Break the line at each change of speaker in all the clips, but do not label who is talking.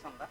ఉందా?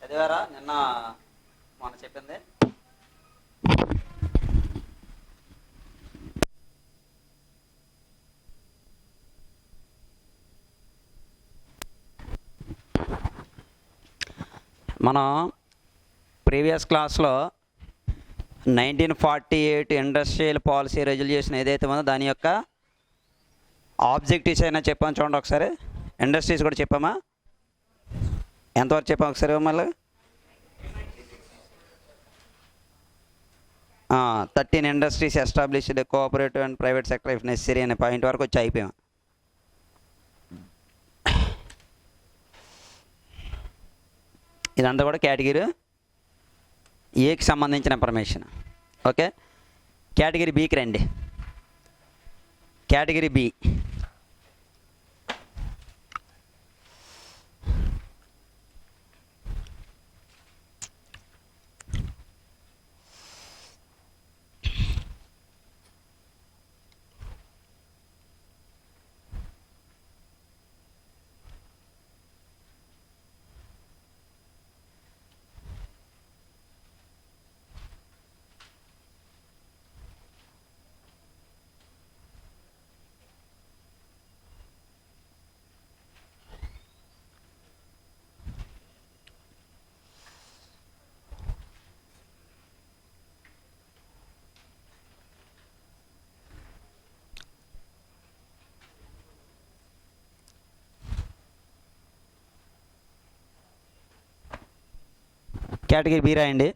చదివారా నిన్న మొన్న చెప్పింది? మనం ప్రీవియస్ క్లాస్లో 1948 ఇండస్ట్రియల్ పాలసీ రెజల్యూషన్ ఏదైతే ఉందో దాని యొక్క ఆబ్జెక్టివ్స్ అయినా చెప్పాము. చూడండి ఒకసారి. ఇండస్ట్రీస్ కూడా చెప్పామా? ఎంతవరకు చెప్పాము ఒకసారి మళ్ళీ? 13 industries established cooperative and private sector if necessary అనే పాయింట్ వరకు వచ్చి అయిపోయాం. ఇదంతా కూడా కేటగిరీ ఏకి సంబంధించిన ఇన్ఫర్మేషన్. ఓకే, కేటగిరీ బికి రండి. కేటగిరీ బి కేటగిరీ బి రాయండి.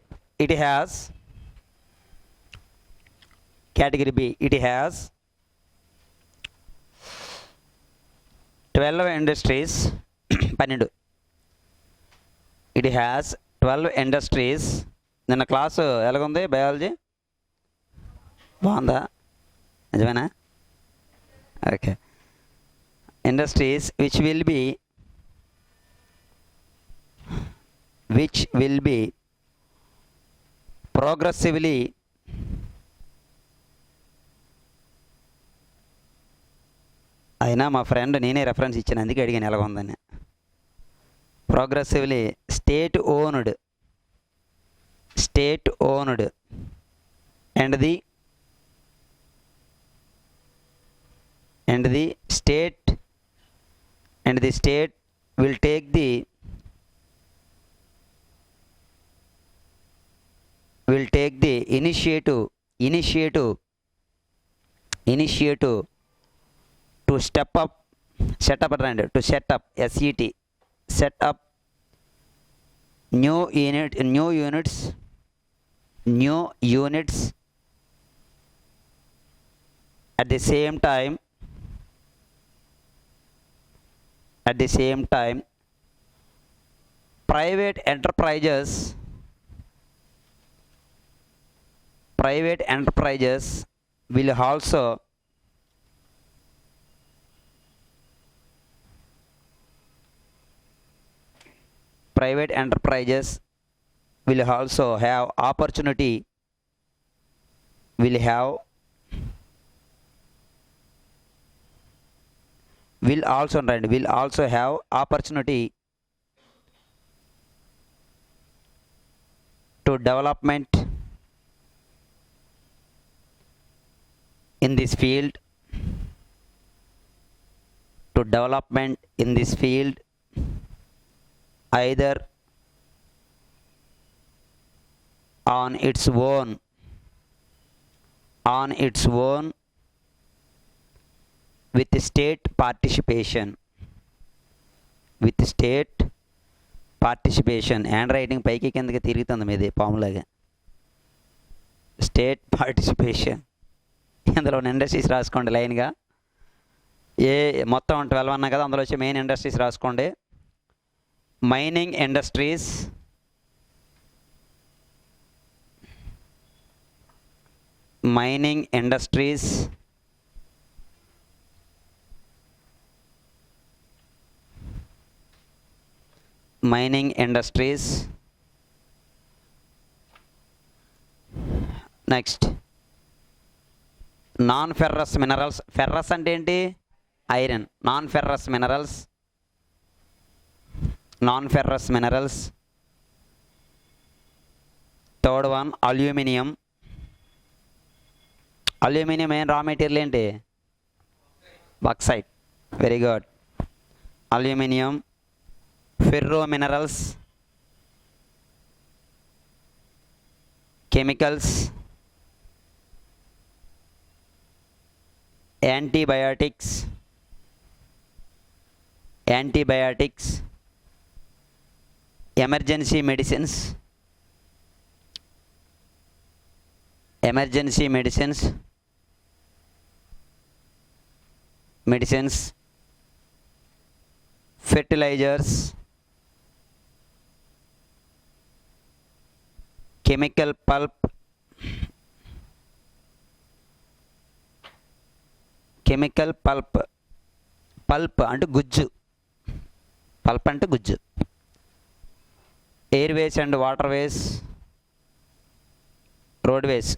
It has category B it has 12 industries 12. It has 12 industries. నిన్న క్లాసు ఎలాగుంది? బయాలజీ బాగుందా? నిజమేనా? Okay. Industries which will be progressively అయినా మా ఫ్రెండ్ నేనే రెఫరెన్స్ ఇచ్చాను, అందుకే అడిగాను ఎలాగ ఉందని. Progressively state owned and the state will take the initiative to set up set up new units at the same time private enterprises will also have opportunity will also have opportunity to development in this field either on its own with state participation hand writing పైకి కిందకి తిరుగుతుంది మీది పాములాగా. State participation ఇందులో industries రాసుకోండి లైన్గా. మొత్తం 12 అన్నా కదా, అందులో వచ్చి మెయిన్ ఇండస్ట్రీస్ రాసుకోండి. Mining industries, next non ferrous minerals. Ferrous అంటే ఏంటి? Iron. Non ferrous minerals. Third one aluminium. Main raw material ఏంటి? Bauxite. Very good. Aluminium. Ferro minerals, chemicals, antibiotics, emergency medicines, fertilizers, chemical pulp, అంటే గుజ్జు. Airways and waterways, roadways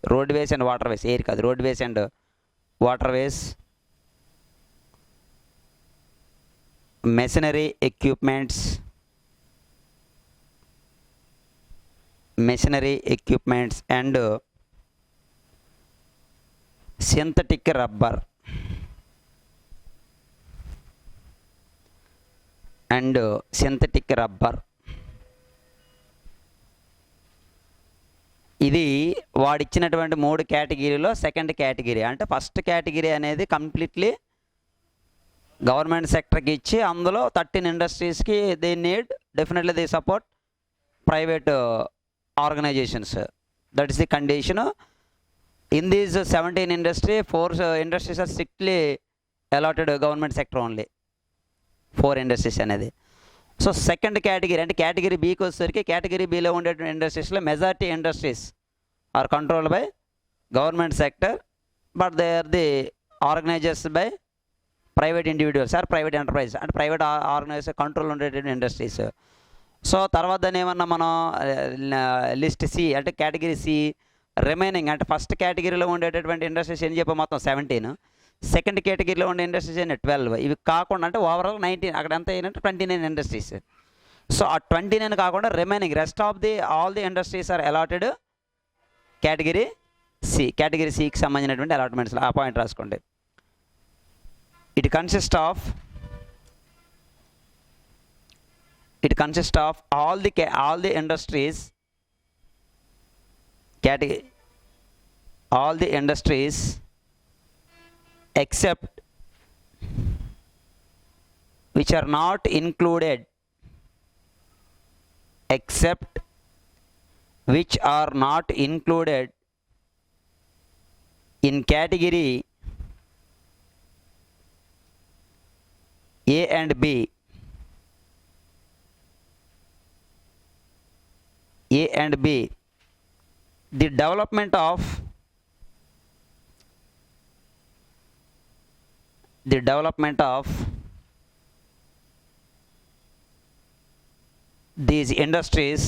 and waterways. Air కాదు, roadways and waterways. Machinery equipments and synthetic rubber ఇది వాడిచ్చినటువంటి 3 కేటగిరీలో second category. అంటే first category అనేది completely government సెక్టర్కి ఇచ్చి అందులో 13 ఇండస్ట్రీస్కి they need definitely they support private organizations. That is the condition. In these 17 industries, 4 industries are strictly allotted government sector only. 4 industries అనేది. సో సెకండ్ కేటగిరీ అంటే category బీకి వచ్చేసరికి కేటగిరీ బీలో ఉండే ఇండస్ట్రీస్లో majority industries are controlled by government sector, but they are the organizers by private individuals or private enterprise అంటే private organization control ఉండేటువంటి industries. So తర్వాత దాన్ని ఏమన్నా మనం లిస్ట్ సి అంటే కేటగిరీ సి రిమైనింగ్ అంటే ఫస్ట్ కేటగిరీలో ఉండేటటువంటి ఇండస్ట్రీస్ ఏం చెప్పాం మొత్తం 17, సెకండ్ కేటగిరీలో ఉండే ఇండస్ట్రీస్ ఏంటి 12. ఇవి కాకుండా అంటే ఓవరాల్ 19, అక్కడ ఎంత ఏంటంటే 29 ఇండస్ట్రీస్. సో ఆ 29 కాకుండా remaining rest of the all the industries are allotted category C. Category సికి సంబంధించినటువంటి అలాట్మెంట్స్ ఆ పాయింట్ రాసుకోండి. It consist of consists of all the industries category, all the industries except which are not included, except which are not included in category A and B. A and B. The development of these industries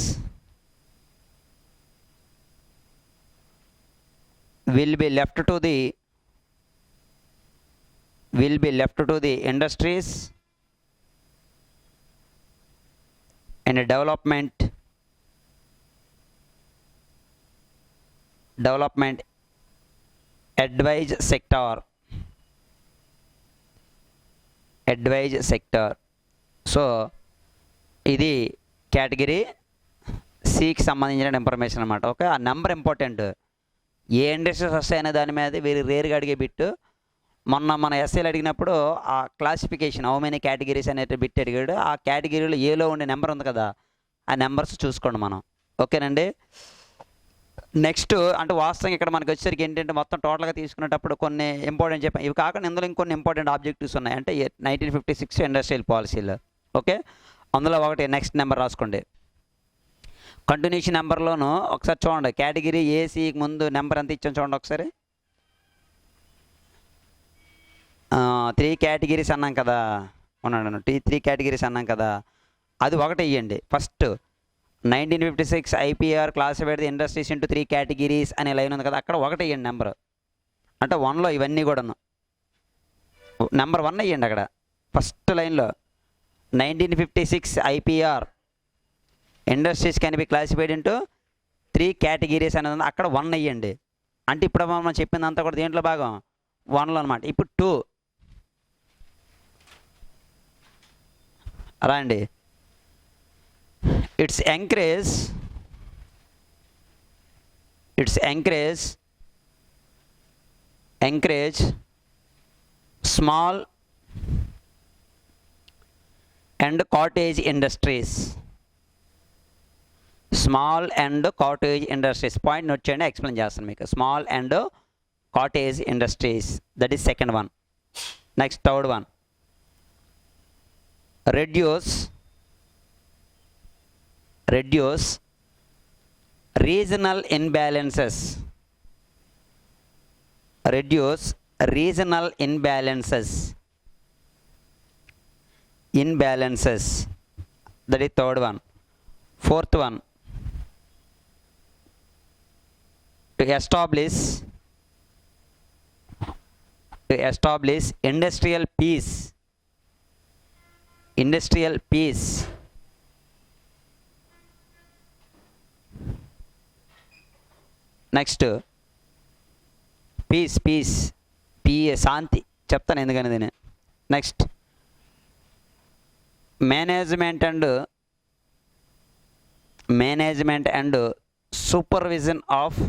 will be left to the industries and development advise sector. So ఇది category సికి సంబంధించిన information అనమాట. Okay, ఆ number important. ఏ industries వస్తాయనే దాని మీద very రేర్గా అడిగే bit. మొన్న మన ఎస్ఏలు అడిగినప్పుడు ఆ క్లాసిఫికేషన్ హౌ మెనీ కేటగిరీస్ అనే బిట్ అడిగాడు. ఆ కేటగిరీలో ఏలో ఉండే నెంబర్ ఉంది కదా, ఆ నెంబర్స్ చూసుకోండి మనం. ఓకేనండి. నెక్స్ట్ అంటే వాస్తవంగా ఇక్కడ మనకి వచ్చేసరికి ఏంటంటే మొత్తం టోటల్గా తీసుకునేటప్పుడు కొన్ని ఇంపార్టెంట్ చెప్పాను. ఇవి కాకుండా ఇందులో ఇంకొన్ని ఇంపార్టెంట్ ఆబ్జెక్టివ్స్ ఉన్నాయి. అంటే 1956 ఇండస్ట్రియల్ పాలసీలు. ఓకే, అందులో ఒకటి నెక్స్ట్ నెంబర్ రాసుకోండి. కంటిన్యూషన్ నెంబర్లోను ఒకసారి చూడండి. కేటగిరీ ఏసీకి ముందు నెంబర్ ఎంత ఇచ్చాను చూడండి ఒకసారి. 3 కేటగిరీస్ అన్నాం కదా, ఉన్నాను 3 కేటగిరీస్ అన్నాం కదా, అది ఒకటి ఇవ్వండి. First 1956 IPR classified the industries into 3 categories అనే లైన్ ఉంది కదా, అక్కడ ఒకటి ఇవ్వండి నెంబర్. అంటే 1లో ఇవన్నీ కూడాను నెంబర్ 1 ఇవ్వండి అక్కడ ఫస్ట్ లైన్లో. 1956 IPR industries can be classified into 3 categories అనేది ఉంది, అక్కడ 1 ఇవ్వండి. అంటే ఇప్పుడు మనం చెప్పిందంతా కూడా దేంట్లో భాగం 1లో అనమాట. ఇప్పుడు 2 రాండి. It's encourage small and cottage industries. Small and cottage industries. Point note చేయండి, ఎక్స్ప్లెయిన్ చేస్తాను మీకు. Small and cottage industries. That is second one. Next, third one. Reduce regional imbalances. Reduce regional imbalances. That is third one. Fourth one. To establish industrial peace. Next peace శాంతి చెప్తాను ఎందుకని దీన్ని. Next management and supervision of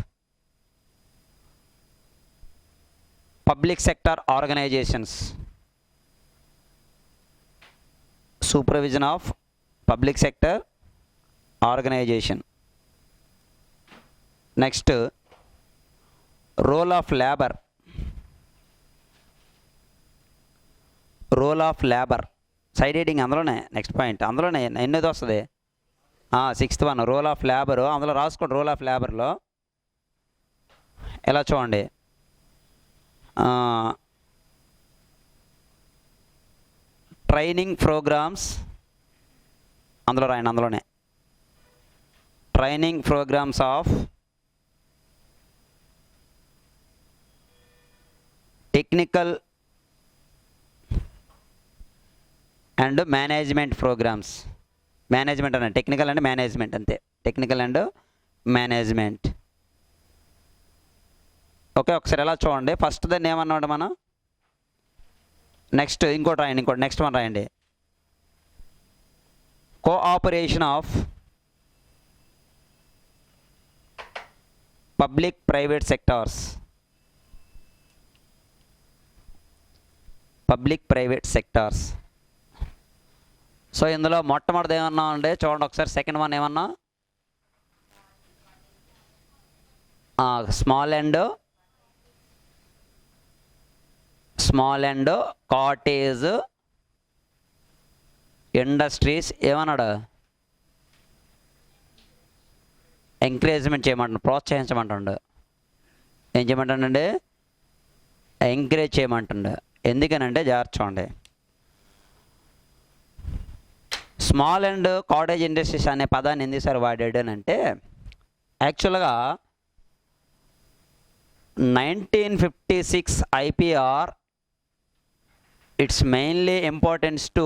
public sector organizations. Supervision of public sector organization. Next role of labour side heading అందులోనే. Next point అందులోనే ఎన్నోది వస్తుంది, 6th one role of labour. అందులో రాసుకోండి. రోల్ ఆఫ్ లేబర్లో ఎలా చూడండి, ట్రైనింగ్ ప్రోగ్రామ్స్ అందులో రాయండి. అందులోనే training programs of technical and management programs. Management అన్న టెక్నికల్ అండ్ మేనేజ్మెంట్ అంతే. Technical and management. ఓకే, ఒకసారి ఎలా చూడండి. ఫస్ట్ దాన్ని ఏమన్నాడు మనం. నెక్స్ట్ ఇంకోటి రాయండి. నెక్స్ట్ వన్ రాయండి. Cooperation of public private sectors. Public private sectors. So ఇందులో మొట్టమొదటిది ఏమన్నా ఉంటే చూడండి ఒకసారి. సెకండ్ వన్ ఏమన్నా స్మాల్ అండ్ కాటేజ్ ఇండస్ట్రీస్ ఏమన్నాడు? ఎంకరేజ్మెంట్ చేయమంటాడు, ప్రోత్సహించమంటుండు. ఏం చేయమంటాడండి? ఎంకరేజ్ చేయమంటుండు. ఎందుకనంటే జాగ్రత్త చూడండి. స్మాల్ అండ్ కాటేజ్ ఇండస్ట్రీస్ అనే పదాన్ని ఎందుకుసారి వాడాడు అని అంటే, యాక్చువల్గా 1956 IPR it's mainly importance to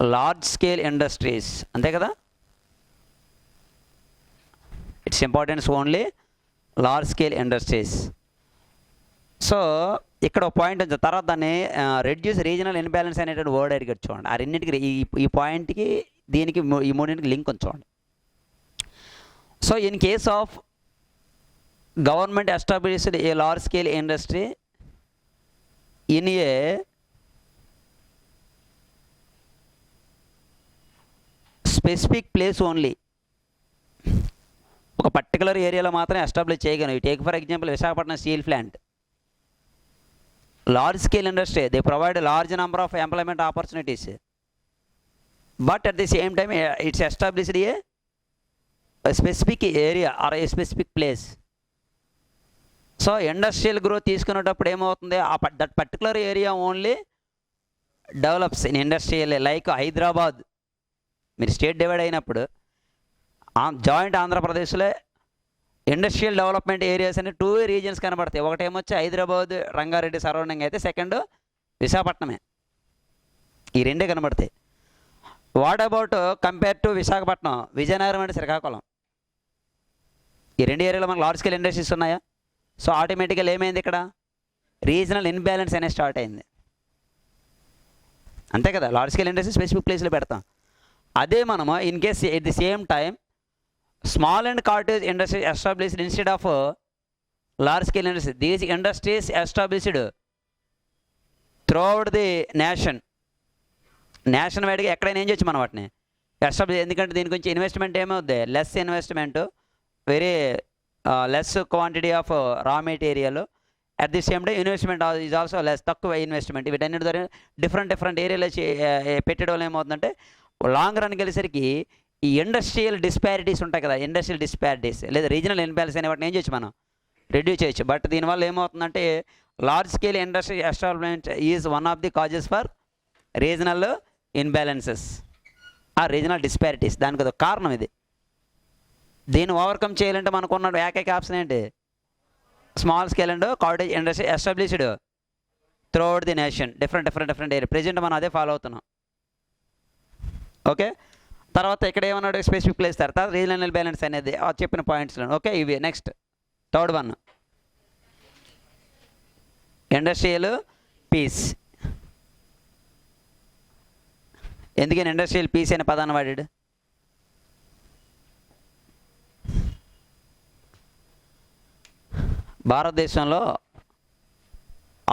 large scale industries. అంతే కదా? Its importance only large scale industries. So ఇక్కడ ఒక పాయింట్ ఉంది. తర్వాత దాన్ని రెడ్యూస్ రీజనల్ ఇన్బ్యాలెన్స్ అనేటువంటి వర్డ్ అడిగాడు చూడండి. ఆ రెండింటికి ఈ పాయింట్కి దీనికి ఈ మూడింటికి లింక్ ఉంది చూడండి. So in case of government established a large scale industry in a specific place only, ఒక పర్టికులర్ ఏరియాలో మాత్రం ఎస్టాబ్లిష్ చేయగలను. Take for example Visakhapatnam steel plant. Large scale industry, they provide a large number of employment opportunities, but at the same time it's established a specific area or a specific place. So industrial growth తీసుకునేటప్పుడు ఏమవుతుంది? That particular area only develops in industrial. Like Hyderabad మీరు state divide అయినప్పుడు joint ఆంధ్రప్రదేశ్లో industrial development areas అని 2 reasons కనబడతాయి. ఒకటేమొచ్చి Hyderabad Rangareddy surrounding అయితే, second విశాఖపట్నమే. ఈ రెండే కనబడతాయి. What about compare to Visakhapatnam, Vizianagaram అంటే శ్రీకాకుళం. ఈ రెండు ఏరియాలో మనకు లార్జ్ స్కేల్ ఇండస్ట్రీస్ ఉన్నాయా? సో ఆటోమేటిక్గా ఏమైంది? ఇక్కడ రీజనల్ ఇన్బ్యాలెన్స్ అనేది స్టార్ట్ అయింది. అంతే కదా? లార్జ్ స్కేల్ ఇండస్ట్రీ స్పెసిఫిక్ ప్లేస్లో పెడతాం. అదే మనము in case at the same time small and cottage industries established instead of large scale industries. These industries established throughout the nation. Nation వైడ్గా ఎక్కడైనా ఏం చేయొచ్చు మనం వాటిని ఎస్టాబ్లిష్. ఎందుకంటే దీని గురించి ఇన్వెస్ట్మెంట్ ఏమవుద్ది? Less investment, very less quantity of raw material. At the same time investment is also less, తక్కువ ఇన్వెస్ట్మెంట్. వీటన్నిటి ద్వారా డిఫరెంట్ ఏరియాలో పెట్టడం వల్ల ఏమవుతుందంటే లాంగ్ రన్కి వెళ్ళేసరికి ఈ ఇండస్ట్రియల్ డిస్పారిటీస్ ఉంటాయి కదా, ఇండస్ట్రియల్ డిస్పారిటీస్ లేదా రీజనల్ ఇన్బ్యాలెన్స్ అనే వాటిని ఏం చేయొచ్చు? మనం రెడ్యూస్ చేయొచ్చు. బట్ దీనివల్ల ఏమవుతుందంటే large scale industry establishment is one of the causes for regional imbalances ఆ రీజనల్ డిస్పారిటీస్. దానికి ఒక కారణం ఇది. దీన్ని ఓవర్కమ్ చేయాలంటే మనకు ఉన్న ఏకైక ఆప్షన్ ఏంటి? Small scale and cottage industry established throughout the nation, different area. Present మనం అదే ఫాలో అవుతున్నాం. ఓకే, తర్వాత ఇక్కడ ఏమన్నాడు? Specific place. తర్వాత రీజనల్ బ్యాలెన్స్ అనేది చెప్పిన పాయింట్స్లో. ఓకే, ఇవి next third one industrial peace. ఎందుకని ఇండస్ట్రియల్ పీస్ అనే పదాన్ని వాడాడు? భారతదేశంలో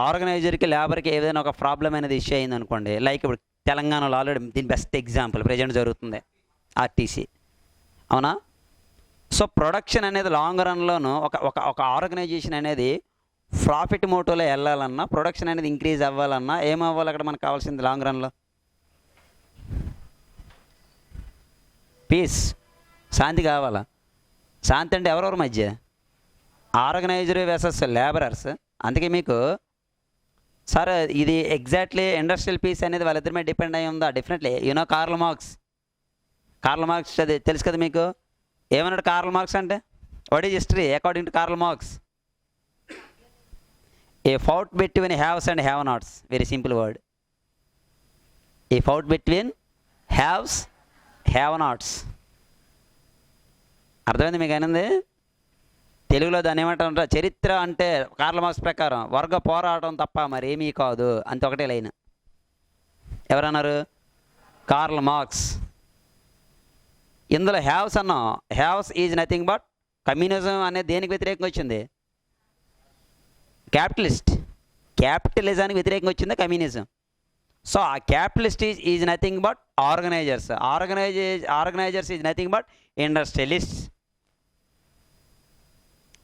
ఆర్గనైజర్కి లేబర్కి ఏదైనా ఒక ప్రాబ్లం అనేది ఇష్యూ అయింది అనుకోండి. లైక్ ఇప్పుడు తెలంగాణలో ఆల్రెడీ దీని బెస్ట్ ఎగ్జాంపుల్ ప్రజెంట్ జరుగుతుంది ఆర్టీసీ, అవునా? సో ప్రొడక్షన్ అనేది లాంగ్ రన్లోనూ ఒక ఆర్గనైజేషన్ అనేది ప్రాఫిట్ మోటోలో వెళ్ళాలన్నా, ప్రొడక్షన్ అనేది ఇంక్రీజ్ అవ్వాలన్నా ఏమవ్వాలి? అక్కడ మనకు కావాల్సింది లాంగ్ రన్లో పీస్, శాంతి కావాలా? శాంతి అంటే ఎవరెవరి మధ్య? Organiser versus labourers. అందుకే మీకు సార్ ఇది ఎగ్జాక్ట్లీ ఇండస్ట్రియల్ పీస్ అనేది వాళ్ళిద్దరి మీద డిపెండ్ అయి ఉందా? డెఫినెట్లీ. యూనో కార్ల్ మార్క్స్ అది తెలుసు కదా మీకు. ఏమన్నాడు కార్ల్ మార్క్స్ అంటే? What is history according to Karl Marx? A fight between haves and have NATS. Very simple word. A fight between haves have nots. అర్థమైంది మీకు? అయినది తెలుగులో దాన్ని ఏమంటారంటే చరిత్ర అంటే కార్ల్ మార్క్స్ ప్రకారం వర్గ పోరాటం తప్ప మరి ఏమీ కాదు అంత ఒకటే లైన్. ఎవరన్నారు? Karl Marx. ఇందులో హ్యావ్స్ అన్నాం. Haves is nothing but communism అనేది దేనికి వ్యతిరేకంగా వచ్చింది? క్యాపిటలిజానికి వ్యతిరేకంగా వచ్చింది కమ్యూనిజం. సో ఆ capitalist is nothing but organizers is nothing but industrialist.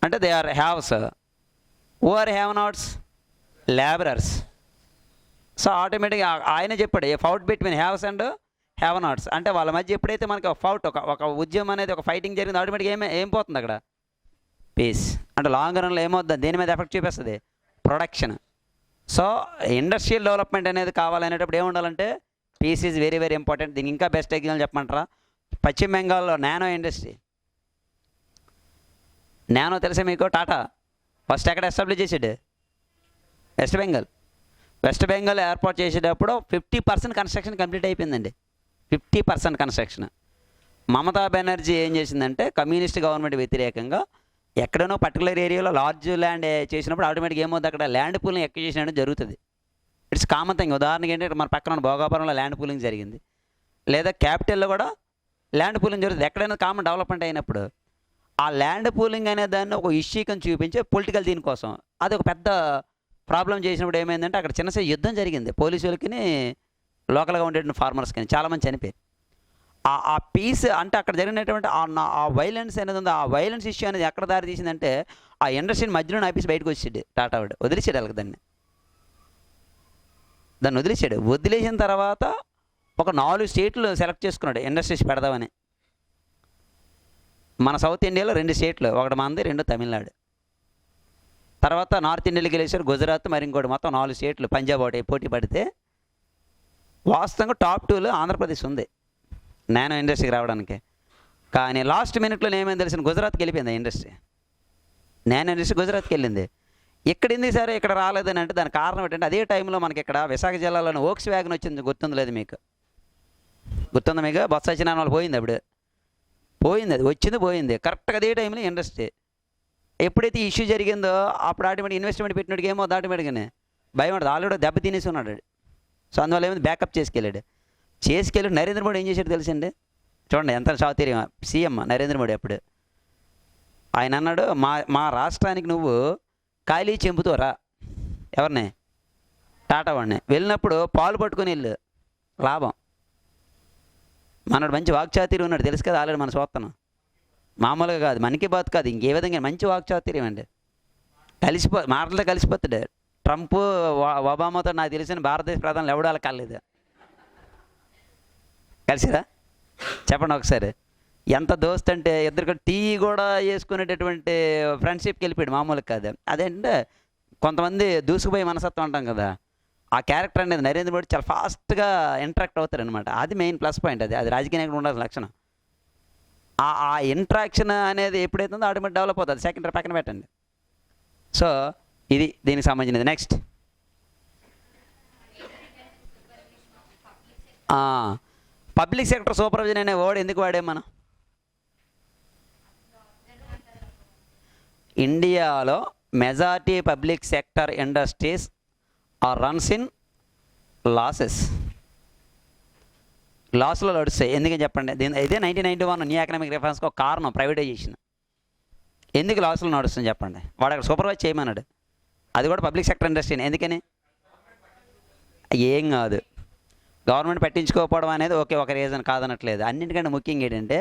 అంటే they are haves. Who are have nots? Labourers. So ఆటోమేటిక్గా ఆయన చెప్పాడు a fight between haves and have nots. అంటే వాళ్ళ మధ్య ఎప్పుడైతే మనకి ఒక ఫౌట్ ఒక ఉద్యమం అనేది ఒక ఫైటింగ్ జరిగింది, ఆటోమేటిక్గా ఏం పోతుంది అక్కడ? పీస్. అంటే లాంగ్ రన్లో ఏమవుతుంది? దేని మీద ఎఫెక్ట్ చూపిస్తుంది? ప్రొడక్షన్. సో ఇండస్ట్రియల్ డెవలప్మెంట్ అనేది కావాలనేటప్పుడు ఏముండాలంటే peace is very very important. దీనికి ఇంకా బెస్ట్ ఎగ్జాంపుల్ చెప్పమంటారా? పశ్చిమ బెంగాల్లో నానో ఇండస్ట్రీ. నానో తెలుసా మీకు? టాటా ఫస్ట్ ఎక్కడ ఎస్టాబ్లిష్ చేసాడు? వెస్ట్ బెంగాల్ ఏర్పాటు చేసేటప్పుడు 50% కన్స్ట్రక్షన్ కంప్లీట్ అయిపోయిందండి. 50% కన్స్ట్రక్షన్. మమతా బెనర్జీ ఏం చేసిందంటే కమ్యూనిస్ట్ గవర్నమెంట్ వ్యతిరేకంగా ఎక్కడనో పర్టికులర్ ఏరియాలో లార్జ్ ల్యాండ్ చేసినప్పుడు ఆటోమేటిక్గా ఏమవుతుంది? అక్కడ ల్యాండ్ పూలింగ్ ఎక్కువ చేసినట్టు జరుగుతుంది. It's common thing. ఉదాహరణకి ఏంటంటే మన పక్కన భోగాపురంలో ల్యాండ్ పూలింగ్ జరిగింది, లేదా క్యాపిటల్లో కూడా ల్యాండ్ పూలింగ్ జరుగుతుంది. ఎక్కడైనా కామన్ డెవలప్మెంట్ అయినప్పుడు ఆ ల్యాండ్ పూలింగ్ అనే దాన్ని ఒక ఇష్యూకని చూపించే పొలిటికల్ దీనికోసం అది ఒక పెద్ద ప్రాబ్లం చేసినప్పుడు ఏమైందంటే అక్కడ చిన్న యుద్ధం జరిగింది. పోలీసులకి లోకల్గా ఉండే ఫార్మర్స్ కానీ చాలామంది చనిపోయారు. ఆ పీస్ అంటే అక్కడ జరిగినటువంటి ఆ వైలెన్స్ అనేది ఉంది. ఆ వైలెన్స్ ఇష్యూ అనేది ఎక్కడ దారి తీసిందంటే ఆ ఇండస్ట్రీని మధ్యలో ఆపేసి బయటకు వచ్చాడు టాటా వాడు. వదిలేసాడు వాళ్ళకి దాన్ని వదిలేసాడు. వదిలేసిన తర్వాత ఒక 4 స్టేట్లు సెలెక్ట్ చేసుకున్నాడు ఇండస్ట్రీస్ పెడదామని. మన సౌత్ ఇండియాలో 2 స్టేట్లు, ఒకటి మనది, 2 తమిళనాడు. తర్వాత నార్త్ ఇండియాలోకి వెళ్ళేసారు గుజరాత్, మరి ఇంకోటి, మొత్తం 4 స్టేట్లు. పంజాబ్ ఒకటి పోటీ పడితే వాస్తవంగా టాప్ 2లో ఆంధ్రప్రదేశ్ ఉంది నానో ఇండస్ట్రీకి రావడానికి. కానీ లాస్ట్ మినిట్లో ఏమైంది తెలిసిన? గుజరాత్కి వెళ్ళిపోయింది ఆ ఇండస్ట్రీ. నానో ఇండస్ట్రీ గుజరాత్కి వెళ్ళింది. ఇక్కడ ఎందుకు సరే ఇక్కడ రాలేదని అంటే దానికి కారణం ఏంటంటే అదే టైంలో మనకి ఇక్కడ విశాఖ జిల్లాలోని ఓక్స్ వ్యాగన్ వచ్చింది. గుర్తుంది లేదు మీకు? గుర్తుందా మీకు? బొత్స సత్యనారాయణ వాళ్ళు పోయింది అప్పుడు. పోయింది, అది వచ్చింది పోయింది. కరెక్ట్గా అదే టైంలో ఇండస్ట్రీ ఎప్పుడైతే ఇష్యూ జరిగిందో అప్పుడు ఆటోమేటిక్ ఇన్వెస్ట్మెంట్ పెట్టినట్టుగా ఏమో ఆటోమేటిక్గానే భయం ఉంటుంది. ఆల్రెడీ దెబ్బ తినేసి ఉన్నాడు. సో అందువల్ల ఏమైంది? బ్యాకప్ చేసుకెళ్ళి నరేంద్ర మోడీ ఏం చేశాడు తెలుసండి? చూడండి ఎంత చాతుర్యం. సీఎం నరేంద్ర మోడీ అప్పుడు ఆయన అన్నాడు, మా రాష్ట్రానికి నువ్వు ఖాళీ చెంపుతోరా. ఎవరిని? టాటా వాడిని. వెళ్ళినప్పుడు పాలు పట్టుకొని వెళ్ళు, లాభం. మనడు మంచి వాక్చాతుర్యం ఉన్నాడు, తెలుసు కదా ఆల్రెడీ మన చూస్తున్నాం. మామూలుగా కాదు, మనకి బాత్ కాదు, ఇంకే విధంగా మంచి వాక్చాతుర్యం అండి. మాటలతో కలిసిపోతాడు. ట్రంప్ ఒబామాతో నాకు తెలిసిన భారతదేశ ప్రధానులు ఎవడాలి కలలేదు. కలిసిరా? చెప్పండి ఒకసారి. ఎంత దోస్త్ అంటే ఇద్దరు టీ కూడా వేసుకునేటటువంటి ఫ్రెండ్షిప్కి వెళ్ళిపోయాడు, మామూలుగా కాదు. అదేంటే కొంతమంది దూసుకుపోయి మనసత్వం అంటాం కదా, ఆ క్యారెక్టర్ అనేది నరేంద్ర మోడీ చాలా ఫాస్ట్గా ఇంటరాక్ట్ అవుతారనమాట. అది మెయిన్ ప్లస్ పాయింట్. అది రాజకీయ నాయకుడు ఉండాల్సిన లక్షణం. ఆ ఇంట్రాక్షన్ అనేది ఎప్పుడైతే ఉందో ఆటోమేటిక్ డెవలప్ అవుతుంది. సెకండరీ పక్కన పెట్టండి. సో ఇది దీనికి సంబంధించినది. నెక్స్ట్ పబ్లిక్ సెక్టర్ సూపర్విజన్ అనే వర్డ్ ఎందుకు వాడాం మనం? ఇండియాలో majority public sector industries are runs in లాస్లో నడుస్తాయి. ఎందుకని చెప్పండి? ఇదే 1991 న్యూ ఎకనామిక్ రిఫార్మ్స్కి ఒక కారణం ప్రైవేటైజేషన్. ఎందుకు లాస్లో నడుస్తుంది చెప్పండి? వాడు అక్కడ సూపర్వైజ్ చేయమన్నాడు. అది కూడా పబ్లిక్ సెక్టర్ ఇండస్ట్రీని. ఎందుకని? ఏం కాదు, గవర్నమెంట్ పట్టించుకోకపోవడం అనేది ఒక రీజన్ కాదనట్లేదు. అన్నింటికంటే ముఖ్యంగా ఏంటంటే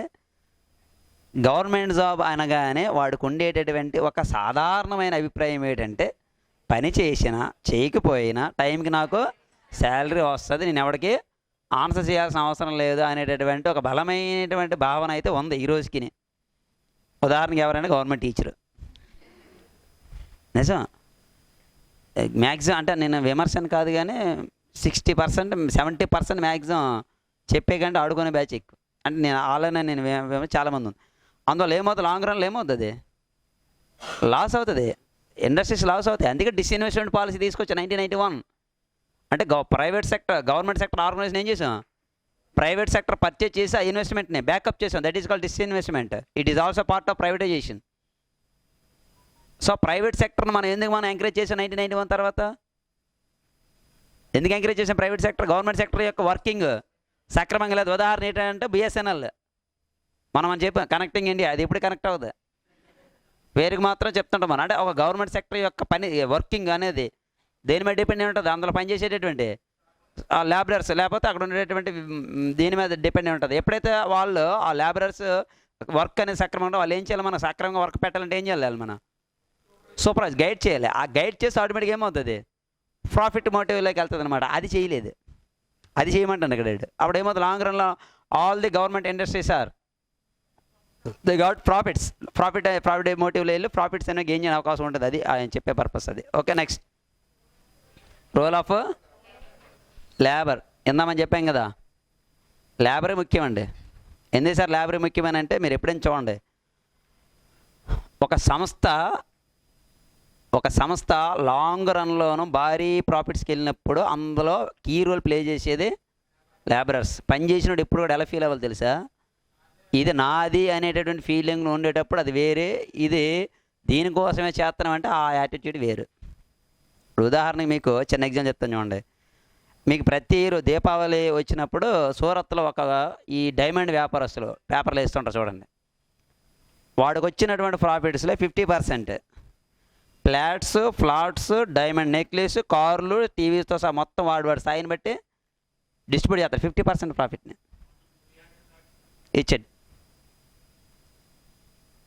గవర్నమెంట్ జాబ్ అనగానే వాడికి ఉండేటటువంటి ఒక సాధారణమైన అభిప్రాయం ఏంటంటే పని చేసినా చేయకపోయినా టైంకి నాకు శాలరీ వస్తుంది, నేను ఎవరికి ఆన్సర్ చేయాల్సిన అవసరం లేదు అనేటటువంటి ఒక బలమైనటువంటి భావన అయితే ఉంది ఈ రోజుకి. ఉదాహరణకి ఎవరైనా గవర్నమెంట్ టీచరు, నిజం మ్యాక్సిమం, అంటే నేను విమర్శన కాదు కానీ 60% 70% మ్యాక్సిమం చెప్పే కంటే ఆడుకునే బ్యాచ్ ఎక్కువ. అంటే నేను ఆల్రెడీ నేను చాలామంది ఉంది. అందువల్ల ఏమవుతుంది? లాంగ్ రన్లో ఏమవుతుంది? అది లాస్ అవుతుంది, ఇండస్ట్రీస్ లాస్ అవుతాయి. అందుకే డిస్ఇన్వెస్ట్మెంట్ పాలసీ తీసుకొచ్చా 1991. అంటే private sector government sector organization ఏం చేసాం? ప్రైవేట్ సెక్టర్ పర్చేజ్ చేసి ఆ ఇన్వెస్ట్మెంట్ని బ్యాకప్ చేసాం. That is called disinvestment. It is also part of privatization. So private సెక్టర్ని మనం ఎంకరేజ్ చేసాం 1991 తర్వాత? ఎందుకు ఎంకరేజ్ చేసాం ప్రైవేట్ సెక్టర్? గవర్నమెంట్ సెక్టర్ యొక్క వర్కింగ్ సక్రమంగా లేదు. ఉదాహరణ ఏంటంటే బిఎస్ఎన్ఎల్ మనం చెప్పాం కనెక్టింగ్ ఇండియా, అది ఎప్పుడు కనెక్ట్ అవుతుంది? పేరుకి మాత్రం చెప్తుంటాం మనం. అంటే ఒక గవర్నమెంట్ సెక్టర్ యొక్క పని వర్కింగ్ అనేది దేని మీద డిపెండ్ అయి ఉంటుంది? అందులో పనిచేసేటటువంటి లేబరర్స్, లేకపోతే అక్కడ ఉండేటటువంటి దీని మీద డిపెండ్ అయి ఉంటుంది. ఎప్పుడైతే వాళ్ళు ఆ లేబరర్స్ వర్క్ అనేది సక్రమంగా వాళ్ళు ఏం చేయాలి? మనం సక్రమంగా వర్క్ పెట్టాలంటే ఏం చేయాలి? మనం సూపర్వైజ్ గైడ్ చేయాలి. ఆ గైడ్ చేసి ఆటోమేటిక్గా ఏమవుతుంది? ప్రాఫిట్ మోటివ్లోకి వెళ్తుంది అనమాట. అది చేయలేదు, అది చేయమంటాను ఇక్కడ. అప్పుడు ఏమవుతుంది? లాంగ్ రన్లో all the government industries are they got profit మోటివ్లో వెళ్ళి ప్రాఫిట్స్ అనేవి గెయిన్ చేయని అవకాశం ఉంటుంది. అది ఆయన చెప్పే పర్పస్ అది. Okay, next role of labour. ఇందామని చెప్పాం కదా, లేబరే ముఖ్యమండి. ఎందుకు సార్ లేబరే ముఖ్యమని అంటే, మీరు ఎప్పుడైనా చూడండి, ఒక సంస్థ లాంగ్ రన్లోనూ భారీ ప్రాఫిట్స్కి వెళ్ళినప్పుడు అందులో కీ రోల్ ప్లే చేసేది లేబరర్స్. పని చేసినప్పుడు ఎప్పుడు కూడా ఎలా ఫీల్ అవ్వాలి తెలుసా? ఇది నాది అనేటటువంటి ఫీలింగ్ ఉండేటప్పుడు అది వేరే, ఇది దీనికోసమే చేస్తున్నామంటే ఆ యాటిట్యూడ్ వేరు. ఇప్పుడు ఉదాహరణకి మీకు చిన్న ఎగ్జాంపుల్ చెప్తాను చూడండి. మీకు ప్రతి దీపావళి వచ్చినప్పుడు సూరత్లో ఈ డైమండ్ వ్యాపారస్తులు పేపర్లు వేస్తుంటారు చూడండి. వాడికి వచ్చినటువంటి ప్రాఫిట్స్లో 50% ఫ్లాట్స్, డైమండ్ నెక్లెస్, కార్లు, టీవీస్తో సహా మొత్తం వాడి స్థాయిని బట్టి డిస్ట్రిబ్యూట్ చేస్తారు. 50% ప్రాఫిట్ని ఇచ్చాడు.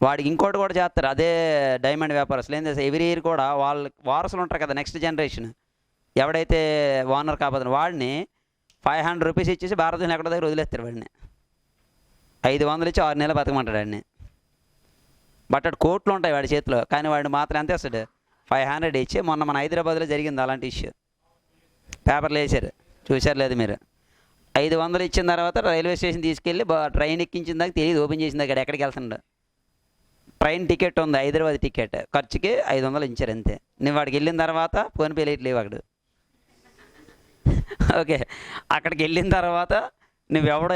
వాడికి ఇంకోటి కూడా చేస్తారు, అదే డైమండ్ వ్యాపారస్తులు ఏం చేస్తారు, ఎవ్రీ ఇయర్ కూడా వాళ్ళ వారసులు ఉంటారు కదా, నెక్స్ట్ జనరేషన్ ఎవడైతే ఓనర్ కాబోతున్న వాడిని 500 రూపీస్ ఇచ్చేసి భారతదేశం ఎక్కడ దగ్గర వదిలేస్తారు. వాడిని 500 ఇచ్చి 6 నెలలు బతకమంటాడు వాడిని. బట్ అటు కోట్లు ఉంటాయి వాడి చేతిలో, కానీ వాడిని మాత్రం ఎంత వేస్తాడు? 500 ఇచ్చి. మొన్న మన హైదరాబాద్లో జరిగింది అలాంటి ఇష్యూ, పేపర్లు వేసారు, చూసారు లేదు మీరు? 500 ఇచ్చిన తర్వాత రైల్వే స్టేషన్ తీసుకెళ్ళి ట్రైన్ ఎక్కించిన దాకా తెలియదు, ఓపెన్ చేసిన దగ్గర ఎక్కడికి వెళ్తుండ. ట్రైన్ టికెట్ ఉంది, హైదరాబాద్ టికెట్, ఖర్చుకి 500 ఇచ్చారు అంతే. నువ్వు వాడికి వెళ్ళిన తర్వాత ఫోన్పే లేవు అక్కడ. ఓకే, అక్కడికి వెళ్ళిన తర్వాత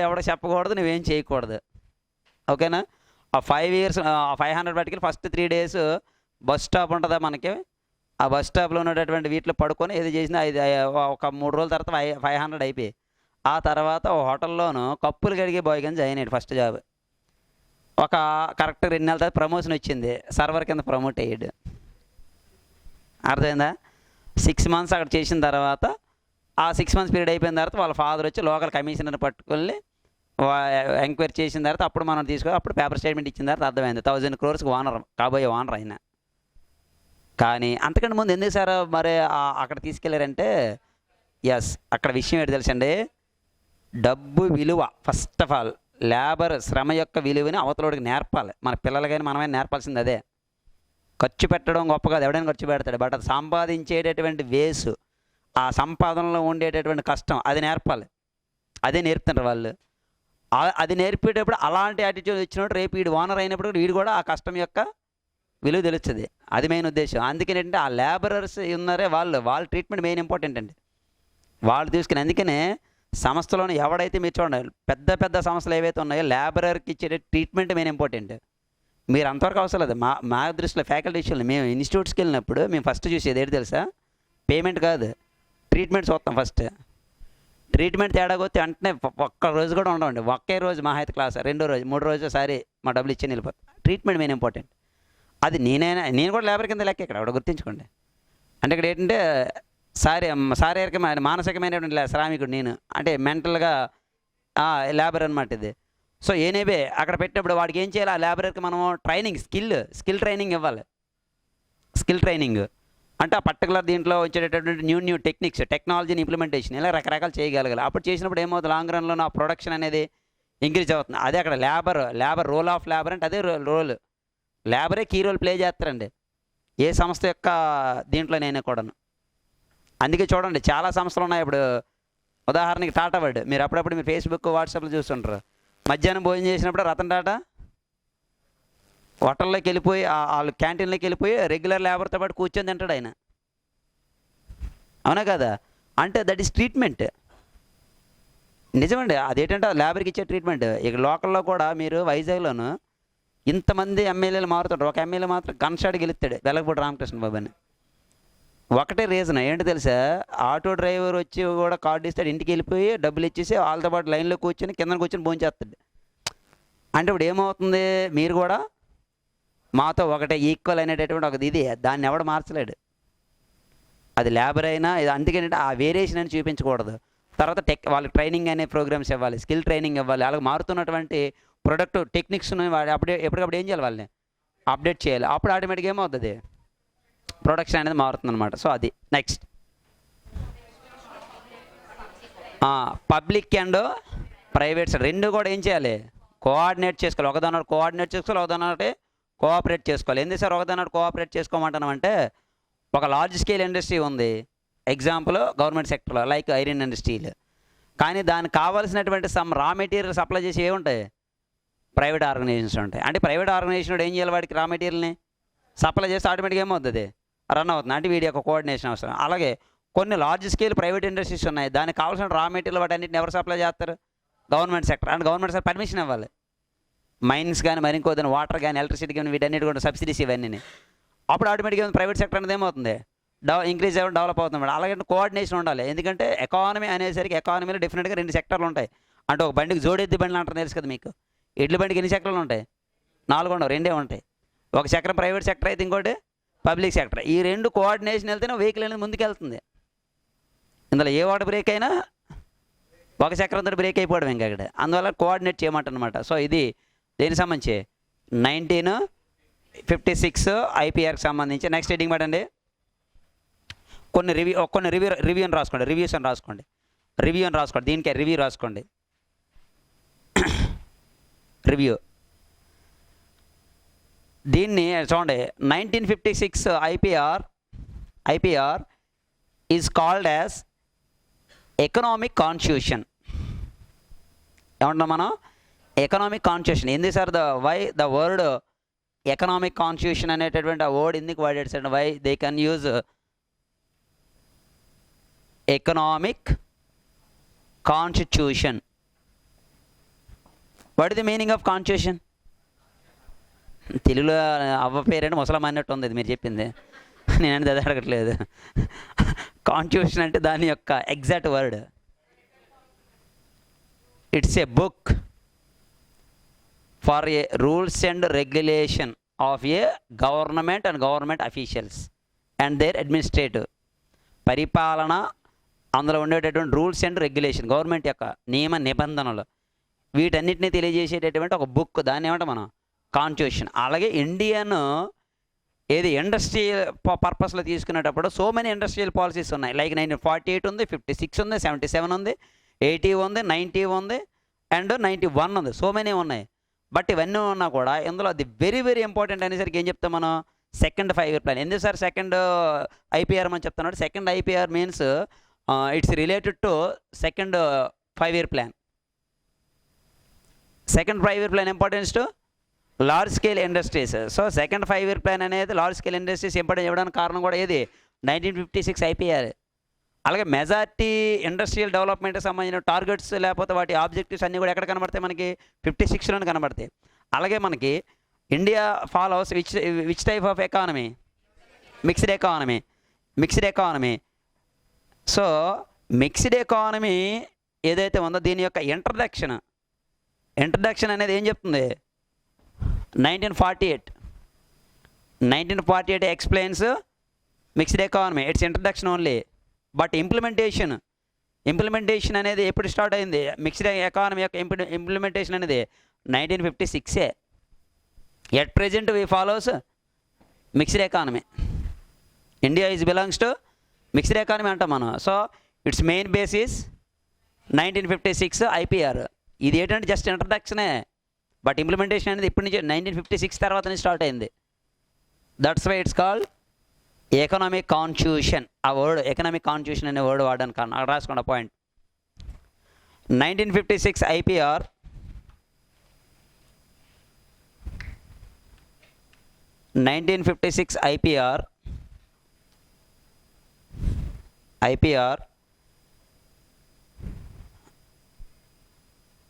ఎవడో చెప్పకూడదు, నువ్వేం చేయకూడదు. ఓకేనా? ఆ 5 years 500 పట్టుకెళ్ళి ఫస్ట్ 3 days బస్ స్టాప్ ఉంటుందా మనకి, ఆ బస్ స్టాప్లో ఉన్నటువంటి వీటిలో పడుకొని ఏది చేసినా ఒక 3 రోజుల తర్వాత 500 అయిపోయి, ఆ తర్వాత హోటల్లోనూ కప్పులు కడిగే బాయ్ కింద జాయిన్ అయ్యాడు. ఫస్ట్ జాబ్ ఒక కరెక్ట్ 2 నెలల తర్వాత ప్రమోషన్ వచ్చింది, సర్వర్ కింద ప్రమోట్ అయ్యాడు. అర్థమైందా? 6 months అక్కడ చేసిన తర్వాత ఆ 6 months పీరియడ్ అయిపోయిన తర్వాత వాళ్ళ ఫాదర్ వచ్చి లోకల్ కమిషనర్ పట్టుకొని ఎంక్వైరీ చేసిన తర్వాత అప్పుడు మనం తీసుకొని అప్పుడు పేపర్ స్టేట్మెంట్ ఇచ్చిన తర్వాత అర్థమైంది 1000 crores ఓనర్, కాబోయే ఓనర్ అయినా. కానీ అంతకంటే ముందు ఎందుకు సార్ మరి అక్కడ తీసుకెళ్లారంటే, ఎస్, అక్కడ విషయం ఏంటి తెలుసండి, డబ్బు విలువ. ఫస్ట్ ఆఫ్ ఆల్ లేబర్ శ్రమ యొక్క విలువని అవతలోడికి నేర్పాలి. మన పిల్లలకైనా మనమే నేర్పాల్సింది అదే. ఖర్చు పెట్టడం గొప్ప కాదు, ఎవడైనా ఖర్చు పెడతాడు, బట్ అది సంపాదించేటటువంటి వేసు, ఆ సంపాదనలో ఉండేటటువంటి కష్టం అది నేర్పాలి. అదే నేర్పుతుంటారు వాళ్ళు. అది నేర్పేటప్పుడు అలాంటి యాటిట్యూడ్ వచ్చినప్పుడు రేపు వీడు ఓనర్ అయినప్పుడు వీడు కూడా ఆ కష్టం యొక్క విలువ తెలుస్తుంది. అది మెయిన్ ఉద్దేశం. అందుకని ఏంటంటే ఆ లేబరర్స్ ఉన్నారే వాళ్ళ ట్రీట్మెంట్ మెయిన్ ఇంపార్టెంట్ అండి. వాళ్ళు తీసుకుని అందుకనే సంస్థలోనే ఎవడైతే మీరు చూడండి పెద్ద సంస్థలు ఏవైతే ఉన్నాయో లేబరర్కి ఇచ్చే ట్రీట్మెంట్ మెయిన్ ఇంపార్టెంట్. మీరు అంతవరకు అవసరం లేదు. మా దృష్టిలో ఫ్యాకల్టీ విషయంలో మేము ఇన్స్టిట్యూట్స్కి వెళ్ళినప్పుడు మేము ఫస్ట్ చూసేది ఏంటి తెలుసా, పేమెంట్ కాదు, ట్రీట్మెంట్ చూస్తాం. ఫస్ట్ ట్రీట్మెంట్ తేడా కొస్తే వెంటనే ఒక్క రోజు కూడా ఉండవండి. ఒకే రోజు మా హైత్ క్లాస్, 2వ రోజు 3వ రోజు సారి మా డబ్బులు ఇచ్చి వెళ్ళిపోతాం. Treatment main important. అది నేను కూడా లేబర్ కింద లెక్క ఇక్కడ కూడా గుర్తుంచుకోండి. అంటే ఇక్కడ ఏంటంటే శారీరకమైన మానసికమైనటువంటి శ్రామికుడు నేను, అంటే మెంటల్గా లేబర్ అనమాట ఇది. సో ఏనేబే అక్కడ పెట్టినప్పుడు వాడికి ఏం చేయాలి, ఆ లేబర్కి మనము ట్రైనింగ్ స్కిల్ ట్రైనింగ్ ఇవ్వాలి. స్కిల్ ట్రైనింగ్ అంటే ఆ పర్టికులర్ దీంట్లో వచ్చేటటువంటి న్యూ టెక్నిక్స్, టెక్నాలజీని ఇంప్లిమెంటేషన్ ఇలా రకరకాలు చేయగలగాలి. అప్పుడు చేసినప్పుడు ఏమవుతుంది, లాంగ్ రన్లో ఆ ప్రొడక్షన్ అనేది ఇంక్రీజ్ అవుతుంది. అదే అక్కడ లేబర్ రోల్ ఆఫ్ లేబర్ అంటే అదే రోల్. లేబరే కీ రోల్ ప్లే చేస్తారండి ఏ సంస్థ యొక్క దీంట్లోనైనా కూడాను. అందుకే చూడండి చాలా సంస్థలు ఉన్నాయి. ఇప్పుడు ఉదాహరణకి టాటా వర్డ్, మీరు అప్పుడప్పుడు మీరు ఫేస్బుక్ వాట్సాప్లో చూస్తుంటారు. మధ్యాహ్నం భోజనం చేసినప్పుడు రతన్ టాటా హోటల్లోకి వెళ్ళిపోయి వాళ్ళు క్యాంటీన్లోకి వెళ్ళిపోయి రెగ్యులర్ లేబర్తో పాటు కూర్చొని తింటాడు ఆయన. అవునా కదా? అంటే దట్ ఈస్ ట్రీట్మెంట్. నిజమండి, అదేంటంటే లేబర్కి ఇచ్చే ట్రీట్మెంట్. ఇక లోకల్లో కూడా మీరు వైజాగ్లోను ఇంతమంది ఎమ్మెల్యేలు మారుతాడు, ఒక ఎమ్మెల్యే మాత్రం గన్షాట్ గెలుస్తాడు, వెలగపూడి రామకృష్ణ బాబు అని. ఒకటే రీజన్ ఏంటి తెలుసా, ఆటో డ్రైవర్ వచ్చి కూడా కార్డు ఇస్తాడు, ఇంటికి వెళ్ళిపోయి డబ్బులు ఇచ్చేసి వాళ్ళతో పాటు లైన్లో కూర్చొని కింద కూర్చొని భోంచేస్తాడు. అంటే ఇప్పుడు ఏమవుతుంది, మీరు కూడా మాతో ఒకటే ఈక్వల్ అనేటటువంటి ఒక ఇది, దాన్ని ఎవడు మార్చలేడు. అది లేబర్ అయినా ఇది, అందుకేంటంటే ఆ వేరియేషన్ అని చూపించకూడదు. తర్వాత వాళ్ళకి ట్రైనింగ్ అనే ప్రోగ్రామ్స్ ఇవ్వాలి, స్కిల్ ట్రైనింగ్ ఇవ్వాలి, వాళ్ళకి మారుతున్నటువంటి ప్రొడక్ట్ టెక్నిక్స్ని వాడు ఎప్పటికప్పుడు ఏం చేయాలి, వాళ్ళని అప్డేట్ చేయాలి. అప్పుడు ఆటోమేటిక్గా ఏమవుతుంది, ప్రొడక్షన్ అనేది మారుతుంది అనమాట. సో అది next public and private side రెండు కూడా ఏం చేయాలి, కోఆర్డినేట్ చేసుకోవాలి. ఒకదాని కోఆర్డినేట్ చేసుకోవాలి, ఒకదాని కోఆపరేట్ చేసుకోవాలి. ఎందుకు సార్ ఒకదాని కోఆపరేట్ చేసుకోమంటామంటే, ఒక లార్జ్ స్కేల్ ఇండస్ట్రీ ఉంది, ఎగ్జాంపుల్ గవర్నమెంట్ సెక్టర్లో లైక్ ఐరన్ ఇండస్ట్రీలు, కానీ దానికి కావాల్సినటువంటి సమ్ రా మెటీరియల్ సప్లై చేసి ఏముంటాయి, ప్రైవేట్ ఆర్గనైజేషన్స్ ఉంటాయి. అంటే ప్రైవేట్ ఆర్గనైజేషన్ ఏం చేయాలి, వాడికి రా మెటీరియల్ని సప్లై చేస్తే ఆటోమేటిక్గా ఏమవుతుంది, రన్ అవుతుంది. అంటే వీడి యొక్క కోఆర్డినేషన్ అవసరం. అలాగే కొన్ని లార్జ్ స్కేల్ ప్రైవేట్ ఇండస్ట్రీస్ ఉన్నాయి, దానికి కావాల్సిన రా మెటీరియల్ వాటి అన్నింటిని ఎవరు సప్లై చేస్తారు, government sector. And government sector permission ఇవ్వాలి. మైన్స్ కానీ మరి ఇంకోదని వాటర్ కానీ ఎలక్ట్రిసిటీ కానీ వీటన్నిటి కూడా సబ్సిడీస్ ఇవన్నీ. అప్పుడు ఆటోమేటిక్గా ప్రైవేట్ సెక్టర్ అనేది ఏమవుతుంది, ఇంక్రీజ్ అవ్వడం, డెవలప్ అవుతుంది. అలాగే కోఆర్డినేషన్ ఉండాలి. ఎందుకంటే ఎకానమీ అనేసరికి ఎకానమీలో డెఫినెట్గా రెండు సెక్టర్లు ఉంటాయి. అంటే ఒక బండికి జోడెద్ది బండ్లు అంటారు, తెలుసు కదా మీకు. ఎడ్ల బండికి ఎన్ని సెక్టర్లు ఉంటాయి, 4 ఉండవు, 2 ఉంటాయి. ఒక చక్రం ప్రైవేట్ సెక్టర్ అయితే ఇంకోటి పబ్లిక్ సెక్టర్. ఈ రెండు కోఆర్డినేషన్ వెళ్తేనే వెహికల్ అనేది ముందుకెళ్తుంది. ఇందులో ఏ వాటర్ బ్రేక్ అయినా ఒక చక్రంతో బ్రేక్ అయిపోవడం ఇంకా అక్కడ. అందువల్ల కోఆర్డినేట్ చేయమంటనమాట. సో ఇది దేనికి సంబంధించి 1956 ఐపీఆర్కి సంబంధించి. నెక్స్ట్ హెడ్డింగ్ పడండి. కొన్ని రివ్యూ అని రాసుకోండి, రివ్యూస్ అని రాసుకోండి, రివ్యూ అని రాసుకోండి, దీనికే రివ్యూ రాసుకోండి. రివ్యూ దీన్ని చూడండి. 1956 IPR is called as economic constitution. ఏమంటున్నాం మనం, ఎకనామిక్ కాన్స్టిట్యూషన్. ఎందుకు sir the word economic constitution అనేటటువంటి ఆ వర్డ్ ఎందుకు వాడాడు sir, why they can use economic constitution. What is the meaning of constitution? తెలుగులో అవ్వ పేరేంటి ముసలమ్మ అన్నట్టు ఉంది ఇది మీరు చెప్పింది, నేను అది అడగట్లేదు. కాన్స్టిట్యూషన్ అంటే దాని యొక్క exact word, it's a book for a rules and regulation of a government and government officials and their administrative. పరిపాలన, అందులో ఉండేటటువంటి రూల్స్ అండ్ రెగ్యులేషన్, గవర్నమెంట్ యొక్క నియమ నిబంధనలు, వీటన్నిటిని తెలియజేసేటటువంటి ఒక బుక్, దాన్ని ఏమంటాం మనం కాన్స్టిట్యూషన్. అలాగే ఇండియన్ ఏది ఇండస్ట్రియల్ పర్పస్లో తీసుకునేటప్పుడు సో మెనీ ఇండస్ట్రియల్ పాలసీస్ ఉన్నాయి. లైక్ 1948 ఉంది, 56 ఉంది, 77 ఉంది, 80 ఉంది, 90 ఉంది, అండ్ 91 ఉంది. సో మెనీ ఉన్నాయి. బట్ ఇవన్నీ ఉన్నా కూడా ఇందులో అది వెరీ వెరీ ఇంపార్టెంట్ అనేసరికి ఏం చెప్తాం మనం, సెకండ్ 5-year ప్లాన్. ఎందుకు సార్ సెకండ్ ఐపీఆర్ అని చెప్తున్నాడు? Second IPR means it's related to second 5-year plan. Second 5-year plan importance to large scale industries. So second 5-year plan అనేది లార్జ్ స్కేల్ ఇండస్ట్రీస్ ఇంపార్టెన్స్ ఇవ్వడానికి కారణం కూడా ఏది, 1956 IPR. అలాగే majority industrial డెవలప్మెంట్కి సంబంధించిన టార్గెట్స్ లేకపోతే వాటి ఆబ్జెక్టివ్స్ అన్నీ కూడా ఎక్కడ కనబడతాయి, మనకి 56లోనే కనబడతాయి. అలాగే మనకి India follows which type of economy, mixed economy. So mixed economy ఏదైతే ఉందో దీని యొక్క ఇంట్రడక్షన్ అనేది ఏం చెప్తుంది, 1948 explains mixed economy, it's introduction only. But implementation అనేది ఎప్పుడు స్టార్ట్ అయింది, మిక్స్డ్ ఎకానమీ యొక్క ఇంప్లిమెంటేషన్ అనేది 1956. At present we follows mixed economy. India is belongs to mixed economy అంటాం మనం. So it's main basis 1956 IPR. ఇది ఏంటంటే జస్ట్ ఇంట్రడక్షనే, బట్ ఇంప్లిమెంటేషన్ అనేది ఇప్పటి నుంచి 1956 తర్వాతనే స్టార్ట్ అయింది. That's why it's called economic constitution. ఆ వర్డ్ ఎకనామిక్ కాన్స్టిట్యూషన్ అనే వర్డ్ వాడడానికి కారణం అక్కడ రాసుకోండి point. 1956 IPR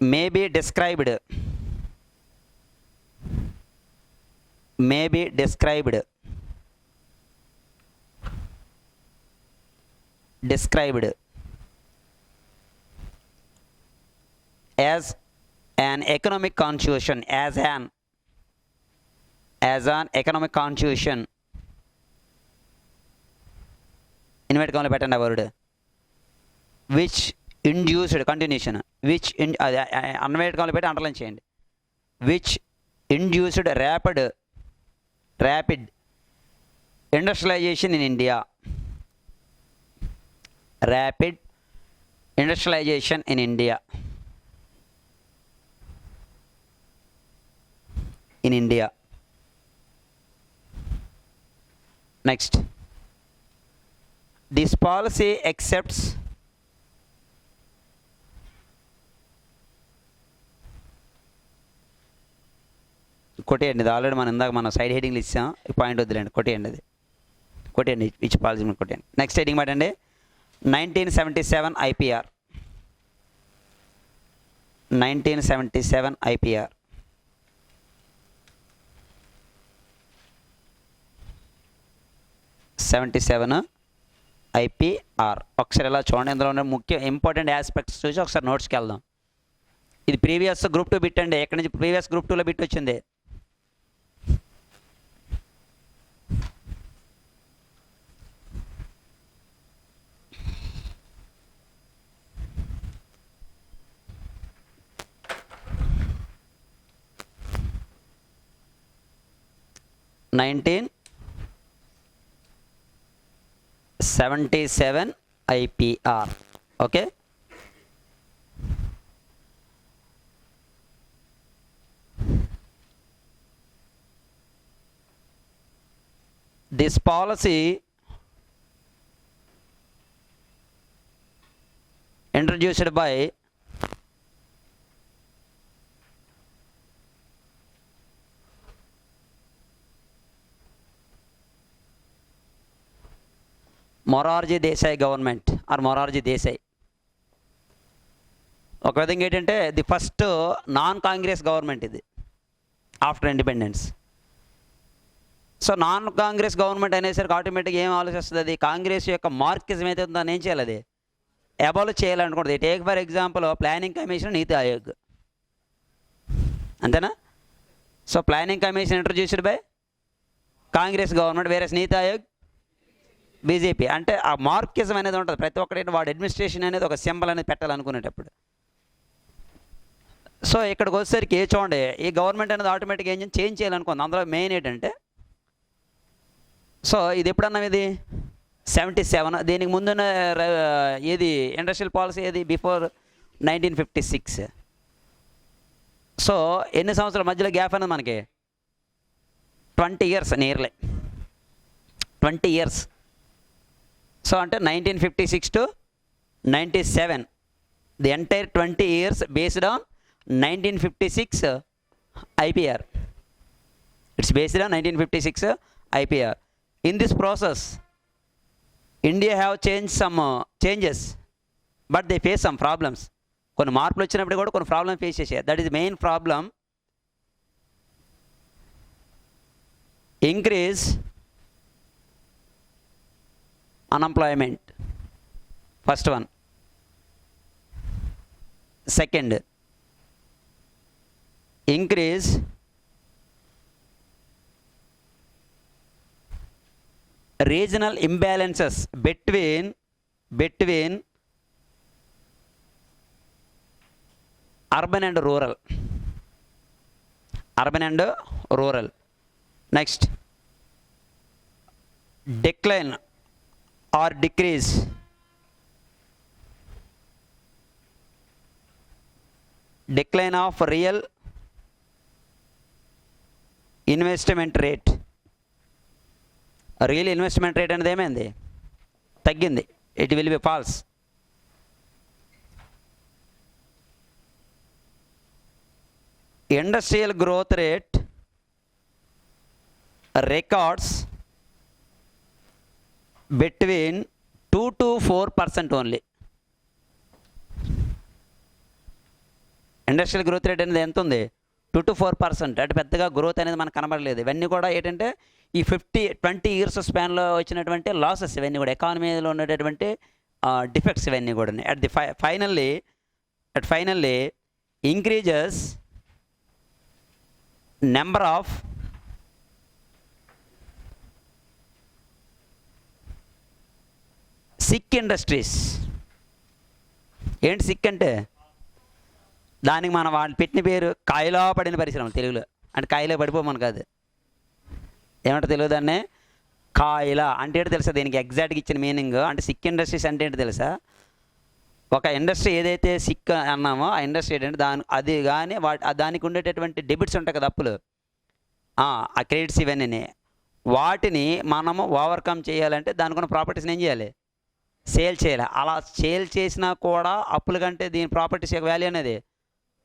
may be described may be described as an economic constitution, as an economic constitution. Invert కామలో పెట్టండి ఆ word. Which induced continuation, which invert కామలో పెట్టి అండర్లైన్ చేయండి. Which induced rapid industrialization in India. Rapid industrialization in India. Next, this policy accepts కొట్టేయండి. ఇది already మనం side హెడింగ్లు ఇచ్చాం, ఈ పాయింట్ వద్దులేండి, కొట్టేయండి ఇచ్చి పాలసీ కొట్టేయండి. నెక్స్ట్ హెడింగ్ పట్టండి 1977 IPR. 1977 IPR. IPR ఒకసారి ఇలా చూడండి. ఇందులో ఉన్న ముఖ్య ఇంపార్టెంట్ ఆస్పెక్ట్స్ చూసి ఒకసారి నోట్స్కి వెళ్దాం. ఇది ప్రీవియస్ గ్రూప్ 2 బిట్ అండి. ఎక్కడి నుంచి ప్రీవియస్ గ్రూప్ 2లో బిట్ వచ్చింది. Nineteen 77 IPR. Okay. This policy introduced by Morarji Desai government or Morarji Desai. ఒక విధంగా ఏంటంటే the first non Congress government ఇది after independence. So non Congress government అనేసరికి ఆటోమేటిక్గా ఏం ఆలోచిస్తుంది, అది కాంగ్రెస్ యొక్క మార్కిజం అయితే ఉందో దాన్ని ఏం చేయాలి, అది అబాలిష్ చేయాలనుకుంటుంది. Take for example planning commission, NITI Aayog, అంతేనా. So planning commission introduced by Congress government, whereas NITI Aayog BJP. అంటే ఆ మార్కిజం అనేది ఉంటుంది ప్రతి ఒక్కటి. వాడు అడ్మినిస్ట్రేషన్ అనేది ఒక సింబల్ అనేది పెట్టాలనుకునేటప్పుడు. సో ఇక్కడికి వచ్చేసరికి చూడండి, ఈ గవర్నమెంట్ అనేది ఆటోమేటిక్గా ఏం చేంజ్ చేయాలనుకుంది. అందులో మెయిన్ ఏంటంటే, సో ఇది ఎప్పుడన్నా ఇది 77, దీనికి ముందున్న ఏది ఇండస్ట్రియల్ పాలసీ ఏది బిఫోర్ 1956. సో ఎన్ని సంవత్సరాల మధ్యలో గ్యాప్ అనేది మనకి 20 years, నియర్లీ 20 years. సో అంటే 1956 to 97, the entire 20 years based on 1956 IPR. It's based on 1956 IPR. In this process, India have changed some changes, but they face some problems. కొన్ని మార్పులు వచ్చినప్పుడు కూడా కొన్ని ప్రాబ్లమ్ ఫేస్ చేశారు. That is main problem. Increase unemployment, first one. Second, increase regional imbalances between urban and rural. Next, decline or decrease of real investment rate. Real investment rate అనేది ఏమైంది, తగ్గింది. It will be falls. Industrial growth rate records between 2 to 4% only. Industrial growth rate అనేది ఎంత ఉంది, 2 to 4%. అంటే పెద్దగా growth అనేది మనకు కనబడలేదు. ఇవన్నీ కూడా ఏంటంటే ఈ 20 ఇయర్స్ స్పాన్లో వచ్చినటువంటి లాసెస్ ఇవన్నీ కూడా, ఎకానమీలో ఉన్నటువంటి డిఫెక్ట్స్ ఇవన్నీ కూడా. Finally increases number of sick industries. ఏంటి సిక్ అంటే? దానికి మనం వాళ్ళు పెట్టిన పేరు కాయలో పడిన పరిశ్రమలు తెలుగులో. అంటే కాయలో పడిపోమని కాదు, ఏమంటే తెలుగు దాన్ని కాయల అంటే ఏంటో తెలుసా? దీనికి ఎగ్జాక్ట్గా ఇచ్చిన మీనింగ్ అంటే సిక్ ఇండస్ట్రీస్ అంటే ఏంటో తెలుసా? ఒక ఇండస్ట్రీ ఏదైతే సిక్ అన్నామో ఆ ఇండస్ట్రీ ఏంటంటే అది కానీ దానికి ఉండేటటువంటి డెబిట్స్ ఉంటాయి కదా, అప్పులు, ఆ క్రెడిట్స్ ఇవన్నీ, వాటిని మనము ఓవర్కమ్ చేయాలంటే దానికి ఉన్న ప్రాపర్టీస్ని ఏం చేయాలి? సేల్ చేయాలి. అలా సేల్ చేసినా కూడా అప్పుల కంటే దీని ప్రాపర్టీస్ యొక్క వాల్యూ అనేది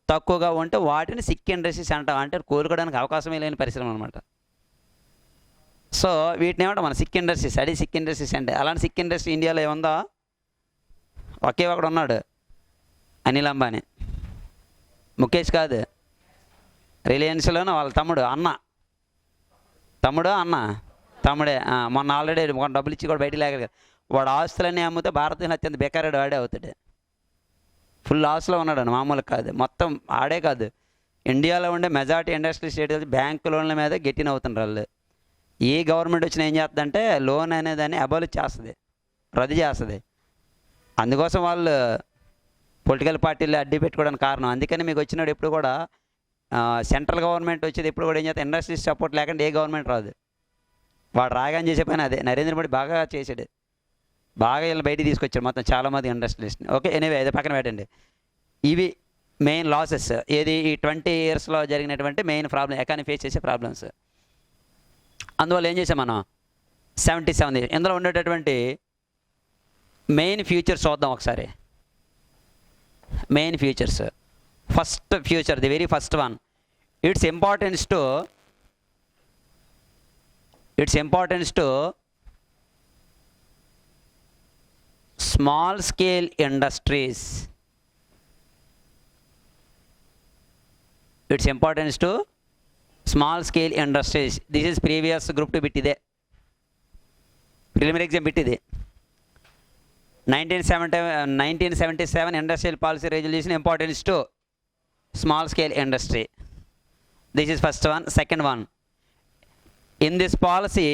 తక్కువగా ఉంటే వాటిని సిక్ ఇండస్ట్రీస్ అంటాం. అంటే కోలుకోవడానికి అవకాశమే లేని పరిశ్రమ అనమాట. సో వీటిని ఏమంటాం మన సిక్ ఇండస్ట్రీస్. అది సిక్ ఇండస్ట్రీస్ అంటే. అలాంటి సిక్ ఇండస్ట్రీ ఇండియాలో ఏముందా? ఒకే ఒకడు ఉన్నాడు, అనిల్ అంబానీ. ముఖేష్ కాదు, రిలయన్స్లోనే వాళ్ళ తమ్ముడు తమ్ముడే. మొన్న ఆల్రెడీ డబ్బులు ఇచ్చి కూడా బయటికి లేక వాడు ఆస్తులన్నీ అమ్మితే భారతదేశంలో అత్యంత బెకారుడు వాడే అవుతాడు. ఫుల్ లాస్లో ఉన్నాడు, మామూలు కాదు. మొత్తం ఆడే కాదు, ఇండియాలో ఉండే మెజారిటీ ఇండస్ట్రీ స్టేట్ బ్యాంకు లోన్ల మీద గెట్టిన అవుతున్నారు వాళ్ళు. ఏ గవర్నమెంట్ వచ్చినా ఏం చేస్తుందంటే లోన్ అనేదాన్ని అబాలిష్ చేస్తుంది, రద్దు చేస్తుంది. అందుకోసం వాళ్ళు పొలిటికల్ పార్టీలు అడ్డు పెట్టుకోవడానికి కారణం. అందుకని మీకు వచ్చినాడు ఎప్పుడు కూడా సెంట్రల్ గవర్నమెంట్ వచ్చేది ఎప్పుడు కూడా ఏం చేస్తే ఇండస్ట్రీస్ సపోర్ట్ లేకుండా ఏ గవర్నమెంట్ రాదు. వాడు రాగానే చేసే పని అదే. నరేంద్ర మోడీ బాగా చేసాడు, బాగా వీళ్ళు బయటికి తీసుకొచ్చాడు మొత్తం చాలామంది ఇండస్ట్రీస్ని. ఓకే, ఎనీవే అది పక్కన పెట్టండి. ఇవి మెయిన్ లాసెస్. ఏది ఈ 20 ఇయర్స్లో జరిగినటువంటి మెయిన్ ప్రాబ్లం, ఎకానమీ ఫేస్ చేసే ప్రాబ్లమ్స్. అందువల్ల ఏం చేసాం మనం 77 ఇందులో ఉండేటటువంటి మెయిన్ ఫ్యూచర్స్ చూద్దాం ఒకసారి. Main futures. First future, the very first one, its importance to small scale industries. Its importance to small scale industries. This is previous group 2 బిట్టిదే, ప్రిలిమినరీ ఎగ్జామ్ బిట్టిది. 1977 industrial policy resolution importance to small scale industry. This is first one. Second one, in this policy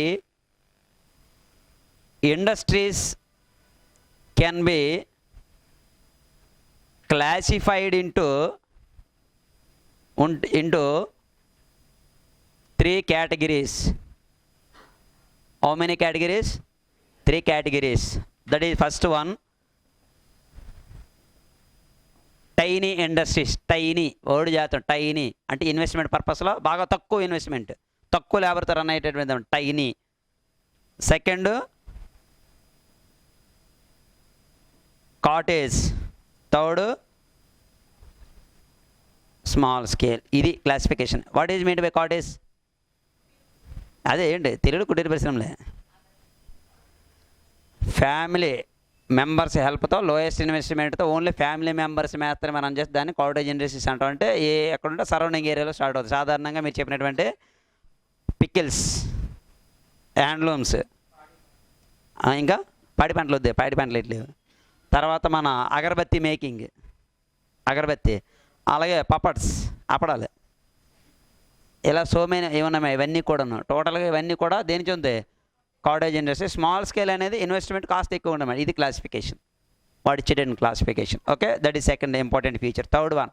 industries can be classified into 3 categories. How many categories? 3 categories. That is first one, tiny industries. Tiny word jatham, tiny అంటే investment పర్పస్లో బాగా తక్కువ investment, తక్కువ లేబర్తో run అయ్యేటటువంటి tiny. Second cottage. Third small scale. ఇది classification. What is mean by cottage? అదే ఏంటి తెలుగులో కుటీర పరిశ్రమలే. ఫ్యామిలీ మెంబర్స్ హెల్ప్తో లోయెస్ట్ ఇన్వెస్ట్మెంట్తో ఓన్లీ ఫ్యామిలీ మెంబర్స్ మాత్రమే మనం చేస్తే దాన్ని కాటేజ్ ఇండస్ట్రీస్ అంటాం. అంటే ఎక్కడుంటే సరౌండింగ్ ఏరియాలో స్టార్ట్ అవుతుంది. సాధారణంగా మీరు చెప్పినటువంటి పికిల్స్, హ్యాండ్లూమ్స్, ఇంకా పాడి పంటలు వద్దే, పాడి పంటలు ఇట్లేవు. తర్వాత మన అగరబత్తి మేకింగ్, అగరబత్తి, అలాగే పపడ్స్, అప్పడాలు, ఇలా సోమైన ఏమన్నా ఇవన్నీ కూడాను. టోటల్గా ఇవన్నీ కూడా దేనికి ఉంది? Cottage industry. స్మాల్ స్కేల్ అనేది ఇన్వెస్ట్మెంట్ కాస్ట్ ఎక్కువ ఉండదు. ఇది క్లాసిఫికేషన్, వాడు ఇచ్చేటటువంటి classification. Okay, that is second important feature. Third one,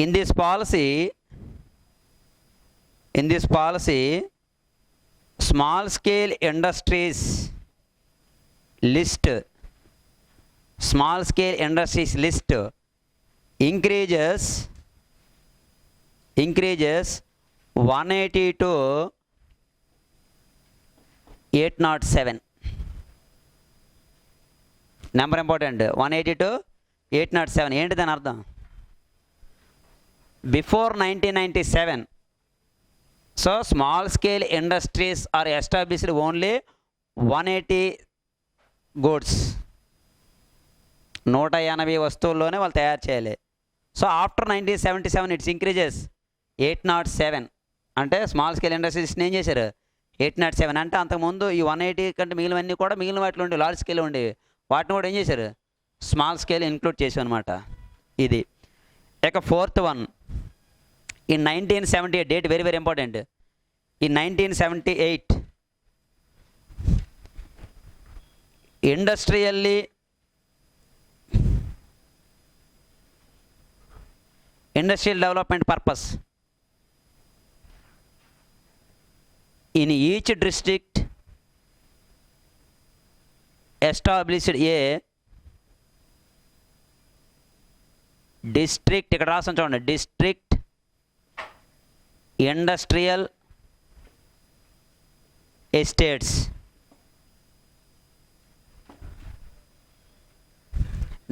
in this policy small scale industries list, small scale industries list increases 180 to 807. Number important. 180 to 807. ఏంటి దాని అర్థం? Before 1997, so small scale industries are established only 180 goods, 180 వస్తువుల్లోనే వాళ్ళు తయారు చేయాలి. So after 1977 it's increases 807. అంటే small scale ఇండస్ట్రీస్ని ఏం చేశారు 807. అంటే అంతకుముందు ఈ 180 కంటే మిగిలినవన్నీ కూడా మిగిలిన వాటిలో ఉండే లార్జ్ స్కేల్ ఉండేవి, వాటిని కూడా ఏం చేశారు స్మాల్ స్కేల్ ఇంక్లూడ్ చేసాం అనమాట. ఇది ఇక ఫోర్త్ వన్, ఈ 1978 డేట్ వెరీ వెరీ ఇంపార్టెంట్. ఈ 1978 industrially industrial development purpose in each district established a district, ఇక్కడ రాసాను చూడండి, district industrial estates.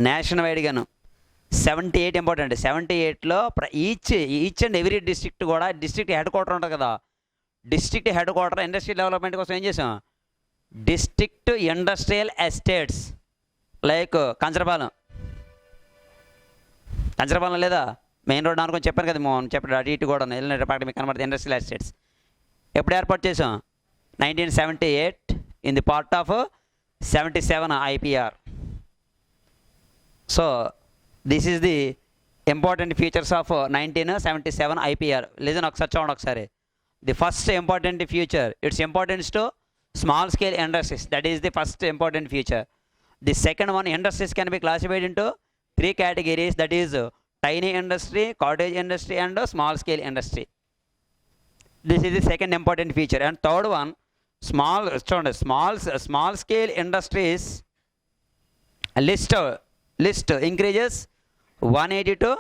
నేషనల్ వైడ్గాను 78 ఇంపార్టెంట్. 78లో ఈచ్ అండ్ ఎవ్రీ డిస్ట్రిక్ట్ కూడా డిస్ట్రిక్ట్ హెడ్ క్వార్టర్ ఉంటుంది కదా, district headquarter industrial development కోసం ఏం చేసాం district industrial estates. Like Kancharapalem లేదా మెయిన్ రోడ్ అనుకుని చెప్పాను కదా, చెప్పాడు అటు ఇటు కూడా వెళ్ళిన పక్కన మీకు కనబడుతుంది ఇండస్ట్రియల్ ఎస్టేట్స్. ఎప్పుడు ఏర్పాటు చేసాం 1978 in the part of 77 IPR. So this is the important features of 1977 IPR. Listen ఒకసారి చూడండి ఒకసారి. The first important feature, its importance to small scale industries, that is the first important feature. The second one, industries can be classified into 3 categories, that is tiny industry, cottage industry and small scale industry. This is the second important feature. And third one, small scale industries list increases 180 to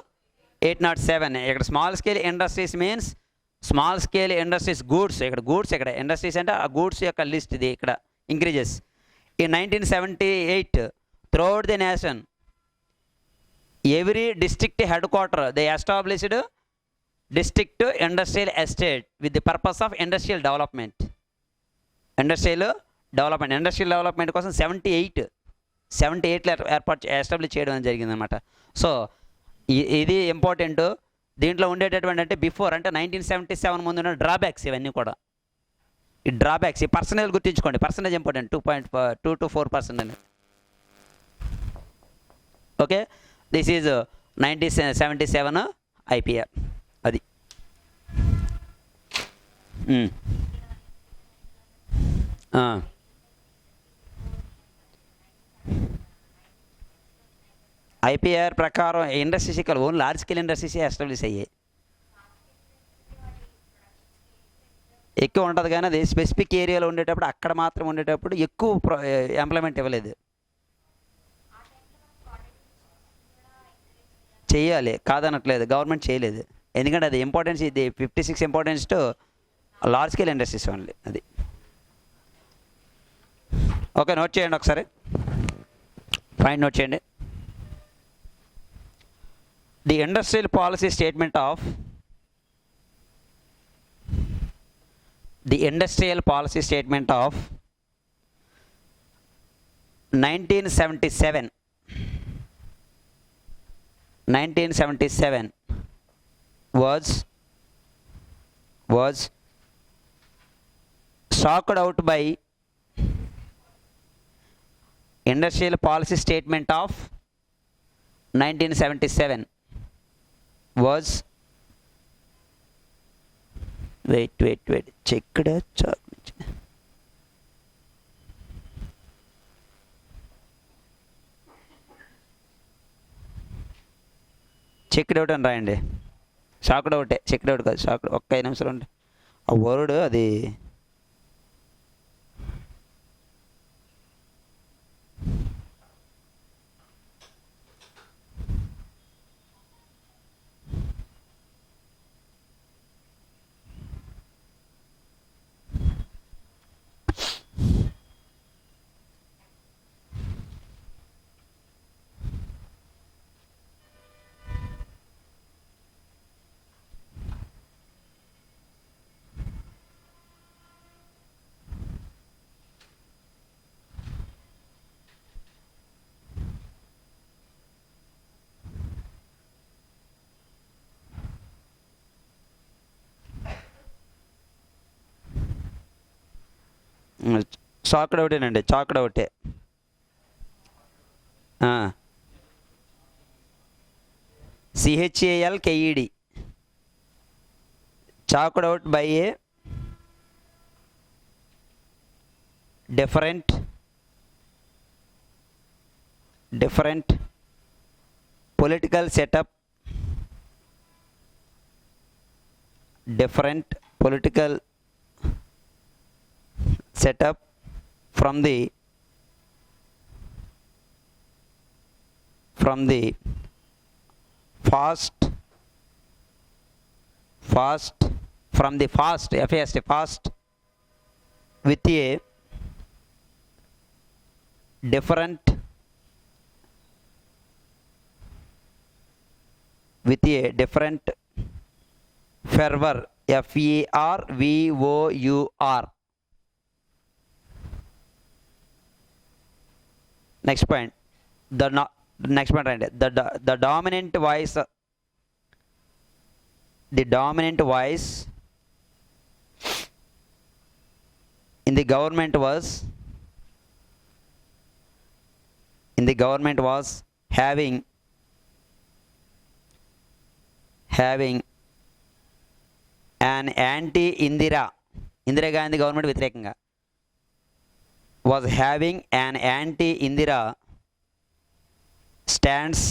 807. ఇక్కడ small scale industries means small scale industries goods, ఇక్కడ goods, ఇక్కడ industries అంటే ఆ goods యొక్క list ఇది ఇక్కడ increases. ఈ 1978 throughout the nation every district head quarter they established district industrial estate with the purpose of industrial development. Industrial development కోసం 78లో establish చేయడం జరిగిందనమాట. సో ఇది ఇంపార్టెంట్. దీంట్లో ఉండేటటువంటి అంటే బిఫోర్ అంటే 1977 ముందు ఉన్న డ్రాబ్యాక్స్ ఇవన్నీ కూడా. ఈ డ్రాబ్యాక్స్ ఈ పర్సనేజ్ గుర్తుంచుకోండి, పర్సనేజ్ ఇంపార్టెంట్ 2.2 to 4% అని. Okay, this is 1977 IPR. అది ఐపీఆర్ ప్రకారం ఇండస్ట్రీస్ ఇక్కడ only large scale industries establish అయ్యాయి. ఎక్కువ ఉంటుంది కానీ అది స్పెసిఫిక్ ఏరియాలో ఉండేటప్పుడు అక్కడ మాత్రం ఉండేటప్పుడు ఎక్కువ ఎంప్లాయ్మెంట్ ఇవ్వలేదు. చేయాలి కాదనట్లేదు, గవర్నమెంట్ చేయలేదు. ఎందుకంటే అది ఇంపార్టెన్స్, ఇది 56 importance to large scale industries only. అది ఓకే, నోట్ చేయండి ఒకసారి, పాయింట్ నోట్ చేయండి. The industrial policy statement of 1977 was shocked out by industrial policy statement of 1977 was wait checked out. Checked out అని రాయండి. షాక్డ్ అవుటే, checked out కాదు, shocked. ఒక్క 5 నిమిషాలు ఉండి ఆ వర్డ్ అది చాక్డ్ ఒకటేనండి, చాక్డ్ ఒకటే. CHALKED, chalked out by a different political setup, from the fast with a different fervor, FERVOUR. Next point, the dominant voice in the government was having an anti-Indira Gandhi government వ్యతిరేకంగా was having an anti-Indira stance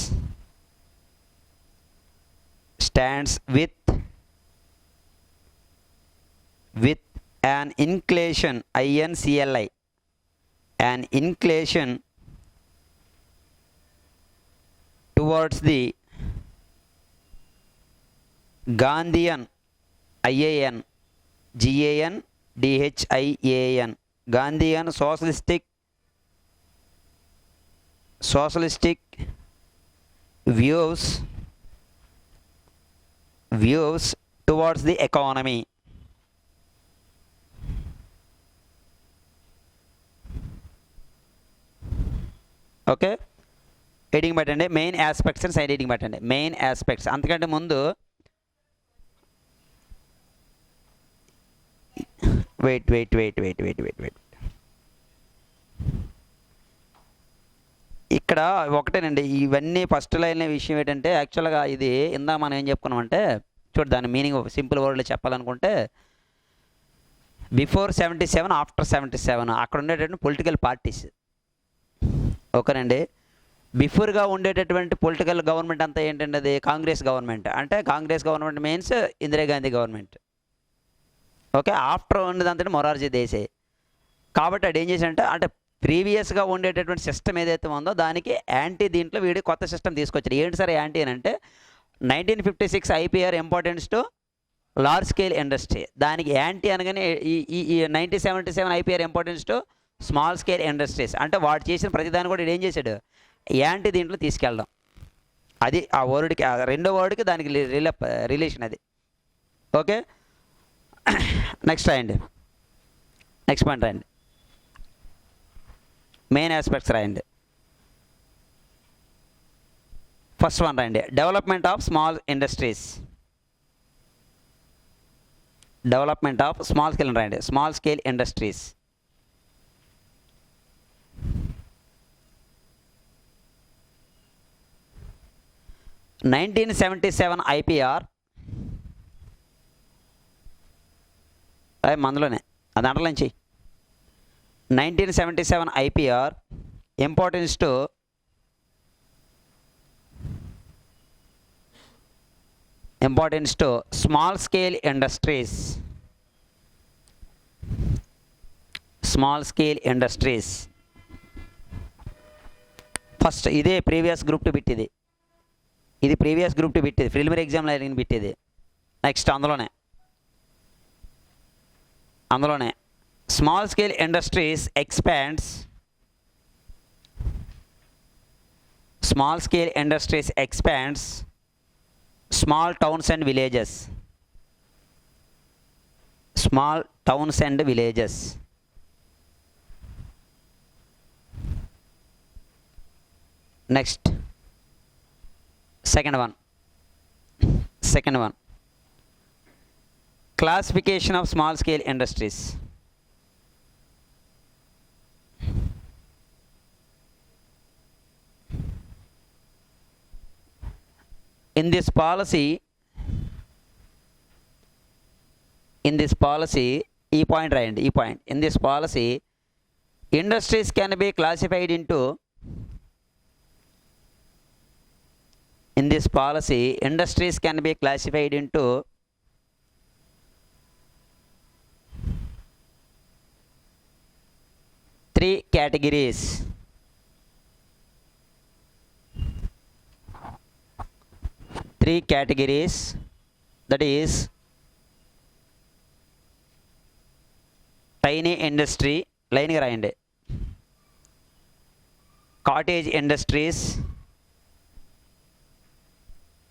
with an inclination, INCLI, an inclination towards the Gandhian, IAN GAN DHIAN, Gandhian socialistic views towards the economy. Okay, heading పెట్టండి main aspects అని, side heading పెట్టండి main aspects. అంతకంటే ముందు wait ఇక్కడ ఒకటేనండి. ఇవన్నీ first line విషయం ఏంటంటే, యాక్చువల్గా ఇది ఇందా మనం ఏం చెప్పుకున్నామంటే, చూడు దాని మీనింగ్ సింపుల్ వర్డ్లో చెప్పాలనుకుంటే, బిఫోర్ 77 ఆఫ్టర్ 77 అక్కడ ఉండేటటువంటి పొలిటికల్ పార్టీస్. ఓకేనండి, బిఫోర్గా ఉండేటటువంటి పొలిటికల్ గవర్నమెంట్ అంతా ఏంటంటే అది కాంగ్రెస్ గవర్నమెంట్. అంటే Congress government means Indira Gandhi government. Okay, after ఉన్నదంతా మొరార్జీ దేశాయ్. కాబట్టి అది ఏం చేశాడంటే, అంటే ప్రీవియస్గా ఉండేటటువంటి సిస్టమ్ ఏదైతే ఉందో దానికి యాంటీ దీంట్లో వీడి కొత్త సిస్టమ్ తీసుకొచ్చారు. ఏంటి సార్ యాంటీ అని అంటే, 1956 IPR importance to large scale industry. దానికి యాంటీ అనగానే ఈ 1977 IPR importance to small scale industries. అంటే వాడు చేసిన ప్రతిదాన్ని కూడా ఏం చేశాడు, యాంటీ దీంట్లో తీసుకెళ్ళడం. అది ఆ వర్డ్కి, రెండో వర్డ్కి దానికి రిలేషన్ అది. ఓకే, నెక్స్ట్ రాయండి, నెక్స్ట్ పాయింట్ రాయండి, మెయిన్ ఆస్పెక్ట్స్ రాయండి. ఫస్ట్ వన్ రాయండి, development of small industries. Development of small scale రాయండి, స్మాల్ స్కేల్ ఇండస్ట్రీస్. (1977) IPR మందులోనే అది అండర్లైన్ చెయ్యి. 1977 IPR importance to small scale industries. First ఇదే ప్రీవియస్ గ్రూప్ టు బిట్, ఇది previous group two bit, ఇది preliminary ఎగ్జామ్లో అడిగిన bit ఇది. నెక్స్ట్ అందులోనే small scale industries expands small towns and villages. Next second one classification of small scale industries. In this policy, E point right, E point. In this policy, industries can be classified into. In this policy, industries can be classified into three categories. Three categories, that is tiny industry, line రాయండి, cottage industries,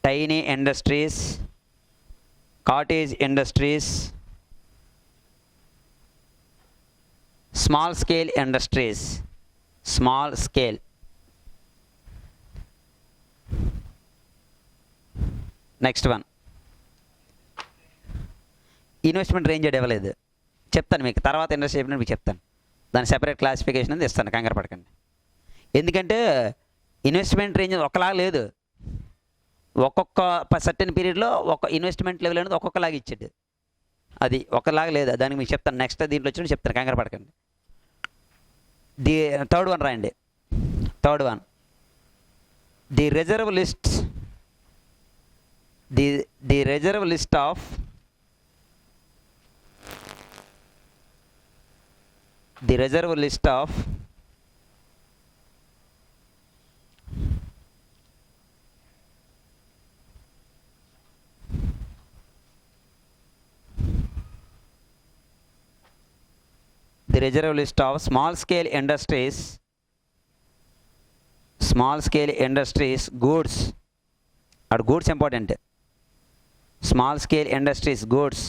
tiny industries, cottage industries, small scale industries, small scale. Next one, investment range ఇవ్వలేదు, చెప్తాను మీకు తర్వాత. Industry చెప్పిన మీకు చెప్తాను, దాని separate classification అనేది ఇస్తాను, కంగారు పడకండి. ఎందుకంటే ఇన్వెస్ట్మెంట్ రేంజ్ ఒకలాగా లేదు, ఒక్కొక్క సర్టెన్ పీరియడ్లో ఒక ఇన్వెస్ట్మెంట్ లెవెల్ అనేది ఒక్కొక్కలాగా ఇచ్చాడు, అది ఒకలాగా లేదు. దానికి మీకు చెప్తాను, నెక్స్ట్ దీంట్లో వచ్చి చెప్తాను, కంగారు పడకండి. థర్డ్ వన్ రాయండి, third one, the reserve list, the reserve list of the reserve list of the reserve list of small scale industries, goods, or goods important, small scale industries goods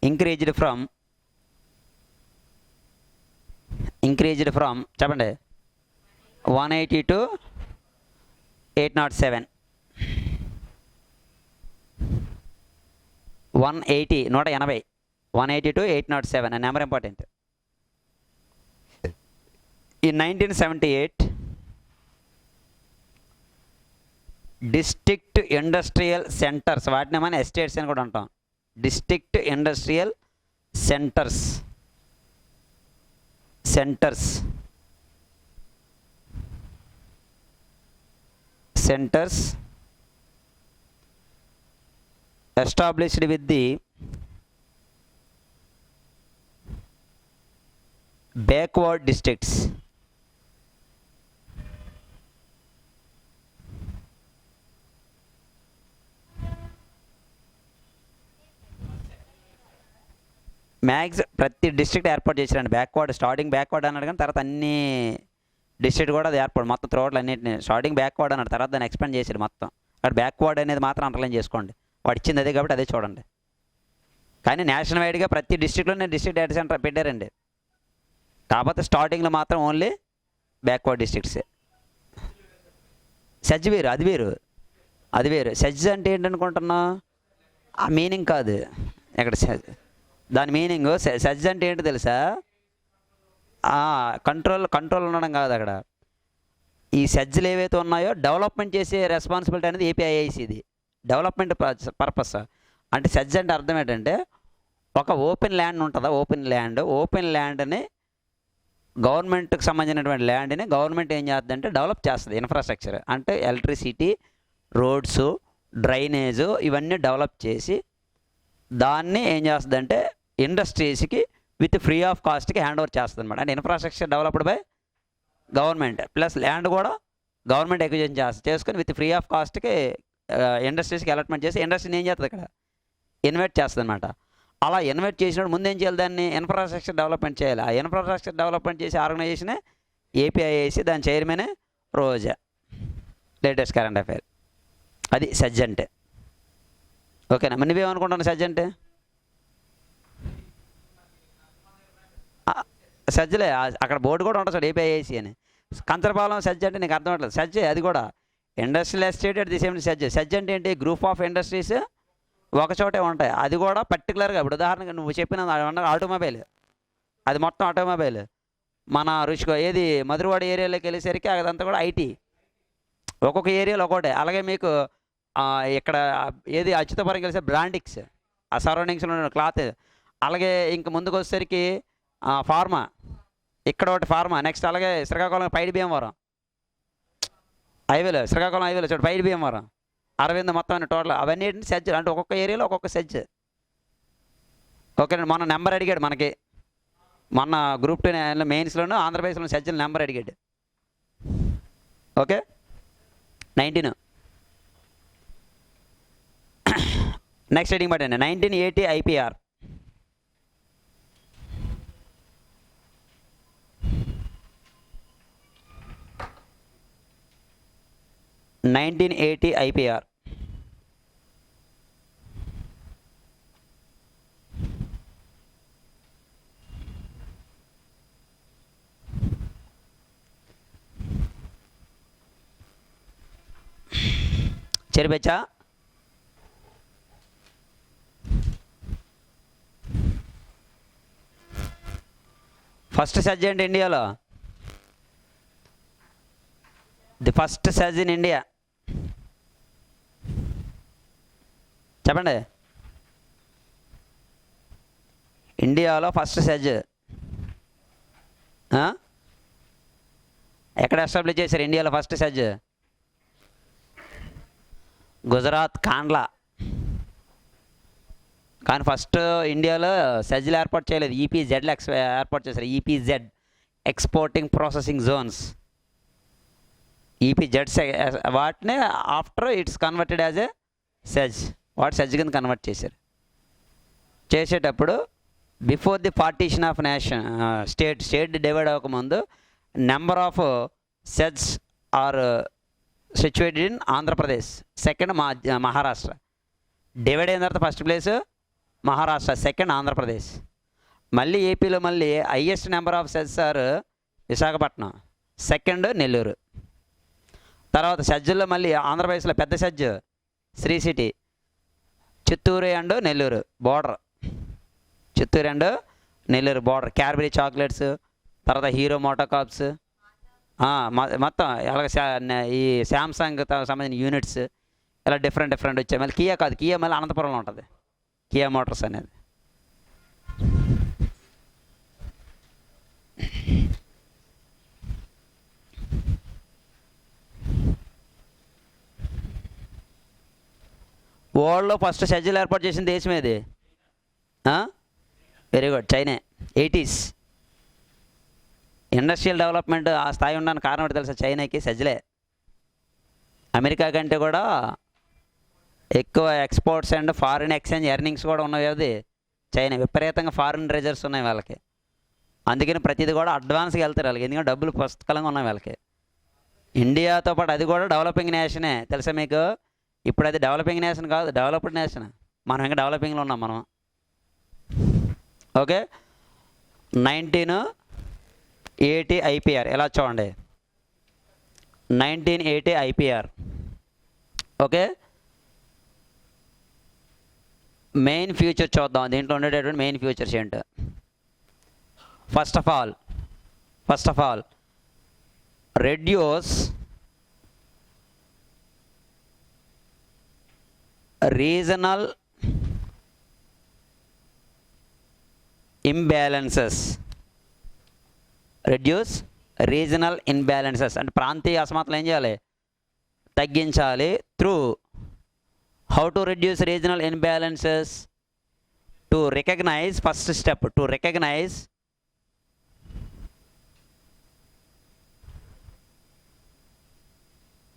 increased from చెప్పండి 180 to 807, 180 180 to 807, a number important. In 1978, district industrial centres, వాటిని మనం estates అని కూడా అంటాం, district industrial centres established with the backward districts. Max ప్రతి district ఏర్పాటు చేశారండి, backward, starting backward అన్నాడు కానీ తర్వాత అన్ని డిస్ట్రిక్ట్ కూడా అది ఏర్పాటు, మొత్తం త్రోట్లు అన్నింటినీ స్టార్టింగ్ బ్యాక్వర్డ్ అన్నాడు, తర్వాత దాన్ని ఎక్స్పాండ్ చేశాడు మొత్తం. అక్కడ బ్యాక్వర్డ్ అనేది మాత్రం అండర్లైన్ చేసుకోండి, వాడు ఇచ్చింది అదే కాబట్టి అదే చూడండి. కానీ నేషనల్ వైడ్గా ప్రతి డిస్ట్రిక్ట్లోనే డిస్ట్రిక్ట్ డేటా సెంటర్ పెట్టారండి, కాకపోతే స్టార్టింగ్లో మాత్రం ఓన్లీ బ్యాక్వర్డ్ డిస్ట్రిక్ట్సే. సెజ్ వేరు, అది వేరు. సెజ్ అంటే ఏంటనుకుంటున్నా, ఆ మీనింగ్ కాదు ఇక్కడ దాని మీనింగ్. సెజ్ అంటే ఏంటో తెలుసా, కంట్రోల్ ఉండడం కాదు అక్కడ. ఈ సెజ్లు ఏవైతే ఉన్నాయో డెవలప్మెంట్ చేసే రెస్పాన్సిబిలిటీ అనేది ఏపీఐఐసిది, డెవలప్మెంట్ పర్పస్. అంటే సెజ్ అంటే అర్థం ఏంటంటే, ఒక ఓపెన్ ల్యాండ్ ఉంటుందా, ఓపెన్ ల్యాండ్ని గవర్నమెంట్కి సంబంధించినటువంటి ల్యాండ్ని గవర్నమెంట్ ఏం చేస్తుందంటే డెవలప్ చేస్తుంది, ఇన్ఫ్రాస్ట్రక్చర్ అంటే ఎలక్ట్రిసిటీ, రోడ్స్, డ్రైనేజు ఇవన్నీ డెవలప్ చేసి దాన్ని ఏం చేస్తుందంటే ఇండస్ట్రీస్కి విత్ ఫ్రీ ఆఫ్ కాస్ట్కి హ్యాండ్ ఓవర్ చేస్తుంది అనమాట. అంటే infrastructure developed by government plus land కూడా గవర్నమెంట్ ఎక్విజిషన్ చేసుకొని విత్ ఫ్రీ ఆఫ్ కాస్ట్కి ఇండస్ట్రీస్కి అలాట్మెంట్ చేసి ఇండస్ట్రీని ఏం చేస్తుంది ఇక్కడ ఇన్వెస్ట్ చేస్తుంది అనమాట. అలా ఇన్వెస్ట్ చేసినప్పుడు ముందు ఏం చేయాలి, దాన్ని ఇన్ఫ్రాస్ట్రక్చర్ డెవలప్మెంట్ చేయాలి. ఆ ఇన్ఫ్రాస్ట్రక్చర్ డెవలప్మెంట్ చేసే ఆర్గనైజేషనే ఏపీఐఐసి, దాని చైర్మనే రోజా. లేటెస్ట్ కరెంట్ అఫైర్, అది సెజ్ అంటే. ఓకేనా, మరి నువ్వేమనుకుంటున్నాను సెజ్ అంటే? సెజ్లే, అక్కడ బోర్డు కూడా ఉంటుంది సార్ ఏపీఐఐసి అని. కంచరపాలెం సెజ్ అంటే నీకు అర్థం అవ్వట్లేదు, సెజ్ అది కూడా industrial estate at the same SEZ అంటే ఏంటి, గ్రూప్ ఆఫ్ ఇండస్ట్రీస్ ఒక చోటే ఉంటాయి. అది కూడా పర్టికులర్గా ఇప్పుడు ఉదాహరణగా నువ్వు చెప్పిన ఆటోమొబైల్, అది మొత్తం ఆటోమొబైల్. మన రుచికో ఏది మధురవాడ ఏరియాలోకి వెళ్ళేసరికి అదంతా కూడా ఐటీ, ఒక్కొక్క ఏరియాలో ఒకటే. అలాగే మీకు ఇక్కడ ఏది అచ్యుతపురం కలిసే బ్రాండిక్స్, ఆ సరౌండింగ్స్లో ఉన్న క్లాత్. అలాగే ఇంక ముందుకు వచ్చేసరికి ఫార్మా, ఇక్కడ ఒకటి ఫార్మా. నెక్స్ట్ అలాగే శ్రీకాకుళం పైడి భీమవరం హైవేలో, శ్రీకాకుళం హైవేలో చూడు పైడి భీమవరం, అరవింద్ మొత్తం టోటల్ అవన్నీ సెజ్. అంటే ఒక్కొక్క ఏరియాలో ఒక్కొక్క సెజ్. ఓకే, మొన్న నెంబర్ అడిగాడు మనకి, మొన్న గ్రూప్ 2 మెయిన్స్లోనూ ఆంధ్రప్రదేశ్లో సెజ్ల నెంబర్ అడిగాడు. ఓకే, 19. నెక్స్ట్ హెడింగ్ పట్టండి, 1980 IPR. IPR. చెరిపెచ్చా? ఫస్ట్ సెజ్ ఏంటి ఇండియాలో? The first SEZ in India. చెప్పండి. ఇండియాలో ఫస్ట్ సెజ్ ఎక్కడ ఎస్టాబ్లిష్ చేశారు? ఇండియాలో ఫస్ట్ సెజ్ గుజరాత్ కాండ్లా. కానీ ఫస్ట్ ఇండియాలో సెజ్లు ఏర్పాటు చేయలేదు, ఈపీజెడ్లు ఏర్పాటు చేశారు. EPZ, exporting processing zones. EPZs వాటిని after it's converted as a SEZ, వాటి సెజ్ కింద కన్వర్ట్ చేశారు. చేసేటప్పుడు before the partition of nation, state divide అవ్వకముందు number of SEZ are situated in Andhra Pradesh, second Maharashtra. Divide అయిన తర్వాత first place Maharashtra, second Andhra Pradesh. మళ్ళీ ఏపీలో మళ్ళీ highest number of SEZ are Visakhapatnam, second Nellore. తర్వాత సెజ్లో మళ్ళీ ఆంధ్రప్రదేశ్లో పెద్ద SEZ Sri city, Chittoor and Nellore border, Chittoor and Nellore border. Cadbury chocolates, తర్వాత హీరో మోటోకాప్స్, మొత్తం అలాగే ఈ శాంసంగ్ సంబంధించిన యూనిట్స్, ఇలా డిఫరెంట్ వచ్చాయి. మళ్ళీ కియా కాదు, కియా మళ్ళీ అనంతపురంలో ఉంటుంది, కియా మోటార్స్ అనేది. వరల్డ్లో ఫస్ట్ సెజ్లు ఏర్పాటు చేసిన దేశం ఏది? Very good, China. 80s industrial development ఆ స్థాయి ఉండడానికి కారణం ఏంటి తెలుసా? చైనాకి సెజ్లే. అమెరికా కంటే కూడా ఎక్కువ exports and foreign exchange earnings కూడా ఉన్నవి అది చైనా. విపరీతంగా ఫారిన్ రిజర్వ్స్ ఉన్నాయి వాళ్ళకి, అందుకని ప్రతిదీ కూడా అడ్వాన్స్గా వెళ్తారు వాళ్ళకి, ఎందుకంటే డబ్బులు పుస్తకాలంగా ఉన్నాయి వాళ్ళకి. ఇండియాతో పాటు అది కూడా డెవలపింగ్ నేషనే తెలుసా మీకు? ఇప్పుడు అది డెవలపింగ్ నేషన్ కాదు, డెవలప్డ్ నేషన్. మనం ఇంకా డెవలపింగ్లో ఉన్నాం మనం. ఓకే, 1980 IPR ఎలా చూడండి, 1980 IPR. ఓకే, మెయిన్ ఫ్యూచర్ చూద్దాం, దీంట్లో ఉండేటటువంటి మెయిన్ ఫ్యూచర్స్ ఏంటో. First of all reduce regional imbalances. Reduce regional imbalances అంటే ప్రాంతీయ అసమానతలు ఏం చేయాలి? తగ్గించాలి. Through how to reduce regional imbalances? To recognise, first step to recognise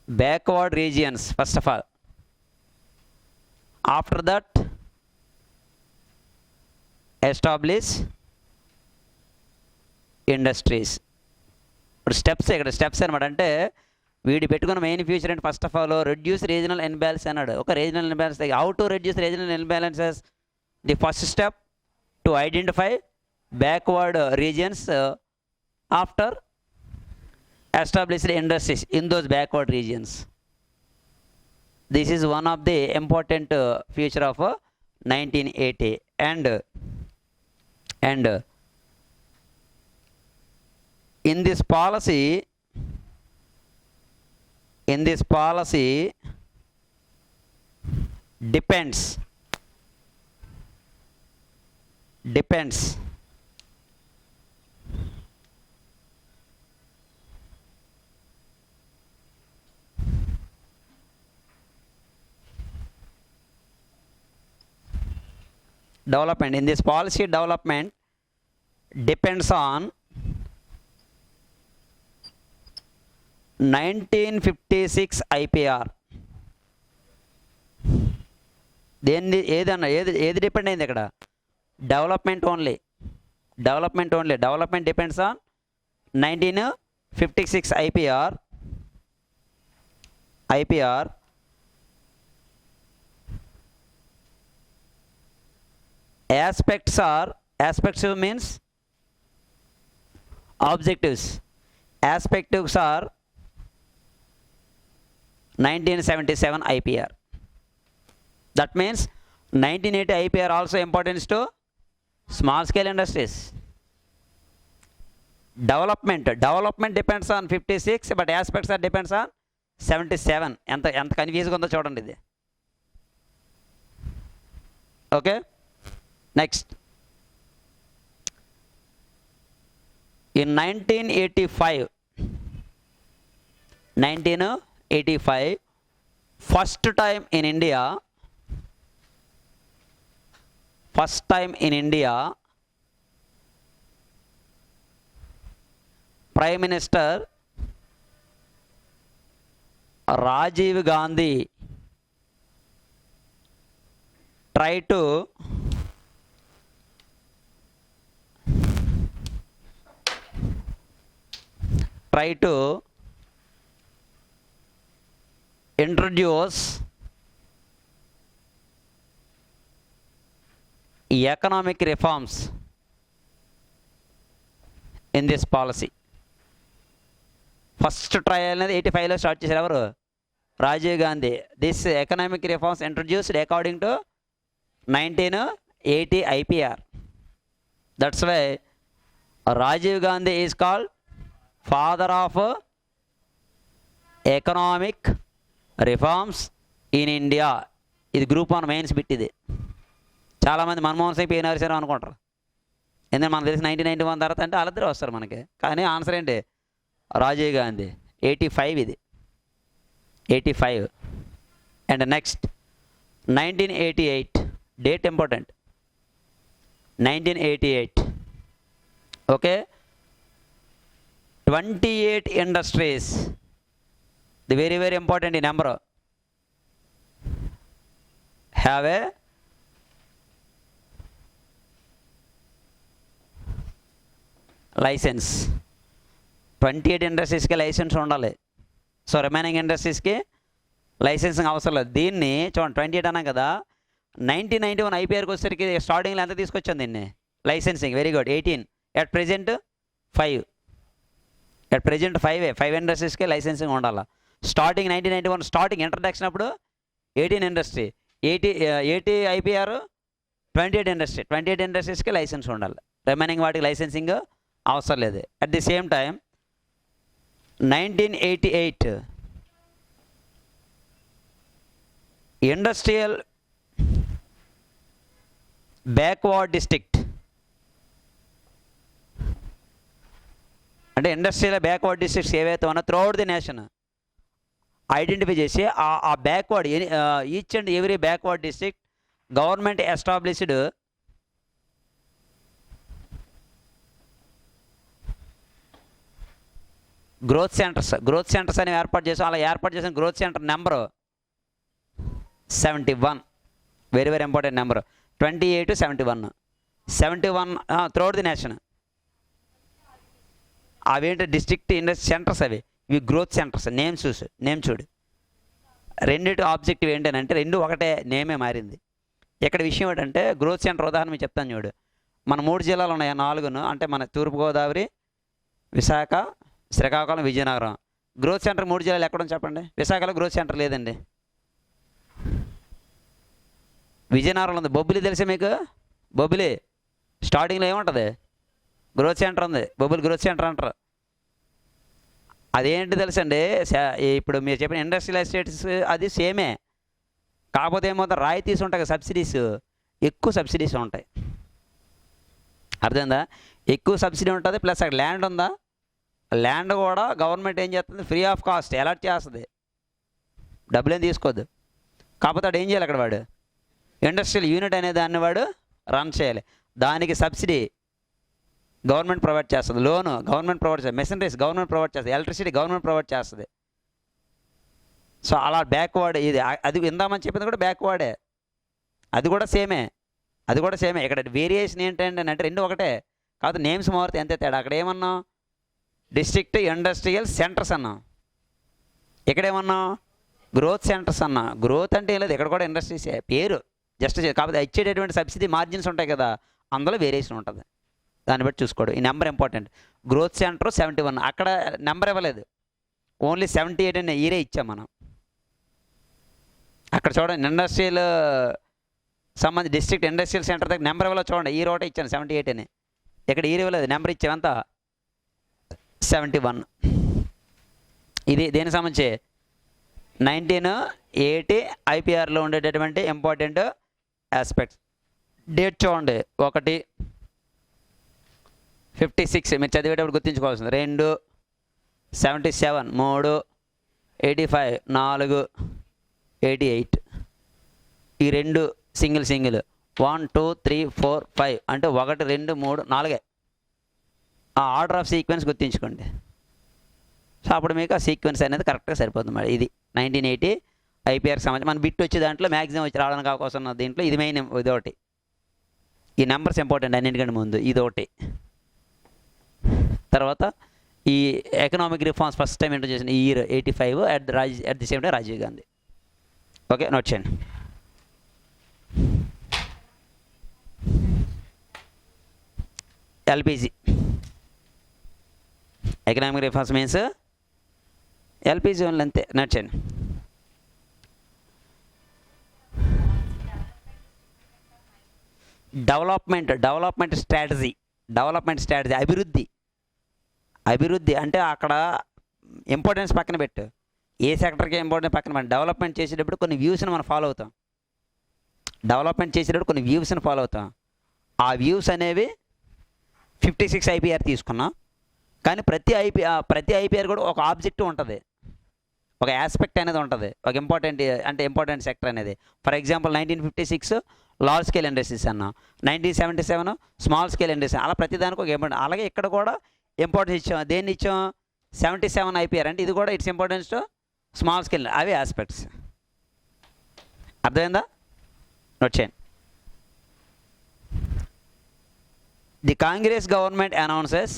backward regions first of all. After that establish industries. ఇప్పుడు steps అనమాట. అంటే వీడి పెట్టుకున్న మెయిన్ ఫ్యూచర్ అంటే first of all reduce regional imbalance అన్నాడు. ఒక regional imbalance, how to reduce regional imbalances? The first step to identify backward regions after established industries in those backward regions. This is one of the important feature of 1980. And in this policy depends development. In this policy, development depends on 1956 IPR. దేన్ని ఏది depend అయింది ఇక్కడ? Development only. Development depends on 1956 IPR. Aspects means objectives. Aspects are 1977 IPR. That means 1980 IPR also importance to small scale industries. Development depends on 56, but aspects are depends on 77. ఎంత కన్ఫ్యూజ్గా ఉందో చూడండి ఇది. Okay, next. In 1985, first time in India, Prime Minister Rajiv Gandhi tried to introduce economic reforms in this policy. First trial అనేది 85లో start చేశారు ఎవరు? Rajiv Gandhi. This economic reforms introduced according to 1980 IPR. That's why Rajiv Gandhi is called father of economic reforms in India. ఇది group 1 mains bit. ఇది చాలామంది Manmohan Singh, P Narasimharao అనుకుంటారు. ఎందుకంటే మనకు తెలిసి 1991 తర్వాత అంటే వాళ్ళిద్దరే వస్తారు మనకి. కానీ ఆన్సర్ ఏంటి? రాజీవ్ గాంధీ. 85 ఇది, 85. And next 1988 date important. 1988 okay. 28 industries, the very very important ఈ నెంబర్, హ్యావ్ ఏ లైసెన్స్. 28 ఇండస్ట్రీస్కి లైసెన్స్ ఉండాలి. సో రిమైనింగ్ ఇండస్ట్రీస్కి లైసెన్సింగ్ అవసరం లేదు. దీన్ని చూడండి, 28 అన్నాం కదా. 1991 IPRకి వచ్చేసరికి స్టార్టింగ్లో ఎంత తీసుకొచ్చాను దీన్ని? Licensing. Very good. 18. At present 5. At present 5 ఇండస్ట్రీస్కి లైసెన్సింగ్ ఉండాలి. స్టార్టింగ్ 1991 స్టార్టింగ్ ఇంట్రడక్షన్ అప్పుడు 18 ఇండస్ట్రీ, 80 IPR 28 ఇండస్ట్రీస్కి లైసెన్స్ ఉండాలి. రిమైనింగ్ వాటికి లైసెన్సింగ్ అవసరం లేదు. At the same time 1988 industrial backward district, అంటే ఇండస్ట్రియల్ బ్యాక్వర్డ్ డిస్ట్రిక్ట్స్ ఏవైతే ఉన్నా త్రూఅవుట్ ది నేషన్ ఐడెంటిఫై చేసి ఆ backward each and every backward district government established growth centres అనేవి ఏర్పాటు చేసాం. అలా ఏర్పాటు చేసిన growth centre number 71. Very very important number. 28 71 throughout the nation. అవేంటి? డిస్ట్రిక్ట్ ఇండస్ట్రీ సెంటర్స్ అవి. ఇవి గ్రోత్ సెంటర్స్. నేమ్ చూడు. రెండింటి ఆబ్జెక్టివ్ ఏంటంటే రెండు ఒకటే, నేమే మారింది. ఇక్కడ విషయం ఏంటంటే గ్రోత్ సెంటర్ ఉదాహరణ మీకు చెప్తాను చూడు. మన 3 జిల్లాలు ఉన్నాయి, 4 అంటే మన తూర్పుగోదావరి, విశాఖ, శ్రీకాకుళం, విజయనగరం. గ్రోత్ సెంటర్ 3 జిల్లాలు ఎక్కడో చెప్పండి. విశాఖలో గ్రోత్ సెంటర్ లేదండి. విజయనగరంలో ఉంది. బొబ్బిలి తెలుసా మీకు? బొబ్బిలి స్టార్టింగ్లో ఏముంటుంది? గ్రోత్ సెంటర్ ఉంది. బొబ్బిలి గ్రోత్ సెంటర్ అంటారు. అదేంటి తెలుసండి? ఇప్పుడు మీరు చెప్పిన ఇండస్ట్రియల్ ఎస్టేట్స్ అది సేమే. కాకపోతే ఏమవుతుంది, రాయితీస్ ఉంటాయి కదా, సబ్సిడీస్, ఎక్కువ సబ్సిడీస్ ఉంటాయి. అర్థమైందా? ఎక్కువ సబ్సిడీ ఉంటుంది, ప్లస్ అక్కడ ల్యాండ్ ఉందా, ల్యాండ్ కూడా గవర్నమెంట్ ఏం చేస్తుంది, ఫ్రీ ఆఫ్ కాస్ట్ అలాట్ చేస్తుంది, డబ్బులేం తీసుకోవద్దు. కాకపోతే వాడు ఏం చేయాలి, అక్కడ వాడు ఇండస్ట్రియల్ యూనిట్ అనే దాన్ని వాడు రన్ చేయాలి. దానికి సబ్సిడీ గవర్నమెంట్ ప్రొవైడ్ చేస్తుంది, లోను గవర్నమెంట్ ప్రొవైడ్ చేస్తుంది, మెషినరీస్ గవర్నమెంట్ ప్రొవైడ్ చేస్తుంది, ఎలక్ట్రిసిటీ గవర్నమెంట్ ప్రొవైడ్ చేస్తుంది. సో అలా బ్యాక్వర్డ్ ఇది. అది ఇందామని చెప్పింది కూడా బ్యాక్వర్డే, అది కూడా సేమే, అది కూడా సేమే. ఇక్కడ వేరియేషన్ ఏంటంటే అంటే రెండు ఒకటే, కాకపోతే నేమ్స్ మారుతాయి అంతే తేడా. అక్కడ ఏమన్నాం, డిస్ట్రిక్ట్ ఇండస్ట్రియల్ సెంటర్స్ అన్నాం, ఇక్కడేమన్నాం గ్రోత్ సెంటర్స్ అన్నా. గ్రోత్ అంటే ఏం లేదు, ఇక్కడ కూడా ఇండస్ట్రీస్ పేరు జస్ట్, కాకపోతే ఇచ్చేటటువంటి సబ్సిడీ మార్జిన్స్ ఉంటాయి కదా, అందులో వేరియేషన్ ఉంటుంది, దాన్ని బట్టి చూసుకోవడం. ఈ నెంబర్ ఇంపార్టెంట్. గ్రోత్ సెంటర్ 71, అక్కడ నెంబర్ ఇవ్వలేదు, ఓన్లీ 78 అనే ఇయరే ఇచ్చాం మనం. అక్కడ చూడండి, ఇండస్ట్రియల్ సంబంధించి డిస్ట్రిక్ట్ ఇండస్ట్రియల్ సెంటర్ దగ్గర నెంబర్ ఇవ్వలేదు, చూడండి ఈ రోటే ఇచ్చాను 78 అని, ఇక్కడ ఇయర్ ఇవ్వలేదు, నెంబర్ ఇచ్చామంత 71. ఇది దేనికి సంబంధించి 1980 ఐపీఆర్లో ఉండేటటువంటి ఇంపార్టెంట్ ఆస్పెక్ట్స్. డేట్ చూడండి, 1/56 మీరు చదివేటప్పుడు గుర్తుంచుకోవాల్సింది. 2 77 3 85 4 88, ఈ రెండు సింగిల్ 1 2 3 4 5 అంటే 1 2 3 4. ఆ ఆర్డర్ ఆఫ్ సీక్వెన్స్ గుర్తుంచుకోండి. సో అప్పుడు మీకు ఆ సీక్వెన్స్ అనేది కరెక్ట్గా సరిపోతుంది. మరి ఇది 1980 ఐపీఆర్కి సంబంధించి మన బిట్ వచ్చి దాంట్లో మ్యాక్సిమం వచ్చి రావడానికి అవకాశం ఉన్న దీంట్లో ఇది మెయిన్, ఇదొకటి. ఈ నెంబర్స్ ఇంపార్టెంట్ అన్నింటికంటే ముందు, ఇదొకటి. తర్వాత ఈ economic reforms first time introduce చేసిన year 85 at the same time Rajiv Gandhi. Okay, note చేయండి. LPG economic reforms means LPG only, అంతే. నోట్ చేయండి. డెవలప్మెంట్ స్ట్రాటజీ, అభివృద్ధి అంటే అక్కడ ఇంపార్టెన్స్ పక్కన పెట్టు, ఏ సెక్టర్కి ఇంపార్టెన్స్ పక్కన పెట్టు. డెవలప్మెంట్ చేసేటప్పుడు కొన్ని వ్యూస్ని మనం ఫాలో అవుతాం, ఆ వ్యూస్ అనేవి 56 ఐపీఆర్ తీసుకున్నాం. కానీ ప్రతి ఐపీఆర్ కూడా ఒక ఆబ్జెక్టివ్ ఉంటుంది, ఒక ఆస్పెక్ట్ అనేది ఉంటుంది, ఒక ఇంపార్టెంట్ సెక్టర్ అనేది. For example 1956 large scale industries అన్నా, 1977 స్మాల్ స్కేల్ ఇండస్ట్రీ, అలా ప్రతిదానికి ఒక ఇంపార్టెంట్. అలాగే ఇక్కడ కూడా ఇంపార్టెన్స్ ఇచ్చాం, దేన్ని ఇచ్చాం, 77 ఐపీఆర్ అంటే ఇది కూడా it's importance to small scale, అవి ఆస్పెక్ట్స్. అర్థమైందా? నోట్ చేయండి. The Congress government announces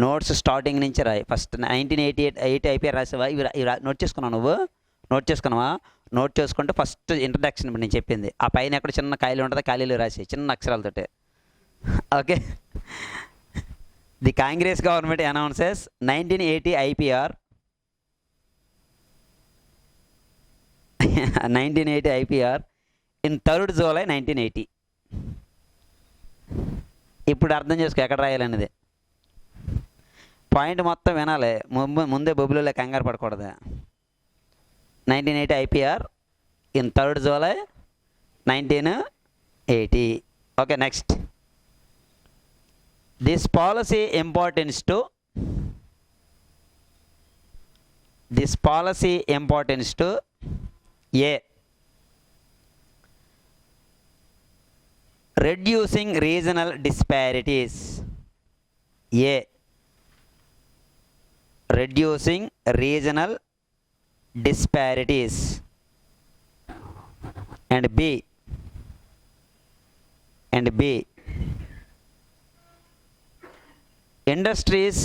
notes starting నుంచి రాయి. ఫస్ట్ 1988 ఐపీఆర్ రాసావా, ఇవి నోట్ చేసుకున్నావు, నోట్ చేసుకుంటే ఫస్ట్ ఇంట్రడక్షన్ నేను చెప్పింది, ఆ పైన ఎక్కడ చిన్న ఖాళీ ఉంటుంది, ఖాళీలు రాసి చిన్న అక్షరాలతోటే. Okay, the Congress government announces 1980 IPR 1980 IPR in 3rd July 1980. ఇప్పుడు అర్థం చేసుకో ఎక్కడ రాయాలనేది, పాయింట్ మొత్తం వినాలి, ముందే బొబ్బులలో కంగారు పడకూడదు. 1980 IPR in 3rd July 1980. Okay, next. This policy importance to A reducing regional disparities. Reducing regional disparities. And B industries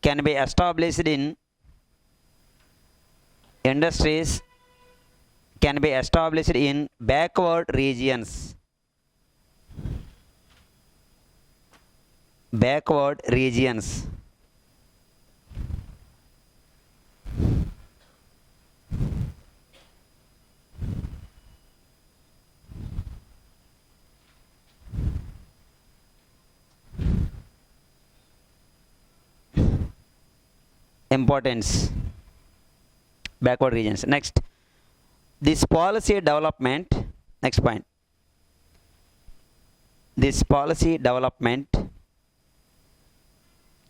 can be established in backward regions. importance, backward regions. Next, this policy development, next point, this policy development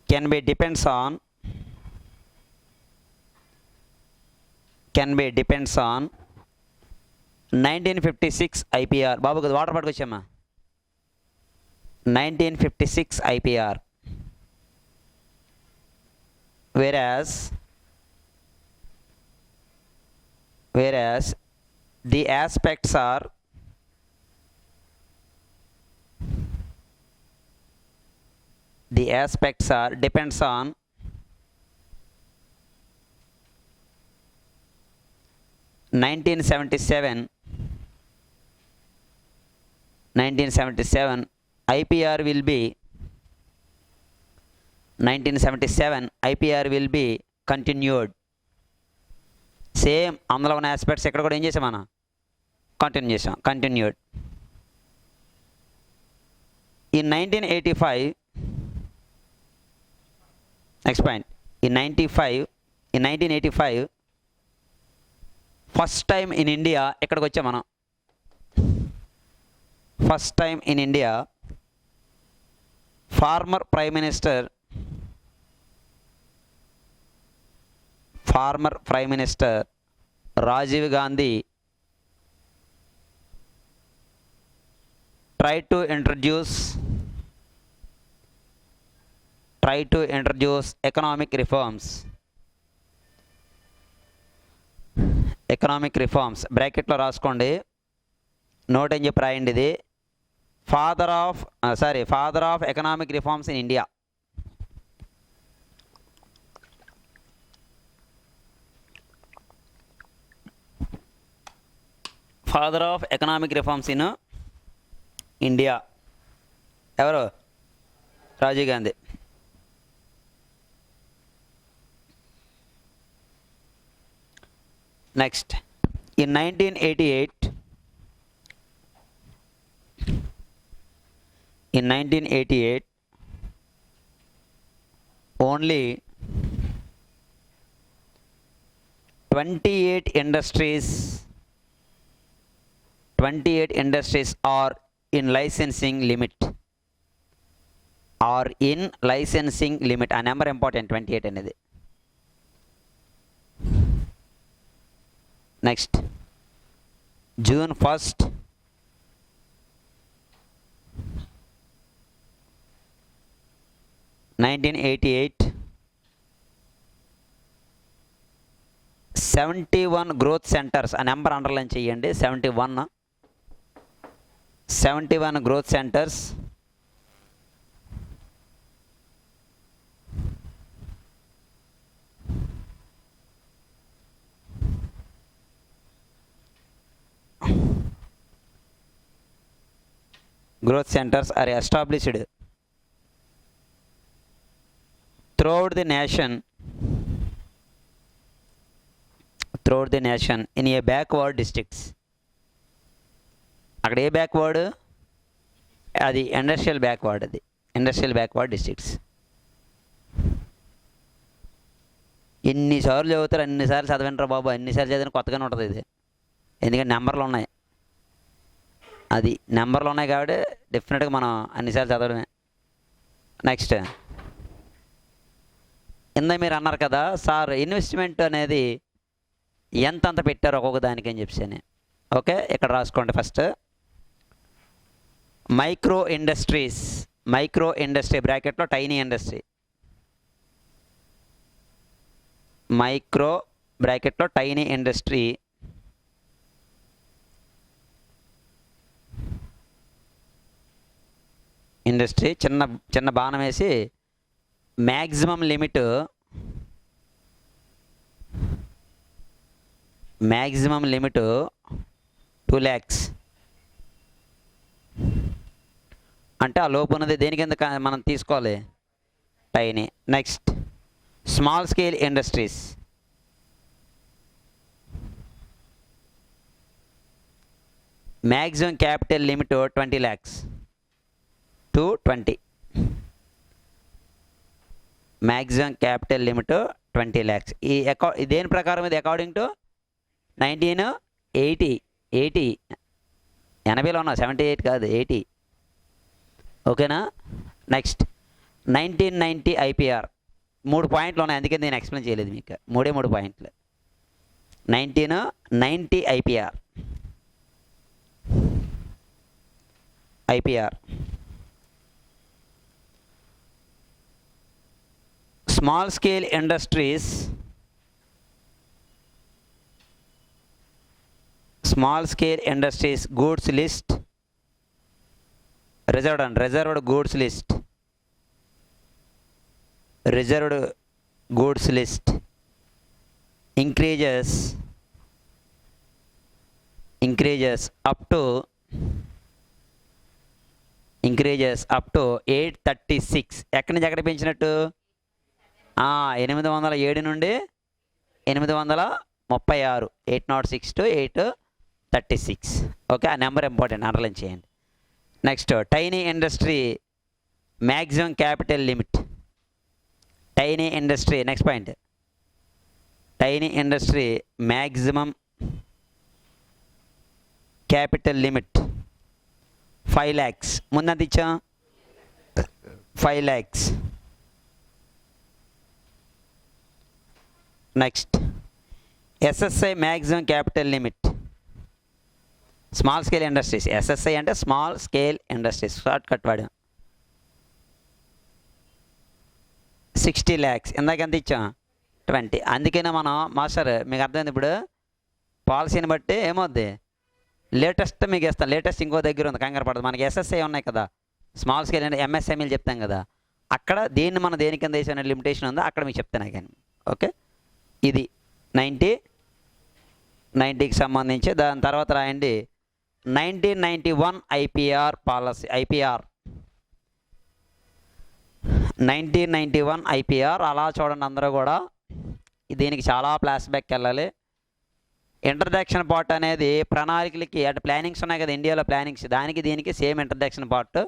can be depends on 1956 IPR. బాబు కొద్ది water పట్టుకొచ్చామా. 1956 IPR. Whereas the aspects are depends on 1977 IPR will be 1977 IPR will be continued. Same అందులో ఉన్న aspects ఇక్కడ కూడా ఏం చేసాం మనం continue చేసాం, continued. In 1985, next point, in 1985 first time in India ఎక్కడికి వచ్చాం మనం, first time in India former prime minister Rajiv Gandhi try to introduce economic reforms బ్రాకెట్లో రాసుకోండి, నోట్ అని చెప్పి రాయండి. ఇది father of economic reforms in India. Father of economic reforms in India ఎవరు? Rajiv Gandhi. Next, in 1988 only 28 industries are in licensing limit. ఆ number important, 28 అనేది. Next, June 1st 1988 71 growth centres, ఆ నెంబర్ అండర్లైన్ చేయండి. 71 growth centres are established throughout the nation in a backward districts. అక్కడ ఏ backward? అది industrial backward. అది industrial backward districts. ఎన్నిసార్లు చదువుతారు, అన్నిసార్లు చదవంటారు బాబు. అన్నిసార్లు చదివిన కొత్తగానే ఉంటుంది ఇది, ఎందుకంటే నెంబర్లు ఉన్నాయి. అది నెంబర్లు ఉన్నాయి కాబట్టి డెఫినెట్గా మనం అన్నిసార్లు చదవడమే. నెక్స్ట్, ఇందా మీరు అన్నారు కదా సార్ ఇన్వెస్ట్మెంట్ అనేది ఎంతంత పెట్టారు ఒక్కొక్క దానికి అని చెప్పి. ఓకే, ఇక్కడ రాసుకోండి. ఫస్ట్ మైక్రో ఇండస్ట్రీ బ్రాకెట్లో టైనీ ఇండస్ట్రీ, మైక్రో బ్రాకెట్లో టైనీ ఇండస్ట్రీ చిన్న బాణం వేసి మ్యాక్సిమం లిమిట్ 2 lakhs అంటే ఆ లోపు ఉన్నది దేని కింద మనం తీసుకోవాలి? Tiny. Next, small scale industries maximum capital limit 20 lakhs to 20. Maximum capital limit 20 lakhs. దేని ప్రకారం ఇది అకార్డింగ్ టు 1980 80లో ఉన్నా 78 కాదు 80. ఓకేనా. Next 1990 IPR. 3 పాయింట్లు ఉన్నాయి, అందుకే నేను ఎక్స్ప్లెయిన్ చేయలేదు మీకు. 3 పాయింట్లు. 1990 IPR. Small scale industries goods list, reserved goods list increases up to 836. ఎక్కడి నుంచి ఎక్కడ పెంచినట్టు? 807 నుండి 836. 806 to 836. ఓకే, ఆ నెంబర్ ఇంపార్టెంట్, అండర్లైన్ చేయండి. Next tiny industry maximum capital limit. Tiny industry, next point, tiny industry maximum capital limit 5 lakhs. ముందంత ఇచ్చా 5 lakhs. Next SSI maximum capital limit small scale industries. SSI అంటే small scale industries, short cut వాడు. 60 lakhs. ఇందాక ఎంత ఇచ్చాం 20. అందుకనే మనం master మీకు అర్థమైంది. ఇప్పుడు పాలసీని బట్టి ఏమవుద్ది, లేటెస్ట్ మీకు ఇస్తాను. లేటెస్ట్ ఇంకో దగ్గర ఉంది, కంగారు పడదు. మనకి ఎస్ఎస్ఐ ఉన్నాయి కదా, స్మాల్ స్కేల్ అంటే ఎంఎస్ఎంఈలు చెప్తాం కదా, అక్కడ దీన్ని మనం దేని కింద వేసిన లిమిటేషన్ ఉందో అక్కడ మీకు చెప్తాను కానీ. ఓకే, ఇది 90కి సంబంధించి. దాని తర్వాత రాయండి 1991 ఐపీఆర్ పాలసీ. 1991 ఐపీఆర్. అలా చూడండి అందరూ కూడా. దీనికి చాలా ఫ్లాష్ బ్యాక్ వెళ్ళాలి. ఇంట్రడక్షన్ పార్ట్ అనేది ప్రణాళికలకి అటు ప్లానింగ్స్ ఉన్నాయి కదా ఇండియాలో, ప్లానింగ్స్ దానికి దీనికి సేమ్ ఇంట్రడక్షన్ పార్ట్.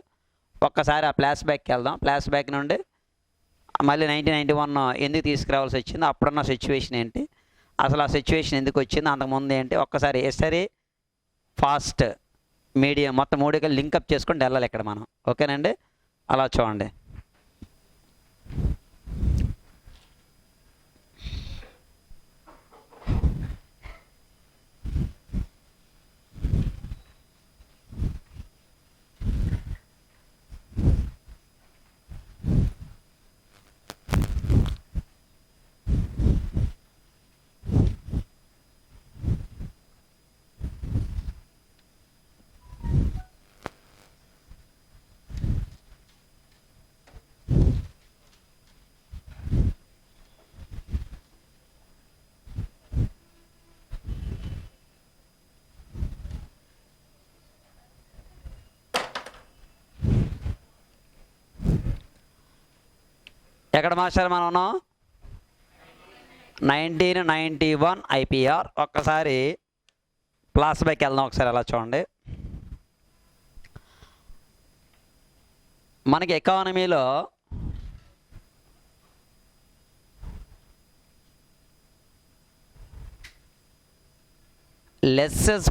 ఒక్కసారి ఆ ఫ్లాష్ బ్యాక్కి వెళ్దాం. ఫ్లాష్ బ్యాక్ నుండి మళ్ళీ 1991 ఎందుకు తీసుకురావాల్సి వచ్చింది, అప్పుడున్న సిచ్యువేషన్ ఏంటి, అసలు ఆ సిచ్యువేషన్ ఎందుకు వచ్చింది, అంతకుముందు ఏంటి, ఒక్కసారి హిస్టరీ, ఫాస్ట్, మీడియం మొత్తం 3 లింకప్ చేసుకుంటూ వెళ్ళాలి ఇక్కడ మనం. ఓకేనండి, అలా చూడండి. ఎక్కడ మాస్టర్ మనం ఉన్నాం? 1991 ఐపీఆర్. ఒక్కసారి క్లాస్ బైకి వెళ్దాం, ఒకసారి అలా చూడండి. మనకి ఎకానమీలో లెస్సెస్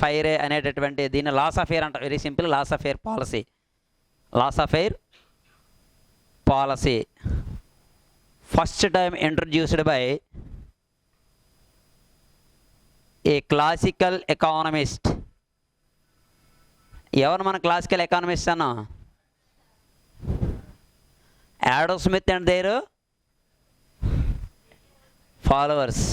ఫైరే అనేటటువంటి దీన్ని లాస్ ఆఫ్ ఎయిర్ అంట. Very simple, laws of air policy. Laws of air policy first time introduced by a classical economist. ఎవరు మన క్లాసికల్ ఎకానమిస్ట్ అన్నా? Adam Smith and their followers.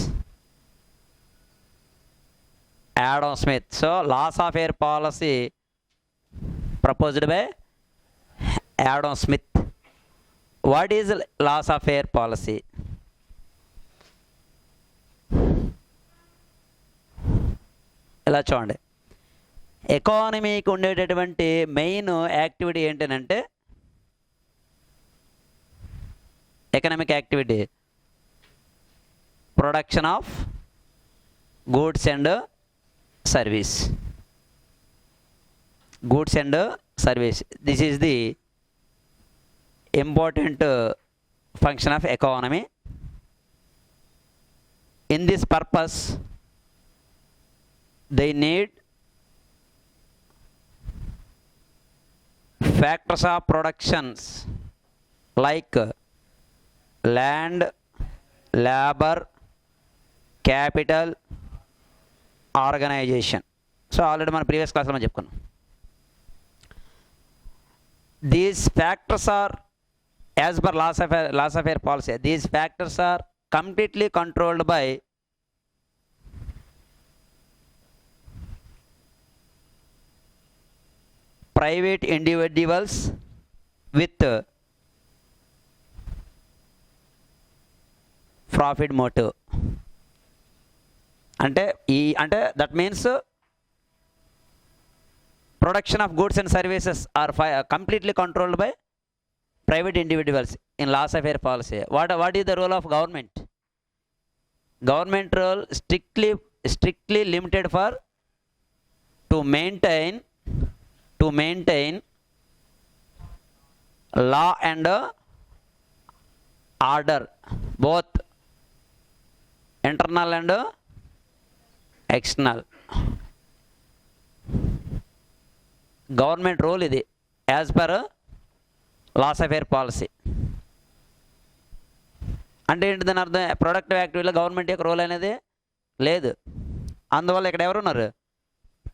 Adam Smith. So laws of air policy proposed by Adam Smith. What is laws of air policy? ఇలా చూడండి. ఎకానమీకి ఉండేటటువంటి main activity ఏంటంటే economic activity production of goods and service. Goods and service. This is the important function of economy. In this purpose, they need factors of productions like land, labor, capital, organization. So already మన previous క్లాస్లో మనం చెప్పుకున్నాం. These factors are, as per laissez-faire policy, these factors are completely controlled by private individuals with profit motive. అంటే that means production of goods and services are completely controlled by private individuals in laissez-faire policy. What is the role of government? Government role strictly limited for to maintain law and order, both internal and external. Government role ఇది as per laissez-faire policy. అంటే ఏంటి దాని అర్థం? Productive యాక్టివిటీలో government యొక్క role అనేది లేదు. అందువల్ల ఇక్కడ ఎవరు ఉన్నారు?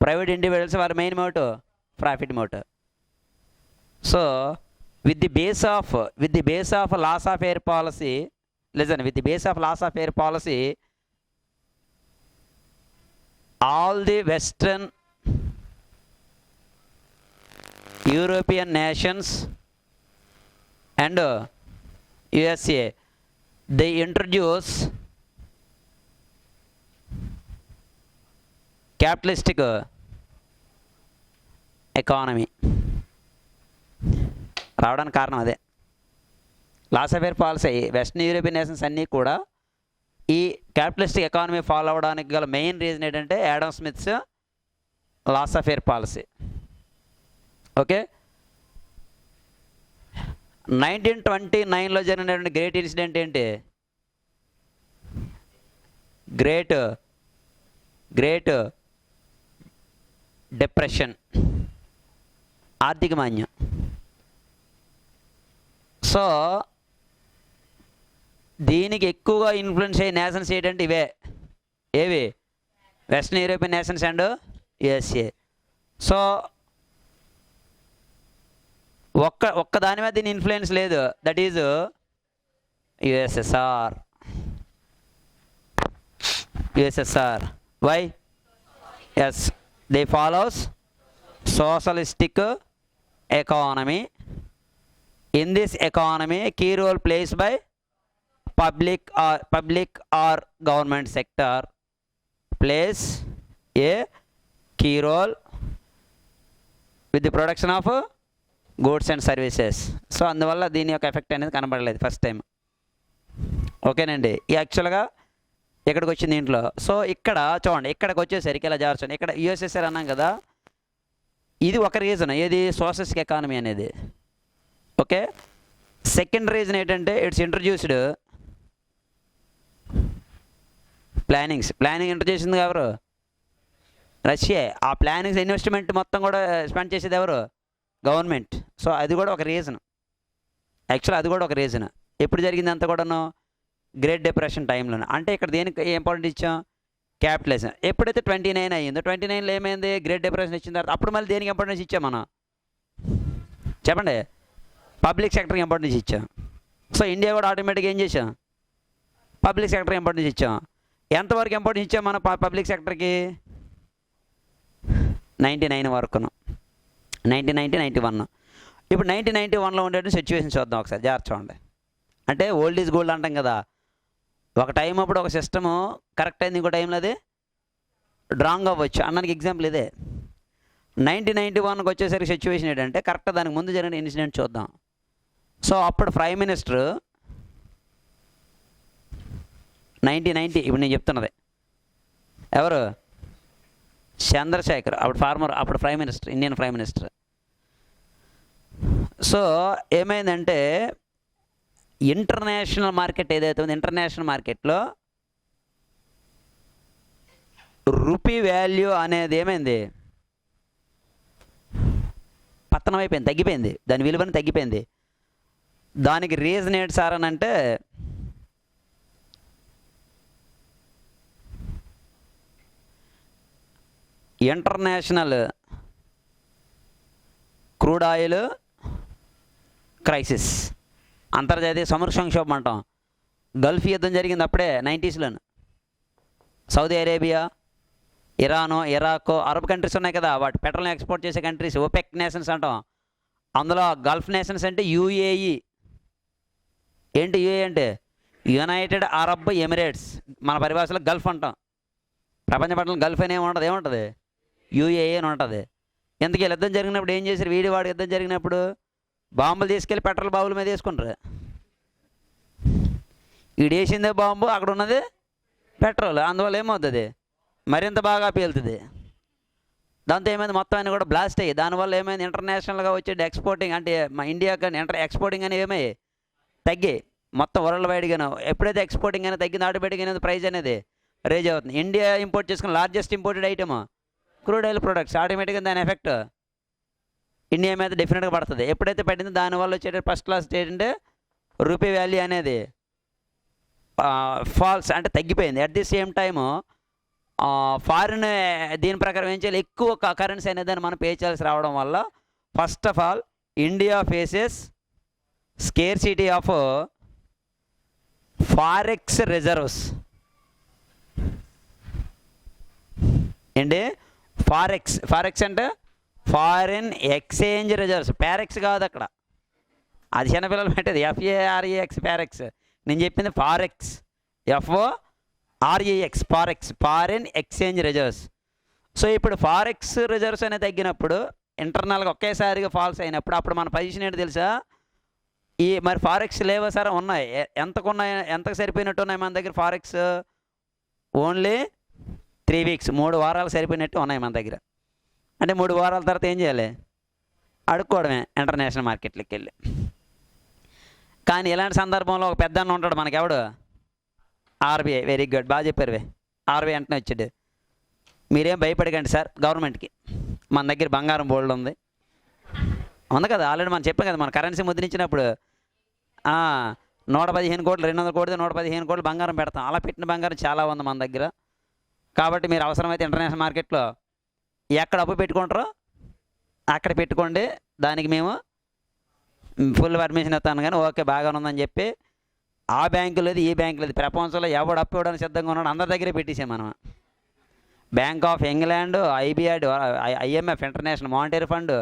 Private individuals. వారి main motive profit motive. So with the base of laissez-faire policy, listen, with the base of laissez-faire policy, all the western European nations and USA, they introduce capitalistic economy. రావడానికి కారణం అదే. laissez-faire policy western European nations అన్నీ కూడా ఈ capitalistic economy follow అవ్వడానికి గల main reason ఏంటంటే Adam Smith's laissez-faire policy. Okay, 1929లో జరిగినటువంటి గ్రేట్ ఇన్సిడెంట్ ఏంటి? గ్రేట్ డిప్రెషన్, ఆర్థిక మాంద్యం. సో దీనికి ఎక్కువగా ఇన్ఫ్లుయెన్స్ అయ్యే నేషన్స్ ఏంటంటే ఇవే. ఏవి? Western European nations and USA. So ఒక్క దాని మీద దీని ఇన్ఫ్లుయెన్స్ లేదు. That is USSR. Why? Yes, they follows socialistic economy. In this economy key role plays by public or government sector plays a key role with the production of goods and services. So అందువల్ల దీని యొక్క effect అనేది కనబడలేదు first time. ఓకేనండి, యాక్చువల్గా ఇక్కడికి వచ్చింది దీంట్లో. సో ఇక్కడ చూడండి, ఇక్కడికి వచ్చేసరికి ఇలా జార్చండి. ఇక్కడ యుఎస్ఎస్ఆర్ అన్నాం కదా, ఇది ఒక రీజన్. ఏది? సోషలిస్టిక్ ఎకానమీ అనేది. ఓకే, సెకండ్ రీజన్ ఏంటంటే ఇట్స్ ఇంట్రడ్యూస్డ్ ప్లానింగ్ ఇంటర్ చేసింది ఎవరు? రష్యా. ఆ ప్లానింగ్స్ ఇన్వెస్ట్మెంట్ మొత్తం కూడా స్పెండ్ చేసేది ఎవరు? గవర్నమెంట్. సో అది కూడా ఒక రీజన్. యాక్చువల్ అది కూడా ఒక రీజన్. ఎప్పుడు జరిగింది అంతా కూడాను? గ్రేట్ డిప్రెషన్ టైంలోనే. అంటే ఇక్కడ దేనికి ఇంపార్టెంట్ ఇచ్చాం? క్యాపిటలిజం. ఎప్పుడైతే 29 అయ్యిందో, 29లో ఏమైంది? గ్రేట్ డిప్రెషన్ ఇచ్చిన తర్వాత అప్పుడు మళ్ళీ దేనికి ఇంపార్టెన్స్ ఇచ్చాం మనం? చెప్పండి. పబ్లిక్ సెక్టర్కి ఇంపార్టెన్స్ ఇచ్చాం. సో ఇండియా కూడా ఆటోమేటిక్గా ఏం చేసాం? పబ్లిక్ సెక్టర్కి ఇంపార్టెన్స్ ఇచ్చాం. ఎంతవరకు ఇంపార్టెన్స్ ఇచ్చాం మనం పబ్లిక్ సెక్టర్కి? 99 వరకును. 1991. ఇప్పుడు 1991లో ఉండే సిచ్యువేషన్ చూద్దాం ఒకసారి, జాగ్రత్త చూడండి. అంటే ఓల్డ్ ఈజ్ గోల్డ్ అంటాం కదా. ఒక టైం అప్పుడు ఒక సిస్టము కరెక్ట్ అయింది, ఇంకో టైంలో అది రాంగ్ అవ్వచ్చు అన్నానికి ఎగ్జాంపుల్ ఇదే. 1991కి వచ్చేసరికి సిచ్యువేషన్ ఏంటంటే కరెక్ట్ దానికి ముందు జరిగిన ఇన్సిడెంట్ చూద్దాం. సో అప్పుడు ప్రైమ్ మినిస్టర్ 1990, ఇప్పుడు నేను చెప్తున్నది ఎవరు? చంద్రశేఖర్. అప్పుడు prime minister, Indian prime minister. So ఏమైందంటే ఇంటర్నేషనల్ మార్కెట్ ఏదైతే ఉంది, ఇంటర్నేషనల్ మార్కెట్లో రూపీ వాల్యూ అనేది ఏమైంది, పతనం అయిపోయింది, తగ్గిపోయింది, దాని విలువని తగ్గిపోయింది. దానికి రీజన్ ఏంటి సార్ అని అంటే ఇంటర్నేషనల్ క్రూడ్ ఆయిల్ క్రైసిస్, అంతర్జాతీయ సముద్ర సంక్షోభం అంటాం. గల్ఫ్ యుద్ధం జరిగింది అప్పుడే 90స్లోను. Saudi Arabia, Iran, Iraq, Arab countries ఉన్నాయి కదా, వాటి పెట్రోల్ ఎక్స్పోర్ట్ చేసే కంట్రీస్, ఓపెక్ నేషన్స్ అంటాం. అందులో గల్ఫ్ నేషన్స్ అంటే యూఏఈ. ఏంటి యూఏఈ అంటే? United Arab Emirates. మన పరిభాషలో గల్ఫ్ అంటాం. ప్రపంచ పట్టణంలో గల్ఫ్ అని ఏముంటుంది, ఏముంటుంది? యూఏఈ అని ఉంటుంది. ఎందుకు యుద్ధం జరిగినప్పుడు ఏం చేశారు? వీడివాడు యుద్ధం జరిగినప్పుడు బాంబులు తీసుకెళ్ళి పెట్రోల్ బాంబుల మీద వేసుకుంటారు. ఈడేసిందే బాంబు, అక్కడ ఉన్నది పెట్రోల్. అందువల్ల ఏమవుతుంది, మరింత బాగా పేలుతుంది. దాంతో ఏమైంది, మొత్తం అన్నీ కూడా బ్లాస్ట్ అయ్యి, దానివల్ల ఏమైంది, ఇంటర్నేషనల్గా వచ్చే ఎక్స్పోర్టింగ్ అంటే మా ఇండియాకి ఎక్స్పోర్టింగ్ అని ఏమయ్యి తగ్గి, మొత్తం వరల్డ్ వైడ్గాను. ఎప్పుడైతే ఎక్స్పోర్టింగ్ అనేది తగ్గింది, ఆటోమేటిక్గా అనేది ప్రైస్ అనేది రేజ్ అవుతుంది. ఇండియా ఇంపోర్ట్ చేసుకున్న largest imported item crude oil products. ఆటోమేటిక్గా దాని ఎఫెక్ట్ ఇండియా మీద డెఫినెట్గా పడుతుంది. ఎప్పుడైతే పడిందో దానివల్ల వచ్చే ఫస్ట్ క్లాస్ ఏంటంటే రూపీ వాల్యూ అనేది ఫాల్స్ అంటే తగ్గిపోయింది. At the same time foreign దీని ప్రకారం ఏం చేయాలి, ఎక్కువ కరెన్సీ అనేది దాన్ని మనం పే చేయాల్సి రావడం వల్ల first of all India faces scarcity of forex reserves. ఏంటి ఫారెక్స్? ఫారెక్స్ అంటే ఫారిన్ ఎక్స్చేంజ్ రిజర్వ్స్. ప్యారెక్స్ కాదు అక్కడ, అది చిన్నపిల్లలు పెట్టేది. FAREX ప్యారెక్స్. నేను చెప్పింది forex, FOREX forex, foreign exchange reserves. So ఇప్పుడు ఫారెక్స్ రిజర్వ్స్ అనేది తగ్గినప్పుడు, ఇంటర్నల్గా ఒకేసారిగా ఫాల్స్ అయినప్పుడు అప్పుడు మన పొజిషన్ ఏంటి తెలుసా? మరి ఫారెక్స్ లేవా సార్? ఉన్నాయి. ఎంతకున్నాయి, ఎంతకు సరిపోయినట్టు ఉన్నాయి మన దగ్గర ఫారెక్స్? ఓన్లీ 3 వీక్స్, 3 వారాలు సరిపోయినట్టు ఉన్నాయి మన దగ్గర. అంటే 3 వారాల తర్వాత ఏం చేయాలి? అడుక్కోవడమే ఇంటర్నేషనల్ మార్కెట్లోకి వెళ్ళి. కానీ ఇలాంటి సందర్భంలో ఒక పెద్ద అన్న ఉంటాడు మనకి, ఎవడు? RBI. వెరీ గుడ్, బాగా చెప్పారు. RBI వెంటనే వచ్చాడు, మీరేం భయపడకండి సార్, గవర్నమెంట్కి మన దగ్గర బంగారం బోల్డ్ ఉంది కదా, ఆల్రెడీ మనం చెప్పాం కదా, మన కరెన్సీ ముద్రించినప్పుడు 115 కోట్లు, 200 కోట్లు, 115 కోట్లు బంగారం పెడతాం. అలా పెట్టిన బంగారం చాలా ఉంది మన దగ్గర. కాబట్టి మీరు అవసరమైతే ఇంటర్నేషనల్ మార్కెట్లో ఎక్కడ అప్పు పెట్టుకుంటారో అక్కడ పెట్టుకోండి, దానికి మేము ఫుల్ పర్మిషన్ ఇస్తాను. కానీ ఓకే బాగానే ఉందని చెప్పి ఆ బ్యాంకు లేదు, ఈ బ్యాంకు లేదు, ప్రపంచంలో ఎవడు అప్పు ఇవ్వడానికి సిద్ధంగా ఉన్నాడు అందరి దగ్గరే పెట్టేసాం మనం. Bank of England, IBRD, IMF, international monetary fund,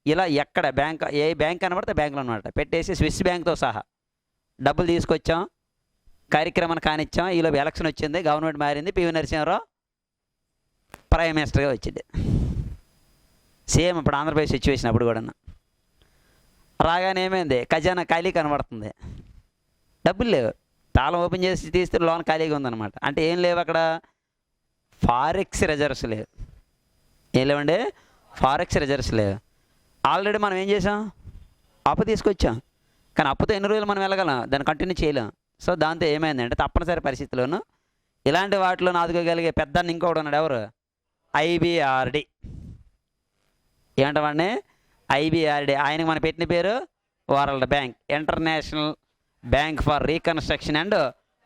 ఇలా ఎక్కడ బ్యాంక్, ఏ బ్యాంక్ కనబడితే బ్యాంకులో అనమాట పెట్టేసి స్విస్ బ్యాంక్తో సహా డబ్బులు తీసుకొచ్చాం, కార్యక్రమాన్ని కానిచ్చాం. ఈలోపు ఎలక్షన్ వచ్చింది, గవర్నమెంట్ మారింది, PV నరసింహారావు ప్రైమ్ మినిస్టర్గా వచ్చింది. సేమ్ ఇప్పుడు ఆంధ్రప్రదేశ్ సిచ్యువేషన్. అప్పుడు కూడా రాగానే ఏమైంది, ఖజానా ఖాళీ కనబడుతుంది, డబ్బులు లేవు. తాళం ఓపెన్ చేసి తీస్తే లోన్ ఖాళీగా ఉందన్నమాట. అంటే ఏం లేవు అక్కడ, ఫారెక్స్ రిజర్వ్స్ లేవు. ఏం లేవండి, ఫారెక్స్ రిజర్వ్స్ లేవు. ఆల్రెడీ మనం ఏం చేసాం, అప్పు తీసుకొచ్చాం. కానీ అప్పుతో ఎన్ని రోజులు మనం వెళ్ళగలం, దాన్ని కంటిన్యూ చేయలేం. సో దాంతో ఏమైందంటే తప్పనిసరి పరిస్థితుల్లోనూ ఇలాంటి వాటిలో ఆదుకోగలిగే పెద్ద ఇంకొకటి ఉన్నాడు, ఎవరు? IBRD. ఏమంటామండి, IBRD. ఆయనకు మనం పెట్టిన పేరు world bank, international bank for reconstruction and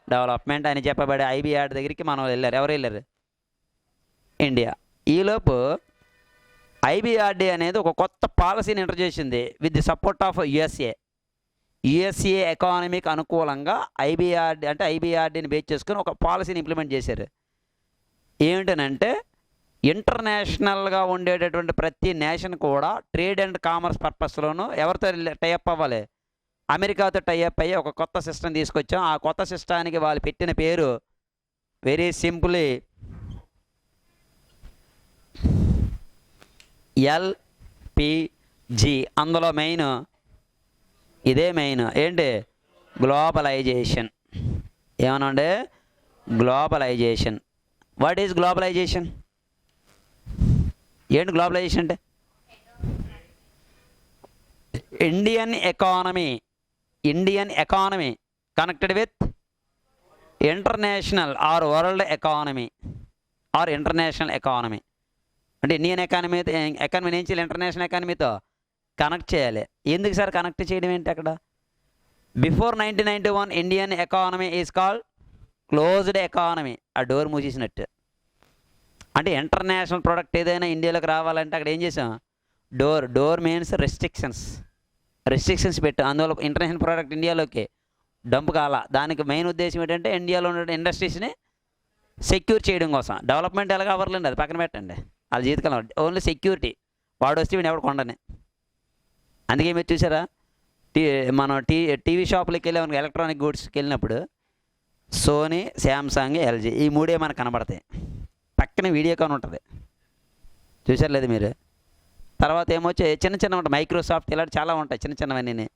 development అని చెప్పబడే IBRD దగ్గరికి మనం వెళ్ళారు. ఎవరు వెళ్ళారు? ఇండియా. ఈలోపు IBRD అనేది ఒక కొత్త పాలసీని ఇంట్రడ్యూస్ చేసింది with the support of USA ఎకానమీకి అనుకూలంగా. IBRDని బేస్ చేసుకుని ఒక పాలసీని ఇంప్లిమెంట్ చేశారు. ఏమిటనంటే ఇంటర్నేషనల్గా ఉండేటటువంటి ప్రతి నేషన్ కూడా ట్రేడ్ అండ్ కామర్స్ పర్పస్లోనూ ఎవరితో టైఅప్ అవ్వాలి, అమెరికాతో టైఅప్ అయ్యి ఒక కొత్త సిస్టమ్ తీసుకొచ్చాం. ఆ కొత్త సిస్టానికి వాళ్ళు పెట్టిన పేరు వెరీ సింపుల్లీ LPG. అందులో మెయిన్ ఇదే మెయిన్ ఏంటి, గ్లోబలైజేషన్. ఏమనండి, గ్లోబలైజేషన్. What is globalization? ఏంటి గ్లోబలైజేషన్ అంటే? Indian economy connected with international or world economy. Or international economy. అంటే ఇండియన్ ఎకానమీని ఏం చేయాలి, ఇంటర్నేషనల్ ఎకానమీతో కనెక్ట్ చేయాలి. ఎందుకు సార్ కనెక్ట్ చేయడం ఏంటి అక్కడ? Before 1991 Indian economy is called closed economy. ఆ డోర్ మూసేసినట్టు. అంటే ఇంటర్నేషనల్ ప్రోడక్ట్ ఏదైనా ఇండియాలోకి రావాలంటే అక్కడ ఏం చేసాం, డోర్ మీన్స్ రెస్ట్రిక్షన్స్ పెట్టాం. అందువల్ల ఇంటర్నేషనల్ ప్రోడక్ట్ ఇండియాలోకి డంప్ కాల. దానికి మెయిన్ ఉద్దేశం ఏంటంటే ఇండియాలో ఉన్న ఇండస్ట్రీస్ని సెక్యూర్ చేయడం కోసం. డెవలప్మెంట్ ఎలాగ అవ్వలేండి, అది పక్కన పెట్టండి, వాళ్ళ జీవితకాలం ఓన్లీ సెక్యూరిటీ. వాడు వస్తే వీడు ఎవడు కొండని. అందుకే మీరు చూసారా, మనం టీవీ షాపులకి వెళ్ళాము, ఎలక్ట్రానిక్ గూడ్స్కి వెళ్ళినప్పుడు సోనీ, శాంసంగ్, ఎల్జీ ఈ మూడే మనకు కనబడతాయి. పక్కన వీడియోకాన్ ఉంటుంది, చూసారు లేదు మీరు. తర్వాత ఏమొచ్చి చిన్న ఉంటాయి, మైక్రోసాఫ్ట్ ఇలాంటి చాలా ఉంటాయి చిన్న చిన్నవన్నీ.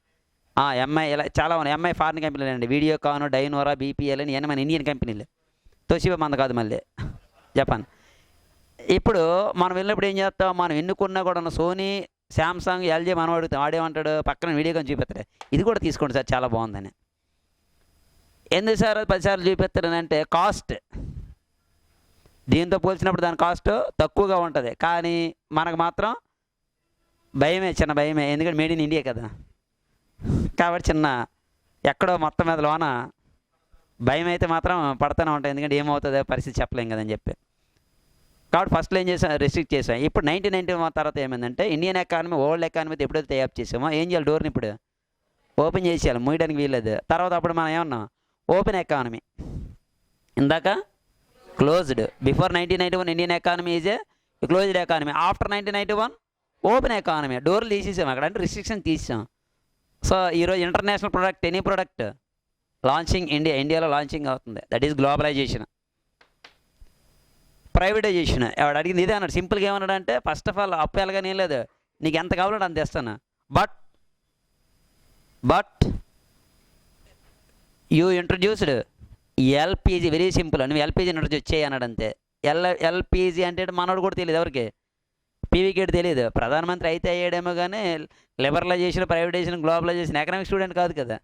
ఎంఐ ఇలా చాలా ఉన్నాయి. ఎంఐ ఫారిన్ కంపెనీలు అండి. వీడియోకాన్, డైనోరా, బీపీఎల్ అని మన ఇండియన్ కంపెనీలు. తోషిబా మంద కాదు, మళ్ళీ జపాన్. ఇప్పుడు మనం వెళ్ళినప్పుడు ఏం చేస్తాం, మనం ఎన్నుకున్నా కూడా సోనీ, శాంసంగ్, ఎల్జీ మనం అడుగుతాం. ఆడేమంటాడు, పక్కన వీడియోకాన్ చూపిస్తాడు, ఇది కూడా తీసుకోండి సార్ చాలా బాగుందని. ఎందుకు సార్ 10 సార్లు చూపిస్తారని అంటే కాస్ట్, దీంతో పోల్చినప్పుడు దాని కాస్ట్ తక్కువగా ఉంటుంది. కానీ మనకు మాత్రం చిన్న భయమే, ఎందుకంటే మేడ్ ఇన్ ఇండియా కదా. కాబట్టి చిన్న ఎక్కడో మొత్తం మీద లోన భయం అయితే మాత్రం పడుతూనే ఉంటాయి, ఎందుకంటే ఏమవుతుందో పరిస్థితి చెప్పలేం కదని చెప్పి. కాబట్టి ఫస్ట్లో ఏం చేసాం, రెస్ట్రిక్ట్ చేసాం. ఇప్పుడు 1991 తర్వాత ఏమైందంటే ఇండియన్ ఎకానమీ వరల్డ్ ఎకానమీతో ఎప్పుడైతే టైఅప్ చేసామో ఏం చేయాలి, డోర్ని ఇప్పుడు ఓపెన్ చేసేయాలి, మూయడానికి వీల్లేదు. తర్వాత అప్పుడు మనం ఏమన్నాం, ఓపెన్ ఎకానమీ. ఇందాక closed. Before 1991 Indian economy is a closed economy. After 1991 open economy. డోర్లు తీసేసాం అక్కడ, అంటే రిస్ట్రిక్షన్ తీసాం. సో ఈరోజు international product, any product launching ఇండియాలో లాంచింగ్ అవుతుంది. That is globalisation. ప్రైవేటైజేషన్ ఎవడు అడిగింది ఇదే అన్నాడు. సింపుల్గా ఏమన్నాడు అంటే, ఫస్ట్ ఆఫ్ ఆల్ అప్పు ఎలాగని ఏం లేదు, నీకు ఎంత కావాలంటే అంత ఇస్తాను, but you introduced LPG. Very simple, నువ్వు ఎల్పిజి ఇంట్రడ్యూస్ చేయి అన్నాడు అంతే. ఎల్పిజి అంటే మనోడు కూడా తెలియదు, ఎవరికి పీవీకేటి తెలియదు. ప్రధానమంత్రి అయితే అయ్యాడేమో కానీ liberalisation, privatisation, globalisation economic student కాదు కదా.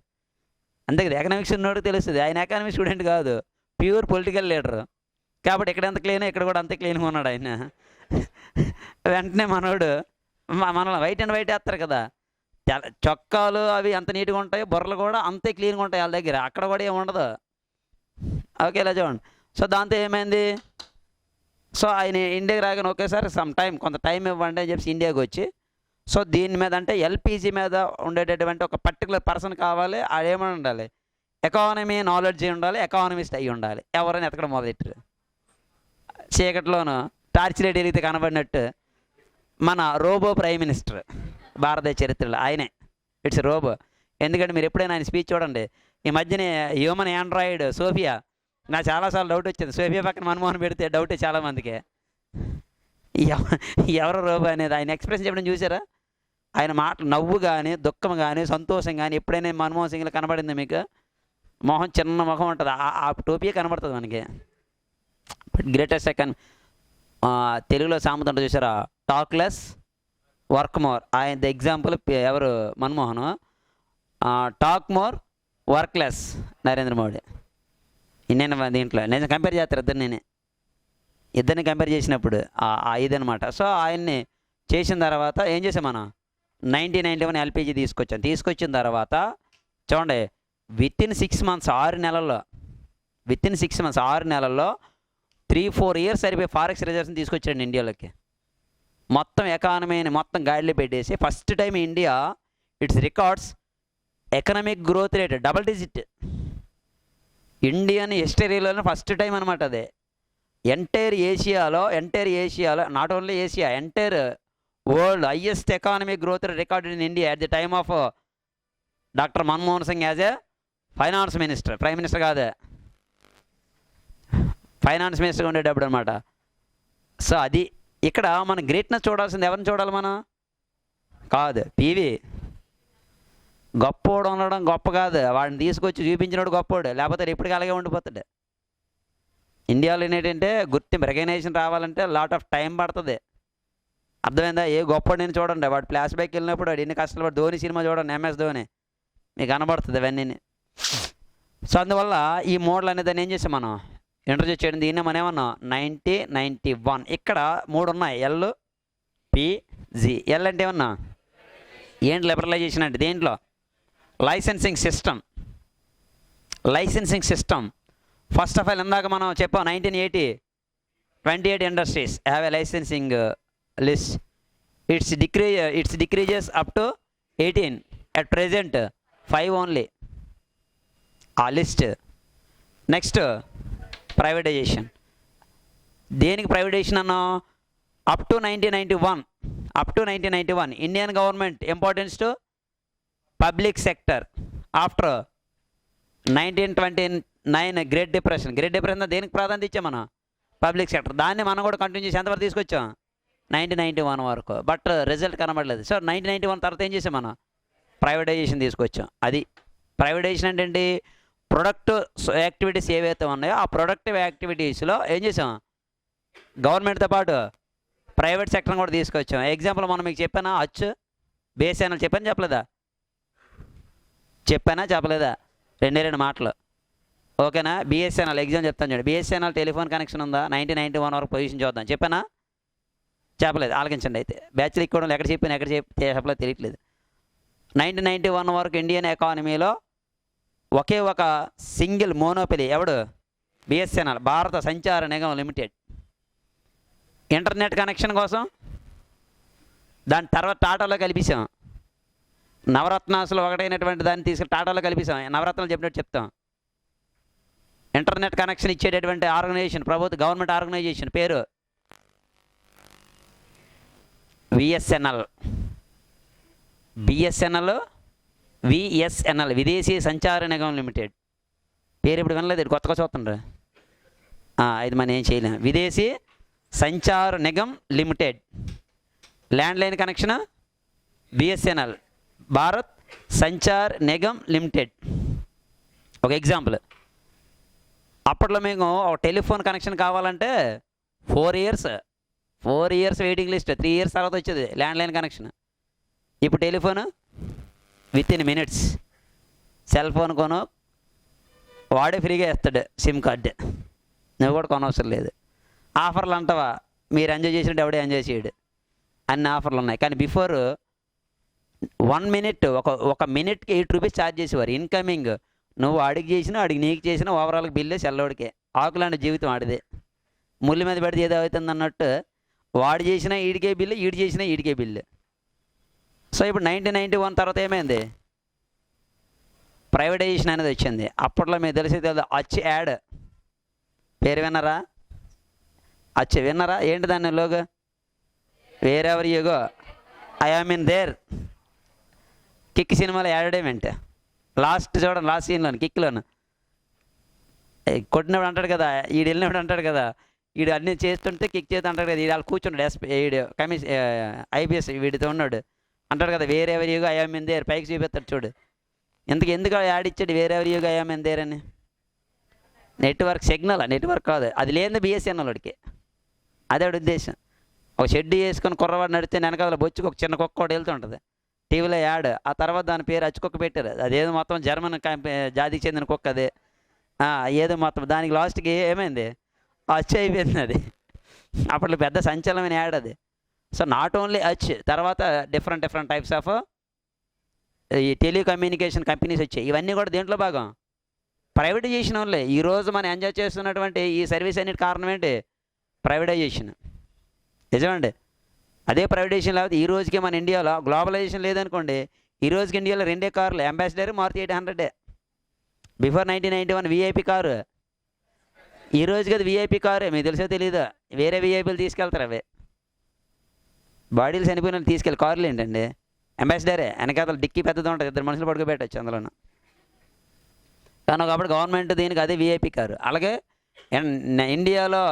అంతే కదా, ఎకనామిక్స్ ఉన్నోడికి తెలుస్తుంది. ఆయన ఎకనామిక్ స్టూడెంట్ కాదు, ప్యూర్ పొలిటికల్ లీడర్. కాబట్టి ఇక్కడ ఎంత క్లీన్, ఇక్కడ కూడా అంతే క్లీన్గా ఉన్నాడు ఆయన. వెంటనే మనోడు మనల్ని వైట్ అండ్ వైట్ వేస్తారు కదా, చొక్కాలు అవి ఎంత నీట్గా ఉంటాయో బుర్రలు కూడా అంతే క్లీన్గా ఉంటాయి వాళ్ళ దగ్గర. అక్కడ కూడా ఏమి ఉండదు. ఓకే, ఇలా చూడండి. సో దాంతో ఏమైంది, సో ఆయన ఇండియాకి రాగానే ఒకేసారి కొంత టైం ఇవ్వండి అని చెప్పి ఇండియాకి వచ్చి, సో దీని మీద అంటే ఎల్పిజి మీద ఉండేటటువంటి ఒక పర్టికులర్ పర్సన్ కావాలి. ఏమని ఉండాలి, ఎకానమీ నాలెడ్జ్ ఉండాలి, ఎకానమిస్ట్ అయ్యి ఉండాలి. ఎవరైనా ఎతకడం మొదలెట్టారు. చీకట్లోనూ టార్చ్ లైట్ ఎలిగితే కనబడినట్టు మన రోబో ప్రైమ్ మినిస్టర్ భారతదేశ చరిత్రలో ఆయనే. It's robot. ఎందుకంటే మీరు ఎప్పుడైనా ఆయన స్పీచ్ చూడండి. ఈ మధ్యనే హ్యూమన్ ఆండ్రాయిడ్ సోఫియా, నాకు చాలాసార్లు డౌట్ వచ్చింది. సోఫియా పక్కన మన్మోహన్ పెడితే డౌటే చాలామందికి, ఎవరు రోబో అనేది. ఆయన ఎక్స్ప్రెషన్ చెప్పడం చూసారా, ఆయన నవ్వు కానీ, దుఃఖం కానీ, సంతోషం కానీ ఎప్పుడైనా మన్మోహన్ సింగ్లో కనబడింది మీకు? మొహం చిన్న మొహం ఉంటుంది, ఆ టోపీ కనబడుతుంది మనకి. గ్రేటెస్ట్ సెకండ్ తెలుగులో సామెత ఉంటుంది చూసారా, టాక్ లెస్ వర్క్ మోర్. ఆయన ఎగ్జాంపుల్ ఎవరు, Manmohan. Talk more work less Narendra Modi. నేను దీంట్లో నేను కంపేర్ చేస్తారు ఇద్దరిని కంపేర్ చేసినప్పుడు ఇదనమాట. సో ఆయన్ని చేసిన తర్వాత ఏం చేసాం మనం, 1991 ఎల్పిజి తీసుకొచ్చిన తర్వాత చూడండి, విత్ ఇన్ 6 మంత్స్ 6 నెలల్లో 3-4 ఇయర్స్ సరిపోయి ఫారెక్స్ రిజర్వ్స్ని తీసుకొచ్చాడు ఇండియాలోకి. మొత్తం ఎకానమీని మొత్తం గాడిలో పెట్టేసి first time India its records economic growth rate double digit. Indian హిస్టరీలోనే ఫస్ట్ టైం అనమాట అదే. ఎంటైర్ ఏషియాలో not only Asia, entire world highest economic growth rate recorded in India at the time of doctor Manmohan Singh as a finance minister. Prime minister కాదే, finance మినిస్టర్గా ఉండేటప్పుడు అనమాట. So అది ఇక్కడ మన గ్రేట్నెస్ చూడాల్సింది ఎవరిని చూడాలి మనం కాదు, పీవీ. గొప్పోడు ఉండడం గొప్ప కాదు, వాడిని తీసుకొచ్చి చూపించినోడు గొప్పోడు, లేకపోతే ఎప్పటికీ అలాగే ఉండిపోతాడు. ఇండియాలో ఏంటంటే గుర్తింపు రికగ్నైజేషన్ రావాలంటే లాట్ ఆఫ్ టైం పడుతుంది. అర్థమైందా? ఏ గొప్పడు నేను చూడండి, వాడు ఫ్లాష్ బ్యాక్ వెళ్ళినప్పుడు వాడు ఎన్ని కష్టపడి, ధోని సినిమా చూడండి, ఎంఎస్ ధోని, మీకు కనబడుతుంది అవన్నీ. సో అందువల్ల ఈ మోడల్ అనేది ఏం చేసాం మనం, ఇంట్రడ్యూస్ చేయడం. దీన్ని మనం ఏమన్నాం 1991. ఇక్కడ 3 ఉన్నాయి, ఎల్ పిజి. ఎల్ అంటే ఏమన్నా ఏంటి లిబరలైజేషన్ అంటే దేంట్లో licensing system. First of all ఇందాక మనం చెప్పాం 1980 28 industries have a licensing list. It's decreases up to 18. At present 5 only ఆ లిస్ట్. Next privatisation. దేనికి ప్రైవేటైజేషన్ అన్నా up to 1991 Indian government importance to public sector. After 1929 great depression దేనికి ప్రాధాన్యత ఇచ్చాం మనం పబ్లిక్ సెక్టర్. దాన్ని మనం కూడా కంటిన్యూ చేసి ఎంతవరకు తీసుకొచ్చాం 1991 వరకు. బట్ రిజల్ట్ కనబడలేదు. సో 1991 తర్వాత ఏం చేసాం మనం ప్రైవేటైజేషన్ తీసుకొచ్చాం. అది ప్రైవేటైజేషన్ అంటే ఏంటి, ప్రొడక్ట్ యాక్టివిటీస్ ఏవైతే ఉన్నాయో ఆ ప్రొడక్టివ్ యాక్టివిటీస్లో ఏం చేసాం గవర్నమెంట్తో పాటు ప్రైవేట్ సెక్టర్ని కూడా తీసుకొచ్చాం. ఎగ్జాంపుల్ మనం మీకు చెప్పానా బిఎస్ఎన్ఎల్ చెప్పలేదా 2 మాటలు ఓకేనా. బిఎస్ఎన్ఎల్ ఎగ్జామ్ చెప్తాను చూడండి. బిఎస్ఎన్ఎల్ టెలిఫోన్ కనెక్షన్ ఉందా 1991 వరకు పొజిషన్ చూద్దాం. చెప్పలేదు. ఆలకించండి. అయితే బ్యాచ్లు ఇక్కడ ఎక్కడ చెప్పలేదు తెలియట్లేదు. 1991 వరకు ఇండియన్ ఎకానమీలో ఒకే ఒక సింగిల్ మోనోపలి ఎవడు బిఎస్ఎన్ఎల్, భారత సంచార నిగమ్ లిమిటెడ్. ఇంటర్నెట్ కనెక్షన్ కోసం దాని తర్వాత టాటాలో కలిపేసాం. నవరత్నాసులు ఒకటైనటువంటి దాన్ని తీసుకుని టాటాలో కలిపేసాం. నవరత్నాలు చెప్పినట్టు చెప్తాం. ఇంటర్నెట్ కనెక్షన్ ఇచ్చేటటువంటి ఆర్గనైజేషన్ గవర్నమెంట్ ఆర్గనైజేషన్ పేరు విఎస్ఎన్ఎల్ విదేశీ సంచార నిగమ్ లిమిటెడ్. పేరు ఇప్పుడు వినలేదు, కొత్తగా చూస్తుండ్రు. ఇది మనం ఏం చేయలేం. విదేశీ Sanchar Nigam limited. Landline connection BSNL, Bharat Sanchar Nigam limited. ఒక ఎగ్జాంపుల్. అప్పట్లో మేము ఒక టెలిఫోన్ కనెక్షన్ కావాలంటే 4 ఇయర్స్ వెయిటింగ్ లిస్ట్. 3 ఇయర్స్ తర్వాత వచ్చేది ల్యాండ్లైన్ కనెక్షన్. ఇప్పుడు telephone with in minutes. Cell phone వాడే ఫ్రీగా వేస్తాడు సిమ్ కార్డు. నువ్వు కూడా కొనవసరం లేదు. ఆఫర్లు అంటావా, మీరు ఎంజాయ్ చేసినట్టు ఎవడే ఎంజాయ్ చేయడు, అన్ని ఆఫర్లు ఉన్నాయి. కానీ బిఫోర్ 1 మినిట్ ఒక మినిట్కి 8 రూపీస్ ఛార్జ్ చేసేవారు. ఇన్కమింగ్ నువ్వు అడిగి చేసినా నీకు చేసినా ఓవరాల్గా బిల్లే సెల్లోడికే. ఆకులాంటి జీవితం ఆడిదే. ముళ్ళు మీద పెడితే ఏదో అవుతుంది అన్నట్టు వాడు చేసినా ఈడికే బిల్లు, ఈడు చేసినా ఈడికే బిల్లు. సో ఇప్పుడు 1991 తర్వాత ఏమైంది, ప్రైవేటైజేషన్ అనేది వచ్చింది. అప్పట్లో మీకు తెలియదు యాడ్ పేరు విన్నారా? విన్నారా? ఏంటి దాని logo? Wherever you go I am in there. Kick సినిమాలో యాడేమెంట్ లాస్ట్ సీన్లోని కిక్లోను కొట్టినప్పుడు అంటాడు కదా, ఈడు వెళ్ళినప్పుడు అంటాడు కదా, ఈడు అన్నీ చేస్తుంటే కిక్ చేస్తూ అంటాడు కదా, ఈడు వాళ్ళు కూర్చున్నాడు ఈడు ఐపీఎస్ వీడితో ఉన్నాడు అంటాడు కదా, wherever you go I am in there పైకి చూపిస్తాడు చూడు. ఎందుకు యాడ్ ఇచ్చాడు wherever you go I am in there అని? నెట్వర్క్ కాదు, అది లేదు బిఎస్ఎన్ఎల్ వాడికి. అదే వాడి ఉద్దేశం. ఒక షెడ్ వేసుకొని కుర్రవాడు నడితే వెనకాల బొచ్చుకు ఒక చిన్న కుక్క కూడా వెళ్తుంటుంది. టీవీలో యాడ్. ఆ తర్వాత దాని పేరు అచ్చుకుక్క పెట్టారు. అదేదో మొత్తం జర్మన్ జాతికి చెందిన కుక్క అదే. ఏదో మొత్తం దానికి లాస్ట్కి ఏమైంది, అచ్చు అయిపోయింది అది. అప్పట్లో పెద్ద సంచలనమైన యాడ్ అది. సో నాట్ ఓన్లీ తర్వాత డిఫరెంట్ టైప్స్ ఆఫ్ ఈ టెలికమ్యూనికేషన్ కంపెనీస్ వచ్చాయి. ఇవన్నీ కూడా దేంట్లో భాగం ప్రైవేటైజేషన్ వల్లే. ఈరోజు మనం ఎంజాయ్ చేస్తున్నటువంటి ఈ సర్వీస్ అన్నిటి కారణం ఏంటి, ప్రైవేటైజేషన్. నిజమండి. అదే ప్రైవేటైజేషన్ లేకపోతే ఈ రోజుకి మన ఇండియాలో గ్లోబలైజేషన్ లేదనుకోండి, ఈ రోజుకి ఇండియాలో 2 కార్లు, Ambassador, Maruti 800. Before 1991 VIP car. ఈ రోజుకి అది వీఐపీ కారే. మీకు తెలిసో తెలీదు, వేరే వీఐపీలు తీసుకెళ్తారు. అవే బాడీలు చనిపోయిన తీసుకెళ్ళి కార్లు ఏంటండి, అంబాసిడరే. వెనకాల డిక్కీ పెద్దది ఉంటుంది, 2 మనుషులు పడుకోబెట్టచ్చు అందులోనూ. కానీ ఒకప్పుడు గవర్నమెంట్ దీనికి అదే వీఐపీ కారు. అలాగే ఇండియాలో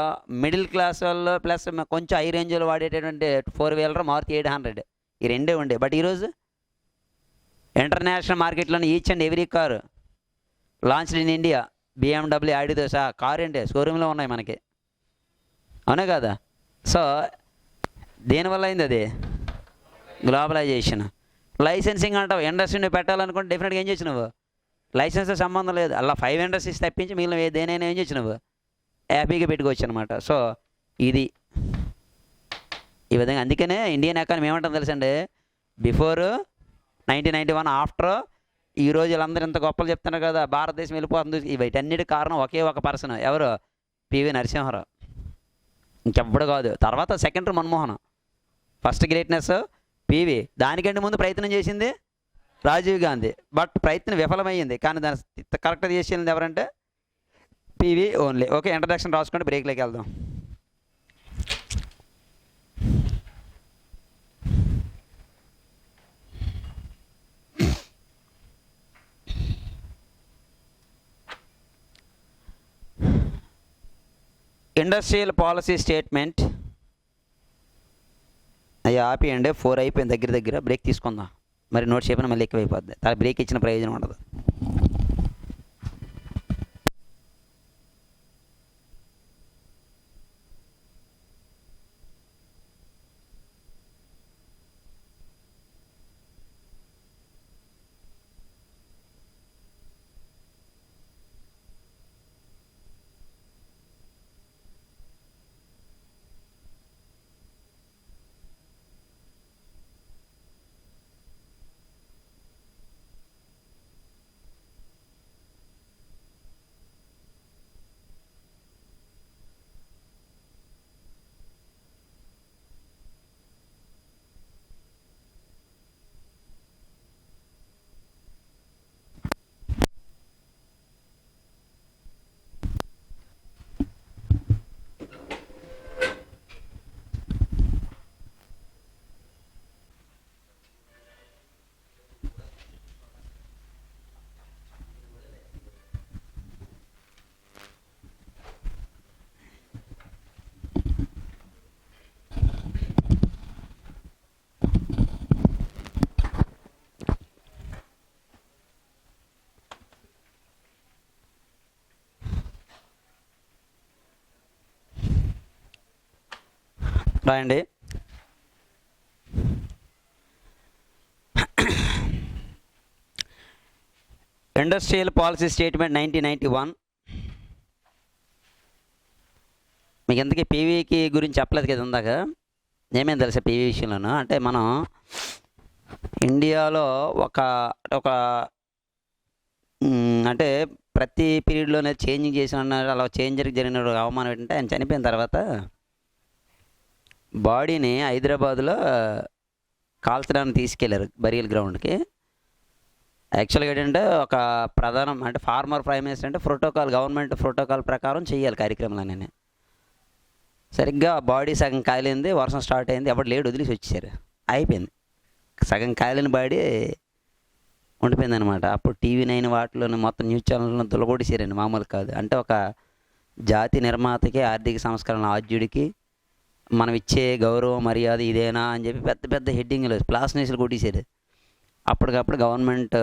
మిడిల్ క్లాస్ వాళ్ళు ప్లస్ కొంచెం హై రేంజ్లో వాడేటటువంటి 4-వీలర్ మారుతి 800, ఈ 2 ఉండే. బట్ ఈరోజు ఇంటర్నేషనల్ మార్కెట్లోని each and every car launched in India. BMW, ఆడితో సహా కారు ఏంటి షోరూంలో ఉన్నాయి మనకి, అవునే కదా? సో దేనివల్ల అయింది అది, గ్లోబలైజేషన్. లైసెన్సింగ్ అంటావు, ఇండస్ట్రీని పెట్టాలనుకుంటే డెఫినెట్గా ఏం చేసినావు, లైసెన్స్తో సంబంధం లేదు. అలా 5 ఇండస్ట్రీస్ తప్పించి మిగిలిన దేనైనా ఏం చేసినావు హ్యాపీగా పెట్టుకోవచ్చు అనమాట. సో ఇది ఈ విధంగా. అందుకనే ఇండియన్ ఎకానమీ ఏమంటాం తెలుసండి, బిఫోర్ 1991, ఆఫ్టర్ ఈరోజు వీళ్ళందరూ ఇంత గొప్పలు చెప్తున్నారు కదా, భారతదేశం వెళ్ళిపోతుంది, వీటన్నిటికి కారణం ఒకే ఒక పర్సన్, ఎవరు? పివి నరసింహారావు, ఇంకెప్పుడు కాదు. తర్వాత secondary Manmohan, first greatness PV. దానికంటే ముందు ప్రయత్నం చేసింది రాజీవ్ గాంధీ, బట్ ప్రయత్నం విఫలమైంది. కానీ దాన్ని కరెక్ట్గా చేసింది ఎవరంటే పివి ఓన్లీ. ఓకే, ఇంట్రడక్షన్ రాసుకోండి, బ్రేక్లోకి వెళ్దాం. Industrial policy statement. అయ్యా ఆపియండి, 4 అయిపోయింది దగ్గర. బ్రేక్ తీసుకుందాం, మరి నోట్స్ చెప్పిన మళ్ళీ ఎక్కువైపోద్ది, అలా బ్రేక్ ఇచ్చిన ప్రయోజనం ఉండదు. రాయండి. Industrial policy statement 1991. మీకు ఎందుకే పీవీకి గురించి చెప్పలేదు కదా ఇందాక. ఏమేమి తెలుసా పీవీ విషయంలోనూ అంటే, మనం ఇండియాలో ఒక అంటే ప్రతి పీరియడ్లోనే చేంజింగ్ చేసిన, అలా జరిగిన అవమానం ఏంటంటే, ఆయన చనిపోయిన తర్వాత బాడీని హైదరాబాద్లో కాల్చడానికి తీసుకెళ్లారు బరియల్ గ్రౌండ్కి. యాక్చువల్గా ఏంటంటే ఒక ప్రధానం అంటే ఫార్మర్ ప్రైమ్ మినిస్టర్ అంటే గవర్నమెంట్ ప్రోటోకాల్ ప్రకారం చేయాలి కార్యక్రమాలన్నీ. సరిగ్గా బాడీ సగం కాలింది, వర్షం స్టార్ట్ అయింది, ఎవరు లేడు, వదిలేసి వచ్చేసారు, అయిపోయింది. సగం కాలిన బాడీ ఉండిపోయింది అనమాట. అప్పుడు TV9 వాటిలోని మొత్తం న్యూస్ ఛానల్లో దులగొడిసారండి, మామూలు కాదు. అంటే ఒక జాతి నిర్మాతకి, ఆర్థిక సంస్కరణ ఆద్యుడికి మనం ఇచ్చే గౌరవం మర్యాద ఇదేనా అని చెప్పి పెద్ద పెద్ద హెడ్డింగ్లు ప్లాస్నేసులు కొట్టేసారు. అప్పటికప్పుడు గవర్నమెంట్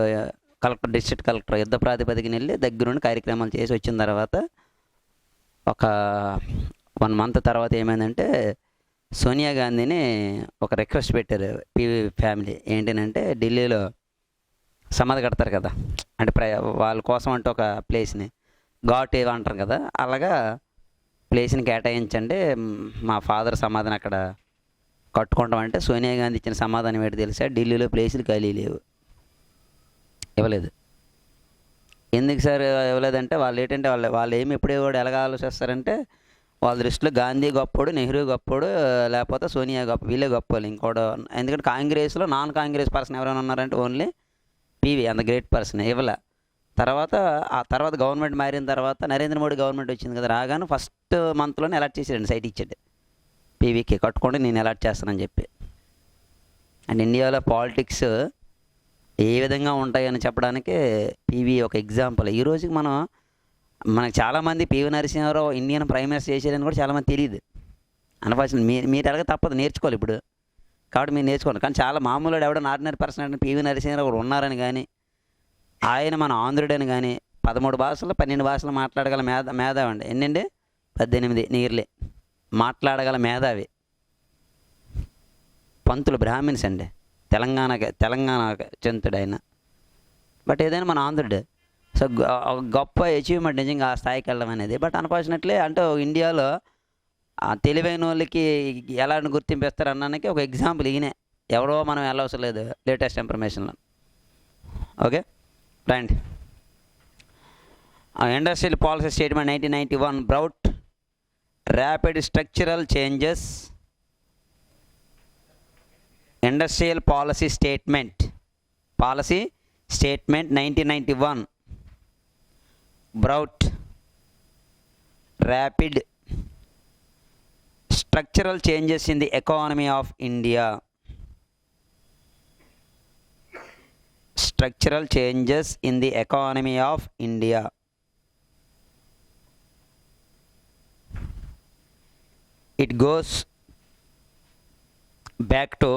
కలెక్టర్, డిస్ట్రిక్ట్ కలెక్టర్ యుద్ధ ప్రాతిపదికన వెళ్ళి దగ్గరుండి కార్యక్రమాలు చేసి వచ్చిన తర్వాత ఒక 1 మంత్ తర్వాత ఏమైందంటే, సోనియా గాంధీని ఒక రిక్వెస్ట్ పెట్టారు పివి ఫ్యామిలీ. ఏంటంటే, ఢిల్లీలో సమాధి కడతారు కదా, అంటే వాళ్ళ కోసం అంటే ఒక ప్లేస్ని ఘాట్ ఏవో అంటారు కదా, అలాగా ప్లేస్ని కేటాయించండి, మా ఫాదర్ సమాధిని అక్కడ కట్టుకుంటాం. అంటే సోనియా గాంధీ ఇచ్చిన సమాధానం ఏంటి తెలుసా? ఢిల్లీలో ప్లేసులు ఖాళీ లేవు, ఇవ్వలేదు. ఎందుకు సార్ ఇవ్వలేదంటే, వాళ్ళు ఏంటంటే వాళ్ళు ఏమి ఎప్పుడే కూడా ఎలాగ ఆలోచిస్తారంటే, వాళ్ళ దృష్టిలో గాంధీ గొప్పోడు, నెహ్రూ గొప్పోడు, లేకపోతే సోనియా గొప్ప, వీళ్ళే గొప్పలు ఇంకోడు. ఎందుకంటే కాంగ్రెస్లో నాన్ కాంగ్రెస్ పర్సన్ ఎవరైనా ఉన్నారంటే ఓన్లీ పీవీ, అంత గ్రేట్ పర్సన్. ఇవ్వలే. ఆ తర్వాత గవర్నమెంట్ మారిన తర్వాత నరేంద్ర మోడీ గవర్నమెంట్ వచ్చింది కదా, రాగానే ఫస్ట్ మంత్లోనే అలాట్ చేసాడండి, సైట్ ఇచ్చాడు పీవీకి, కట్టుకోండి నేను అలాట్ చేస్తానని చెప్పి. అండ్ ఇండియాలో పాలిటిక్స్ ఏ విధంగా ఉంటాయని చెప్పడానికి పీవీ ఒక ఎగ్జాంపుల్. ఈ రోజుకి మనకు చాలామంది P V Narasimha Rao Indian prime minister చేసేదని కూడా చాలామంది తెలియదు. అన్ఫార్చునేట్ మీరు ఎలాగ తప్పదు, నేర్చుకోవాలి ఇప్పుడు. కాబట్టి మీరు నేర్చుకోండి. కానీ చాలా మామూలు ఎవడో ఆర్డినరీ పర్సన్ అంటే పివి నరసింహారావు ఉన్నారని కానీ, ఆయన మన ఆంధ్రుడని కానీ 13 భాషలు 12 భాషలు మాట్లాడగల మేధావి అండి. ఎన్నండి? 18 నీర్లే మాట్లాడగల మేధావి. పంతులు బ్రాహ్మిన్స్ అండి, తెలంగాణ చెందుతాడు ఆయన. బట్ ఏదైనా మన ఆంధ్రుడు. సో గొప్ప అచీవ్మెంట్ నిజంగా ఆ స్థాయికి వెళ్ళడం అనేది. బట్ అన్ఫార్చునేట్లీ అంటే ఇండియాలో తెలివైన వాళ్ళకి ఎలా గుర్తింపు ఇస్తారు అన్నానికి ఒక ఎగ్జాంపుల్ ఈయనే. ఎవరో మనం వెళ్ళవసరం లేదు లేటెస్ట్ ఇన్ఫర్మేషన్లో. Okay right. Industrial policy statement 1991 brought rapid structural changes. Industrial policy statement 1991 brought rapid structural changes in the economy of India. Structural changes in the economy of India. It goes back to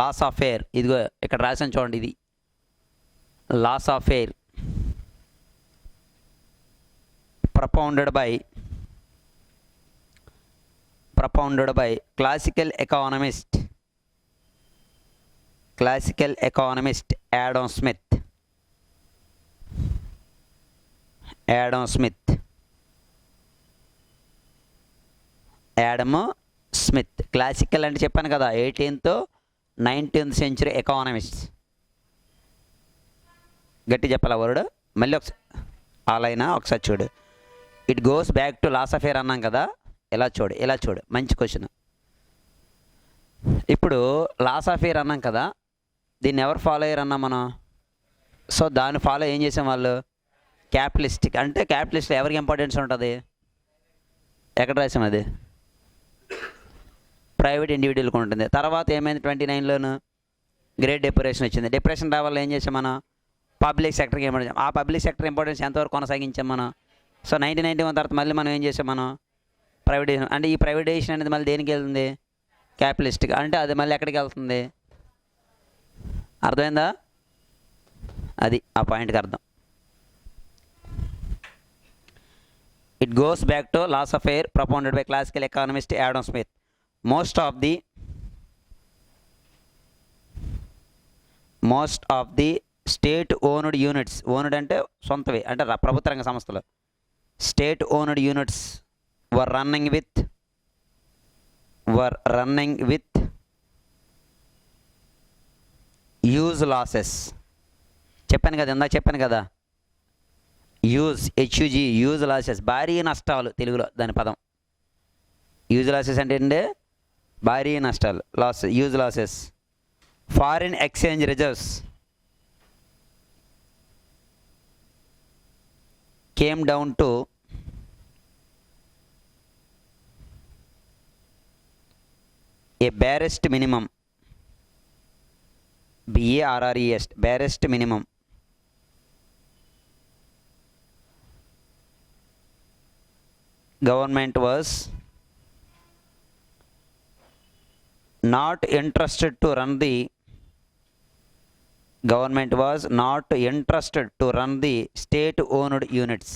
laws of fair. ఇదిగో ఇక్కడ రాసాను చూడండి, ఇది laws of fair propounded by classical economist Adam Smith. క్లాసికల్ అంటే చెప్పాను కదా, 18th 19th century economist. గట్టి చెప్పాలా వర్డ్? మళ్ళీ ఒకసారి అలాయినా ఒకసారి చూడు. It goes back to loss of fair అన్నాం కదా. ఇలా చూడు మంచి క్వశ్చన్. ఇప్పుడు లాస్ ఆఫ్ ఫెయిర్ అన్నాం కదా, దీన్ని ఎవరు ఫాలో అయ్యారు అన్నాం మనం. సో దాన్ని ఫాలో ఏం చేసాం వాళ్ళు? క్యాపిటలిస్టిక్. అంటే క్యాపిటలిస్ట్ ఎవరికి ఇంపార్టెన్స్ ఉంటుంది? ఎక్కడ రాసాం అది? ప్రైవేట్ ఇండివిజువల్కి ఉంటుంది. తర్వాత ఏమైంది? 29లోను గ్రేట్ డిప్రెషన్ వచ్చింది. డిప్రెషన్ రావాల ఏం చేసాం మనం? పబ్లిక్ సెక్టర్కి ఇంపార్టెన్స్. ఆ పబ్లిక్ సెక్టర్ ఇంపార్టెన్స్ ఎంతవరకు కొనసాగించాం మనం? సో 1991 తర్వాత మళ్ళీ మనం ఏం చేసాం మనం? ప్రైవేటైజేషన్. అంటే ఈ ప్రైవేటైజేషన్ అనేది మళ్ళీ దేనికి వెళ్తుంది? క్యాపిటలిస్ట్కి. అంటే అది మళ్ళీ ఎక్కడికి వెళ్తుంది? అర్థమైందా? అది ఆ పాయింట్కి అర్థం. It goes back to loss of fair propounded by classical economist Adam Smith. Most of the state owned units, owned అంటే సొంతవి, అంటే ప్రభుత్వ రంగ సంస్థలు, state owned units were running with huge losses. చెప్పాను కదా, ఇందాక చెప్పాను కదా, యూజ్ లాసెస్, భారీ నష్టాలు తెలుగులో దాని పదం. యూజ్ లాసెస్ అంటే ఏంటంటే భారీ నష్టాలు, use losses. Foreign exchange reserves came down to a barest minimum, barest minimum. Government was not interested to run the state owned units.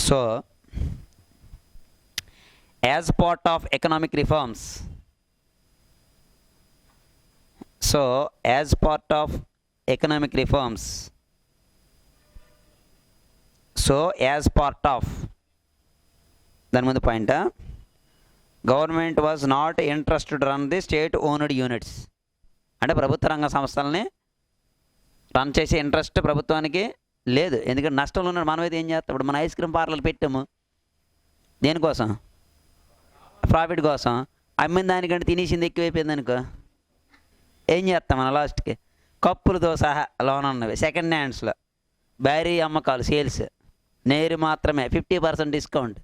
So as part of economic reforms, దాని ముందు point, government was not interested run the state owned units. అంటే ప్రభుత్వ రంగ సంస్థలని run చేసే interest ప్రభుత్వానికి లేదు. ఎందుకంటే నష్టంలో ఉన్నాడు. మనమైతే ఏం చేస్తాం? ఇప్పుడు మన ఐస్ క్రీమ్ పార్లర్లు పెట్టాము దేనికోసం? ప్రాఫిట్ కోసం. అమ్మిన దానికంటే తినేసింది ఎక్కువైపోయింది అనుకో, ఏం చేస్తాం మన లాస్ట్కి? కప్పులతో సహా లోన్ ఉన్నవి సెకండ్ హ్యాండ్స్లో భారీ అమ్మకాలు, సేల్స్ నేరు మాత్రమే 50% డిస్కౌంట్.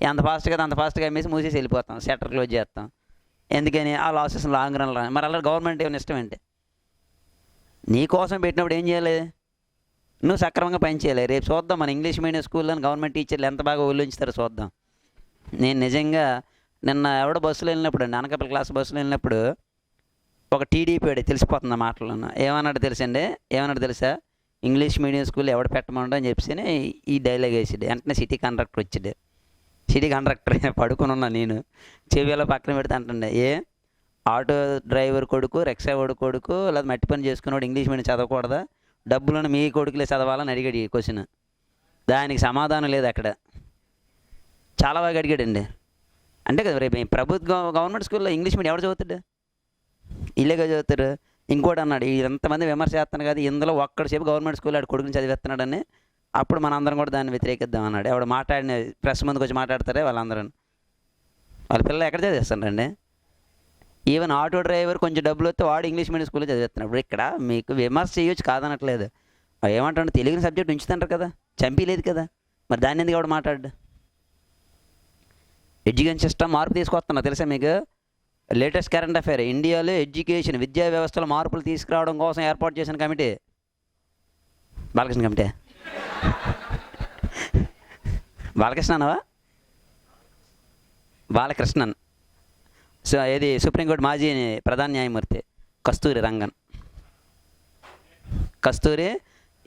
ఎంత ఫాస్ట్గా అంత ఫాస్ట్గా అమ్మేసి మూసేసి వెళ్ళిపోతాం, షట్టర్ క్లోజ్ చేస్తాం. ఎందుకని? ఆ లాసెస్ లాంగ్ రన్. మరి అలా గవర్నమెంట్ ఏమైనా ఇష్టం ఏంటి? నీ కోసం పెట్టినప్పుడు ఏం చేయాలి? నువ్వు సక్రమంగా పని చేయాలి. రేపు చూద్దాం మన ఇంగ్లీష్ మీడియం స్కూల్లో గవర్నమెంట్ టీచర్లు ఎంత బాగా ఒళ్ళుంచుతారో చూద్దాం. నేను నిజంగా నిన్న బస్సులో వెళ్ళినప్పుడు, అనకాపల్లి క్లాస్ బస్సులో వెళ్ళినప్పుడు ఒక టీడీపీ తెలిసిపోతుంది మాటలను. ఏమన్నాడు తెలుసా? ఇంగ్లీష్ మీడియం స్కూల్ ఎవడు పెట్టమండో అని చెప్పి ఈ డైలాగ్ వేసాడు. వెంటనే సిటీ కండక్టర్ వచ్చాడు. సిటీ కండక్టర్ పడుకుని ఉన్నా నేను, చెవిలో పక్కన పెడితే అంటుండే, ఆటో డ్రైవర్ కొడుకు, రిక్షా వాడు కొడుకు, లేదా మట్టి పని చేసుకునేవాడు ఇంగ్లీష్ మీడియం చదవకూడదా, డబ్బులను మీ కొడుకులే చదవాలని అడిగాడు ఈ క్వశ్చన్. దానికి సమాధానం లేదు అక్కడ. చాలా బాగా అడిగాడండి. అంటే కదా రేపు గవర్నమెంట్ స్కూల్లో ఇంగ్లీష్ మీడియం ఎవరు చదువుతాడు? ఇల్లేగా చదువుతారు. ఇంకోటి అన్నాడు, ఎంతమంది విమర్శ చేస్తాను కదా, ఇందులో ఒక్కడిసేపు గవర్నమెంట్ స్కూల్లో ఆడు కొడుకుని చదివేస్తున్నాడని, అప్పుడు మనందరం కూడా దాన్ని వ్యతిరేకిద్దాం అన్నాడు. ఎవడు మాట్లాడిన ప్రెస్ ముందుకు వచ్చి మాట్లాడతారే వాళ్ళందరూ, వాళ్ళ పిల్లలు ఎక్కడ చదివేస్తారండి? ఈవెన్ ఆటో డ్రైవర్ కొంచెం డబ్బులు వస్తే వాడు ఇంగ్లీష్ మీడియం స్కూల్లో చదివేస్తున్నాడు. ఇప్పుడు ఇక్కడ మీకు విమర్శ చేయొచ్చు, కాదనట్లేదు. ఏమంటాడు, తెలుగుని సబ్జెక్ట్ ఉంచుతుంటారు కదా, చంపీలేదు కదా, మరి దాన్ని ఎందుకు ఎవడు మాట్లాడు? ఎడ్యుకేషన్ సిస్టమ్ మార్పు తీసుకొస్తున్నా తెలుసా మీకు? లేటెస్ట్ కరెంట్ అఫైర్, ఇండియాలో ఎడ్యుకేషన్ విద్యా వ్యవస్థలో మార్పులు తీసుకురావడం కోసం ఏర్పాటు చేసిన కమిటీ బాలకృష్ణ కమిటీ. బాలకృష్ణనవా? బాలకృష్ణన్. సో ఏది సుప్రీంకోర్టు మాజీ ప్రధాన న్యాయమూర్తి కస్తూరి రంగన్. కస్తూరి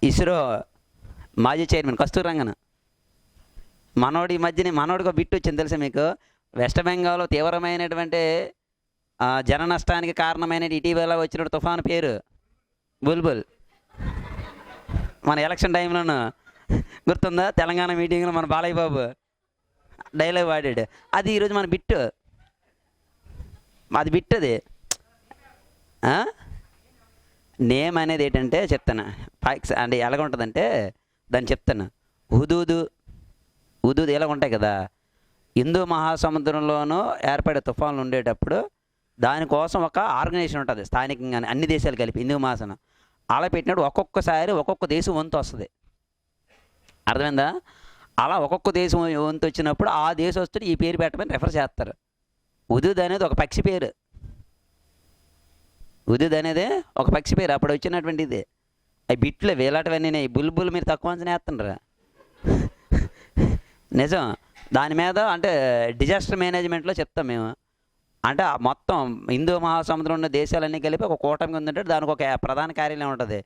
ఇస్రో మాజీ చైర్మన్ కస్తూరి రంగన్. మనోడి మధ్యని మనోడికి బిట్టు వచ్చింది తెలుసా మీకు? వెస్ట్ బెంగాల్లో తీవ్రమైనటువంటి జన నష్టానికి కారణమైన ఇటీవల వచ్చిన తుఫాను పేరు బుల్బుల్. మన ఎలక్షన్ టైంలోనూ గుర్తుందా, తెలంగాణ మీటింగ్లో మన బాలయ్య బాబు డైలాగ్ వాడాడు. అది ఈరోజు మన బిట్టు, అది బిట్. అది నేమ్ అనేది ఏంటంటే చెప్తాను, అంటే ఎలాగ ఉంటుందంటే దాన్ని చెప్తాను. హుదూదు హుదూదు ఎలాగ ఉంటాయి కదా, హిందూ మహాసముద్రంలోనూ ఏర్పడే తుఫాన్లు ఉండేటప్పుడు దానికోసం ఒక ఆర్గనైజేషన్ ఉంటుంది స్థానికంగానే, అన్ని దేశాలు కలిపి హిందూ మహాసన అలా పెట్టినప్పుడు ఒక్కొక్కసారి ఒక్కొక్క దేశం వంతు వస్తుంది. అర్థమైందా? అలా ఒక్కొక్క దేశం వంతు వచ్చినప్పుడు ఆ దేశస్తుడు ఈ పేరు పెట్టమని రెఫర్ చేస్తారు. హుదూద్ అనేది ఒక పక్షి పేరు. హుదూద్ అనేది ఒక పక్షి పేరు అప్పుడు వచ్చినటువంటి ఇది. అవి బిట్లు వేలాటవన్నీ బుల్బుల్ మీరు తక్కువ అంచనా వేస్తుండ్రా. నిజం. దాని మీద అంటే డిజాస్టర్ మేనేజ్మెంట్లో చెప్తాం మేము. అంటే మొత్తం హిందూ మహాసముద్రం ఉన్న దేశాలన్నీ కలిపి ఒక కూటమి ఉందంటే దానికి ఒక ప్రధాన కార్యాలయం ఉంటుంది.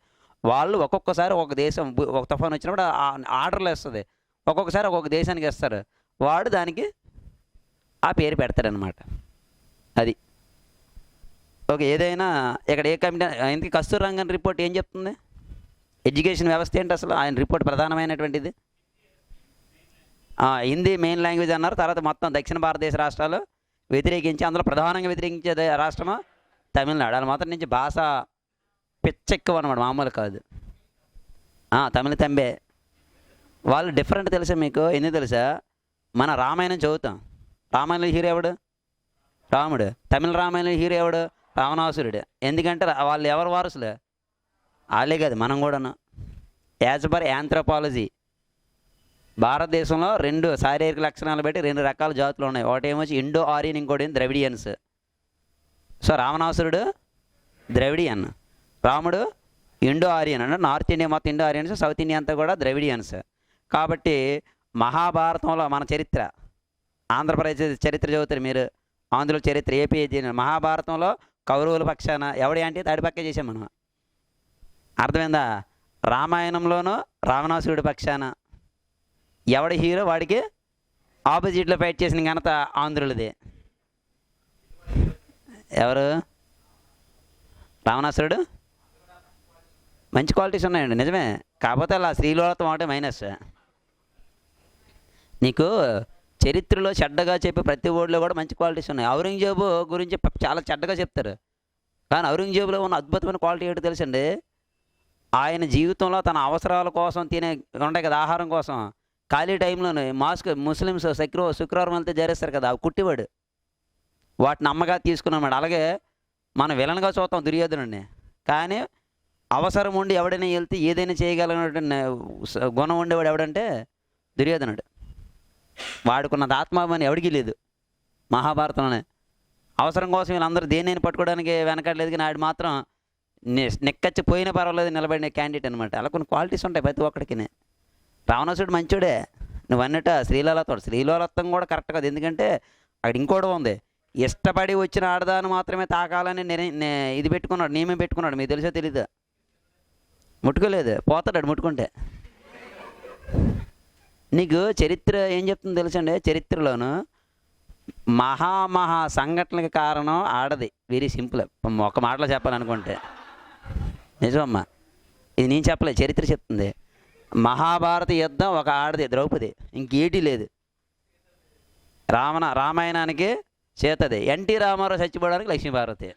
వాళ్ళు ఒక్కొక్కసారి ఒక దేశం ఒక తుఫాను వచ్చినప్పుడు ఆర్డర్లు వేస్తుంది, ఒక్కొక్కసారి ఒక్కొక్క దేశానికి ఇస్తారు, వాడు దానికి ఆ పేరు పెడతారనమాట. అది ఓకే. ఏదైనా ఇక్కడ ఏ కమిటీ ఇంతకీ కస్తూరి రంగన్ రిపోర్ట్ ఏం చెప్తుంది? ఎడ్యుకేషన్ వ్యవస్థ ఏంటి అసలు? ఆయన రిపోర్ట్ ప్రధానమైనటువంటిది హిందీ మెయిన్ లాంగ్వేజ్ అన్నారు. తర్వాత మొత్తం దక్షిణ భారతదేశ రాష్ట్రాలు వ్యతిరేకించి, అందులో ప్రధానంగా వ్యతిరేకించే రాష్ట్రము తమిళనాడు. వాళ్ళ మొదటి నుంచి భాష పిచ్చెక్కువ అనమాట, మామూలు కాదు. తమిళ తంబే. వాళ్ళు డిఫరెంట్ తెలుసా మీకు? ఎందుకు తెలుసా? మన రామాయణం చదువుతాం, రామాయణంలో హీరో ఎవడు? రాముడు. తమిళ రామాయణంలో హీరో ఎవడు? రావణాసురుడు. ఎందుకంటే వాళ్ళు ఎవరు వారసులు? వాళ్ళే కాదు, మనం కూడాను. యాజ్ పర్ యాంథ్రోపాలజీ భారతదేశంలో 2 శారీరక లక్షణాలు బట్టి 2 రకాల జాతులు ఉన్నాయి. ఒకటేమొచ్చి ఇండో ఆరియన్, ఇంకోటి ద్రవిడియన్స్. సో రావణాసురుడు ద్రవిడియన్, రాముడు ఇండో ఆరియన్. అంటే నార్త్ ఇండియా మొత్తం ఇండో ఆరియన్స్, సౌత్ ఇండియా అంతా కూడా ద్రవిడియన్స్. కాబట్టి మహాభారతంలో మన చరిత్ర, ఆంధ్రప్రదేశ్ చరిత్ర చదువుతారు మీరు, ఆంధ్రుల చరిత్ర, ఏపీ మహాభారతంలో కౌరవుల పక్షాన ఎవడి అంటే తాడిపక్కే చేసాం మనం. అర్థమైందా? రామాయణంలోనూ రావణాసురుడి పక్షాన ఎవడి హీరో వాడికి ఆపోజిట్లో ఫైట్ చేసిన ఘనత ఆంధ్రులదే. ఎవరు? రావణాసురుడు. మంచి క్వాలిటీస్ ఉన్నాయండి, నిజమే. కాకపోతే అలా స్త్రీలోత్వం ఒకటే మైనస్. నీకు చరిత్రలో చెడ్డగా చెప్పే ప్రతి ఓడిలో కూడా మంచి క్వాలిటీస్ ఉన్నాయి. ఔరంగజేబు గురించి చాలా చెడ్డగా చెప్తారు, కానీ ఔరంగజేబులో ఉన్న అద్భుతమైన క్వాలిటీ ఏంటో తెలుసండి? ఆయన జీవితంలో తన అవసరాల కోసం తినే ఉంటాయి కదా, ఆహారం కోసం, ఖాళీ టైంలోనే ముస్లిమ్స్ శుక్రవారం వెళ్తే చేరేస్తారు కదా, అవి కుట్టివాడు, వాటిని అమ్మగా తీసుకున్నాడు. అలాగే మనం విలన్గా చూస్తాం దుర్యోధనుడిని, కానీ అవసరం ఉండి ఎవడైనా వెళ్తే ఏదైనా చేయగలిగిన గుణం ఉండేవాడు ఎవడంటే దుర్యోధనుడు. వాడుకున్నది ఆత్మాభిమానం ఎవడికి లేదు మహాభారతంలోనే. అవసరం కోసం వీళ్ళందరూ దేన్నైనా పట్టుకోవడానికి వెనకట్లేదు, కానీ ఆడు మాత్రం నెక్కచ్చి పోయినా పర్వాలేదు నిలబడిన క్యాండిడేట్ అనమాట. అలా కొన్ని క్వాలిటీస్ ఉంటాయి ప్రతి ఒక్కడికి. రావణాసుడు మంచోడే, నువ్వు అన్నట్ట శ్రీలోలత్వం కూడా కరెక్ట్ కాదు. ఎందుకంటే అక్కడ ఇంకోటి ఉంది, ఇష్టపడి వచ్చిన ఆడదాన్ని మాత్రమే తాకాలని ఇది పెట్టుకున్నాడు, నియమం పెట్టుకున్నాడు. మీకు తెలుసో తెలీదు? ముట్టుకోలేదు, పోతాడు ముట్టుకుంటే. నీకు చరిత్ర ఏం చెప్తుందో తెలుసండి, చరిత్రలోను మహా సంఘటనకి కారణం ఆడది. Very simple. ఒక మాటలో చెప్పాలనుకుంటే నిజమమ్మా, ఇది నేను చెప్పలేదు, చరిత్ర చెప్తుంది. మహాభారత యుద్ధం ఒక ఆడది, ద్రౌపది, ఇంకేటీ లేదు. రామాయణానికి సీతది, ఎన్టీ రామారావు చచ్చిపోవడానికి లక్ష్మీపార్వతి.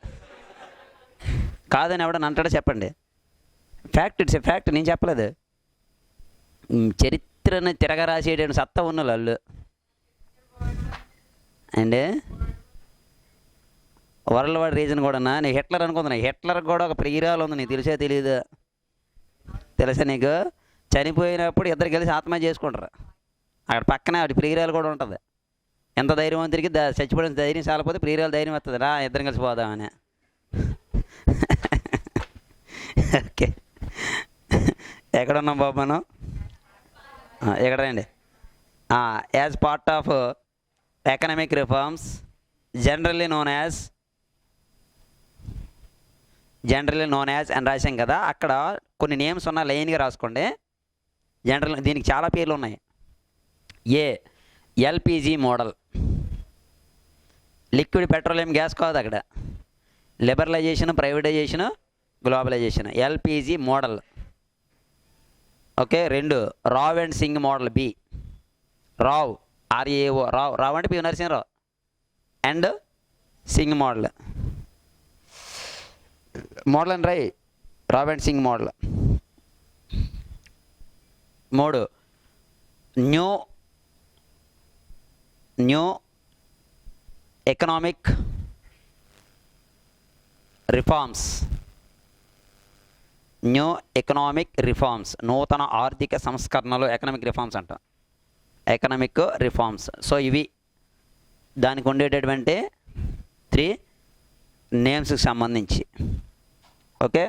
కాదని ఎవడని అంటాడో చెప్పండి. ఫ్యాక్ట్, ఇట్స్ ఎ ఫ్యాక్ట్, నేను చెప్పలేదు. చరిత్రను తిరగరాసేటువంటి సత్తా ఉన్న వాళ్ళు అండి. వరల్డ్ వార్ రీజన్ కూడా నేను హిట్లర్ అనుకుంటున్నా. హిట్లర్ కూడా ఒక ప్రియురాలు ఉంది, నీకు తెలిసే తెలియదు? తెలుసా నీకు? చనిపోయినప్పుడు ఇద్దరు కలిసి ఆత్మహత్య చేసుకుంటారు. అక్కడ పక్కనే వాడి ప్రియురాలు కూడా ఉంటుంది. ఎంత ధైర్యవంతుడికి చచ్చిపోయిన ధైర్యం చాలపోతే ప్రియురాలు ధైర్యం వస్తుంది, రా ఇద్దరం కలిసి పోదామని. ఓకే, ఎక్కడున్నాం బాబు మనం? ఎక్కడ రండి. As part of economic reforms generally known as అని రాశాం కదా, అక్కడ కొన్ని నేమ్స్ ఉన్న లైన్గా రాసుకోండి. జనరల్ దీనికి చాలా పేర్లు ఉన్నాయి. LPG model, liquid petroleum gas కాదు అక్కడ. Liberalisation, privatisation, globalisation, LPG model. Okay. 2 Rao and Singh model, B. Rao, RAO, Rao అంటే P Narasimha Rao, and Singh model and Rao and Singh model. 3 new economic reforms, నూతన ఆర్థిక సంస్కరణలు, ఎకనామిక్ రిఫార్మ్స్ అంట. Economic reforms. సో ఇవి దానికి ఉండేటటువంటి 3 నేమ్స్కి సంబంధించి. ఓకే.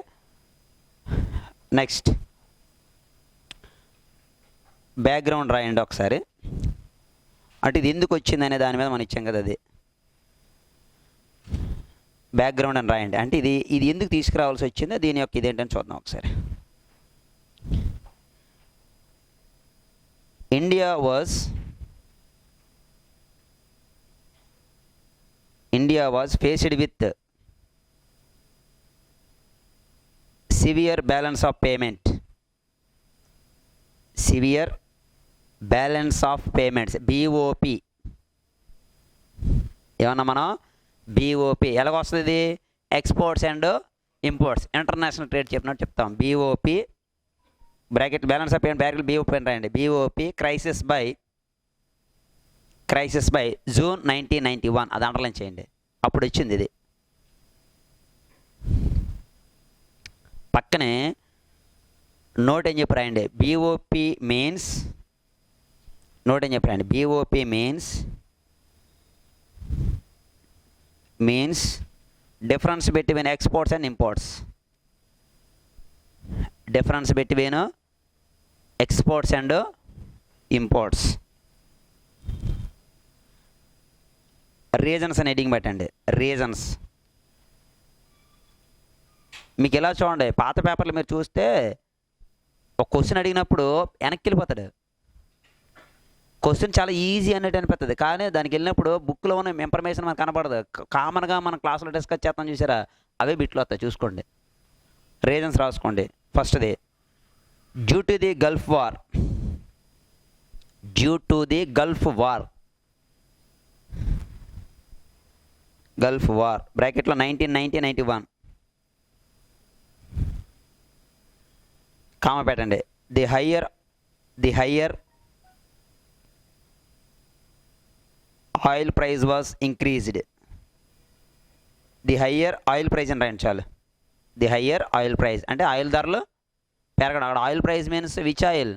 నెక్స్ట్ బ్యాక్గ్రౌండ్ రాయండి ఒకసారి. అంటే ఇది ఎందుకు వచ్చిందనే దాని మీద మనం ఇచ్చాం కదా, అది బ్యాక్గ్రౌండ్ అని రాయండి. అంటే ఇది ఎందుకు తీసుకురావాల్సి వచ్చిందో దీని యొక్క ఇదేంటని చూద్దాం ఒకసారి. India was faced with severe balance of payments, BOP. ఏమన్నా మనం BOP ఎలాగొస్తుంది? Exports and imports, international trade చెప్పినట్టు చెప్తాం. BOP bracket balance of payment bracket BOP అని రాయండి. BOP క్రైసిస్ బై జూన్ 1991, అది అండర్లైన్ చేయండి. అప్పుడు వచ్చింది ఇది. పక్కనే నోట్ అని చెప్పి రాయండి. BOP means difference between exports and imports. Reasons అని హెడ్డింగ్ పెట్టండి. రీజన్స్ మీకు ఎలా చూడండి, పాత పేపర్లు మీరు చూస్తే ఒక క్వశ్చన్ అడిగినప్పుడు వెనక్కి వెళ్ళిపోతాడు. క్వశ్చన్ చాలా ఈజీ అన్నట్టు అనిపిస్తుంది, కానీ దానికి వెళ్ళినప్పుడు బుక్లో ఉన్న ఇన్ఫర్మేషన్ మనకు కనపడదు. కామన్గా మనం క్లాసులో డిస్కస్ చేస్తాం చూసారా, అవే బిట్లు వస్తాయి, చూసుకోండి. రీజన్స్ రాసుకోండి. ఫస్ట్ది due to the Gulf war బ్రాకెట్లో 1990-91 కామ పెట్టండి. The higher oil price was increased. The higher oil price అని రాయండి చాలు. ది హయ్యర్ ఆయిల్ ప్రైజ్ అంటే ఆయిల్ ధరలు పెరగడం. అక్కడ oil price means which oil?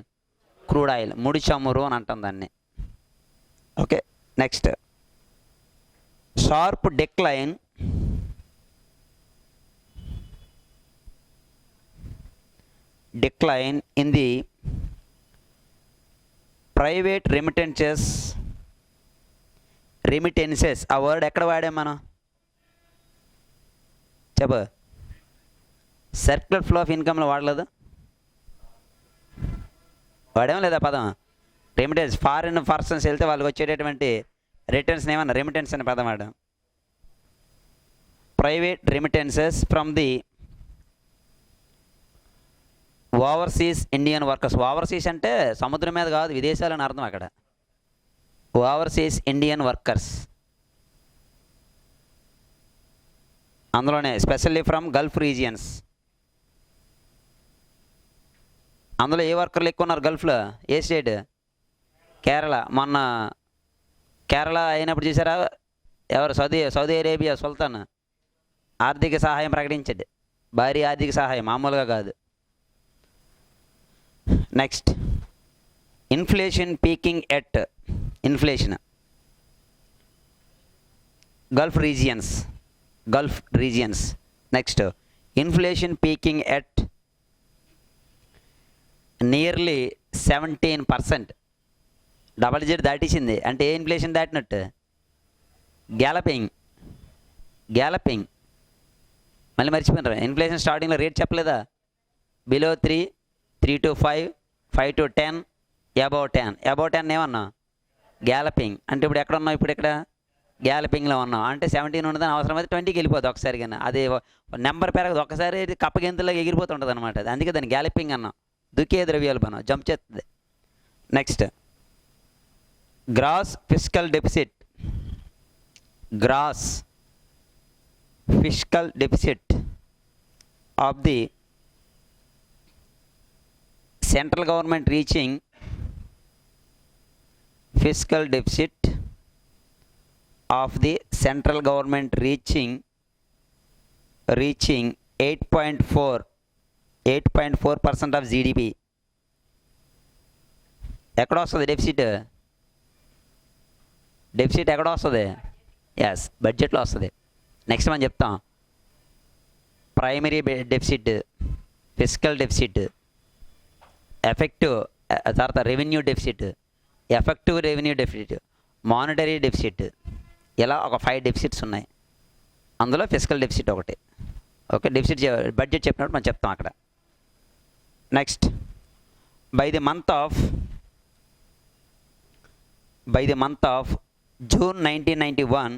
Crude oil, ముడి చమురు అని అంటాం దాన్ని. Okay. Next sharp decline in the private remittances. ఆ వర్డ్ ఎక్కడ వాడాం మనం? చెప్ప. సర్క్యులర్ ఫ్లో ఆఫ్ ఇన్కమ్లో వాడలేదు? వాడాం లేదా పదం? రెమిటెన్స్, ఫారిన్ పర్సన్స్ వెళ్తే వాళ్ళకి వచ్చేటటువంటి రిటర్న్స్ ఏమన్నా రెమిటెన్స్ అనే పదం వాడు. Private remittances from the overseas Indian workers. Overseas అంటే సముద్రం మీద కాదు, విదేశాలని అర్థం అక్కడ. ఓవర్సీస్ ఇండియన్ వర్కర్స్, అందులోనే స్పెషల్లీ ఫ్రమ్ గల్ఫ్ రీజియన్స్. అందులో ఏ వర్కర్లు ఎక్కువ ఉన్నారు గల్ఫ్లో? ఏ స్టేట్? కేరళ. మొన్న కేరళ అయినప్పుడు చూసారా, ఎవరు? సౌదీ అరేబియా సుల్తాన్ ఆర్థిక సహాయం ప్రకటించాడు. భారీ ఆర్థిక సహాయం, మామూలుగా కాదు. Next, inflation peaking at inflation gulf regions. Next, inflation peaking at nearly 17%. Double digit దాటిసింది. అంటే ఏ ఇన్ఫ్లేషన్ దాటినట్టు? గ్యాలపింగ్. మళ్ళీ మర్చిపోయినారు. ఇన్ఫ్లేషన్ స్టార్టింగ్లో రేట్ చెప్పలేదా? బిలో 3, 3 to 5, 5 to 10, అబౌవ్ 10 ఏమన్నా? గ్యాలపింగ్. అంటే ఇప్పుడు ఎక్కడ ఉన్నావు? ఇప్పుడు ఇక్కడ గ్యాలపింగ్లో ఉన్నాం. అంటే 17 ఉండదని అవసరం అయితే 20కి వెళ్ళిపోతుంది ఒకసారి. కానీ అది నెంబర్ పెరగదు, ఒక్కసారి కప్పగింతలాగా ఎగిరిపోతుంటుంది అనమాట. అది అందుకే దాన్ని గ్యాలపింగ్ అన్నాం. దుఃఖే ద్రవ్యోల్బణం, జంప్ చేస్తుంది. Next, gross fiscal deficit of the central government reaching 8.4% of GDP. ఎక్కడ వస్తుంది డెఫిసిట్ ఎక్కడ వస్తుంది? ఎస్, బడ్జెట్లో వస్తుంది. నెక్స్ట్ మనం చెప్తాం primary deficit, fiscal deficit, effective, తర్వాత revenue deficit, effective revenue deficit, monetary deficit. ఇలా ఒక 5 డెఫిసిట్స్ ఉన్నాయి. అందులో ఫిస్కల్ డెఫిసిట్ ఒకటి. ఓకే, డెఫిసిట్ బడ్జెట్ చెప్పినప్పుడు మనం చెప్తాం అక్కడ. Next, by the month of June 1991,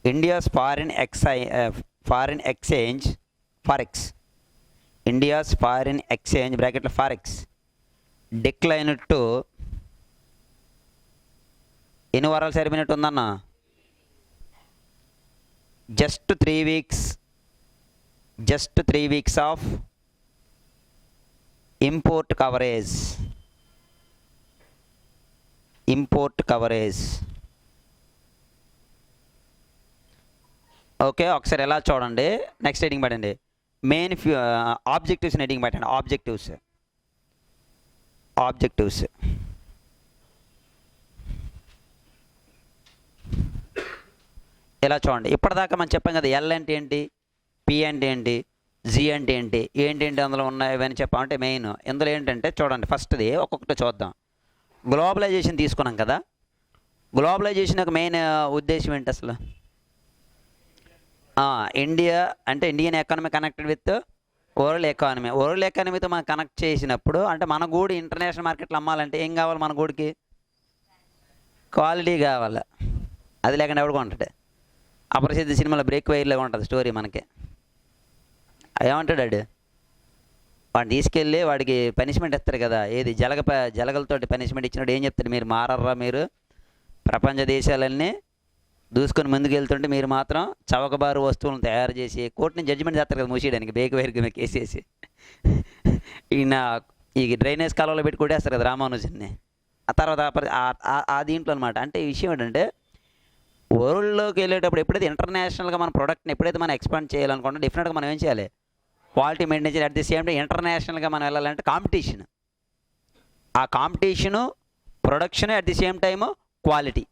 India's foreign exchange bracket forex declined to ఎన్ని వారాలు సరిపోయినట్టు ఉందన్న? Just 3 weeks of import coverage. Okay, ఒకసారి ఎలా చూడండి. నెక్స్ట్ హెడ్డింగ్ పెట్టండి. మెయిన్ ఆబ్జెక్టివ్స్ హెడ్డింగ్ పెట్టండి. ఆబ్జెక్టివ్స్ ఇలా చూడండి. ఇప్పటిదాకా మనం చెప్పాం కదా, ఎల్ అంటే ఏంటి, పి అంటే ఏంటి, జి అంటే ఏంటి అందులో ఉన్నాయి ఇవన్నీ చెప్పామంటే మెయిన్. ఇందులో ఏంటంటే చూడండి, ఫస్ట్ది ఒక్కొక్కటి చూద్దాం. గ్లోబలైజేషన్ తీసుకున్నాం కదా. గ్లోబలైజేషన్ యొక్క మెయిన్ ఉద్దేశం ఏంటి అసలు? ఇండియా అంటే Indian economy connected with world ఎకానమీతో మనం కనెక్ట్ చేసినప్పుడు, అంటే మన గూడు ఇంటర్నేషనల్ మార్కెట్లో అమ్మాలంటే ఏం కావాలి? మన గూడికి క్వాలిటీ కావాలి. అది లేకుండా ఎవడు కొంటాడు? అప్రసిద్ధ సినిమాలో బ్రేక్ వైర్లాగా ఉంటుంది స్టోరీ మనకి. ఏమంటాడు వాడిని తీసుకెళ్ళి వాడికి పనిష్మెంట్ ఇస్తారు కదా, ఏది జలగలతోటి పనిష్మెంట్ ఇచ్చినప్పుడు ఏం చెప్తాడు? మీరు మారర్రా, మీరు ప్రపంచ దేశాలన్నీ దూసుకొని ముందుకు వెళ్తుంటే మీరు మాత్రం చవకబారు వస్తువులను తయారు చేసి కోర్టుని జడ్జిమెంట్ చేస్తారు కదా మూసేయడానికి, బ్రేక్ వైర్కి కేసేసి. ఈయన ఈ డ్రైనేజ్ కాలంలో పెట్టి కొట్టేస్తారు కదా రామానుజన్ని. ఆ తర్వాత ఆ దీంట్లో అనమాట. అంటే ఈ విషయం ఏంటంటే, వరల్డ్లోకి వెళ్ళేటప్పుడు ఎప్పుడైతే ఇంటర్నేషనల్గా మన ప్రోడక్ట్ని ఎప్పుడైతే మనం ఎక్స్పాండ్ చేయాలనుకుంటే డెఫినెట్గా మనం ఏం చేయాలి? క్వాలిటీ మెయింటైన్ చేయాలి. అట్ ది సేమ్ టైం ఇంటర్నేషనల్గా మనం వెళ్ళాలంటే కాంపిటీషన్, ఆ competition, production, at the same time quality,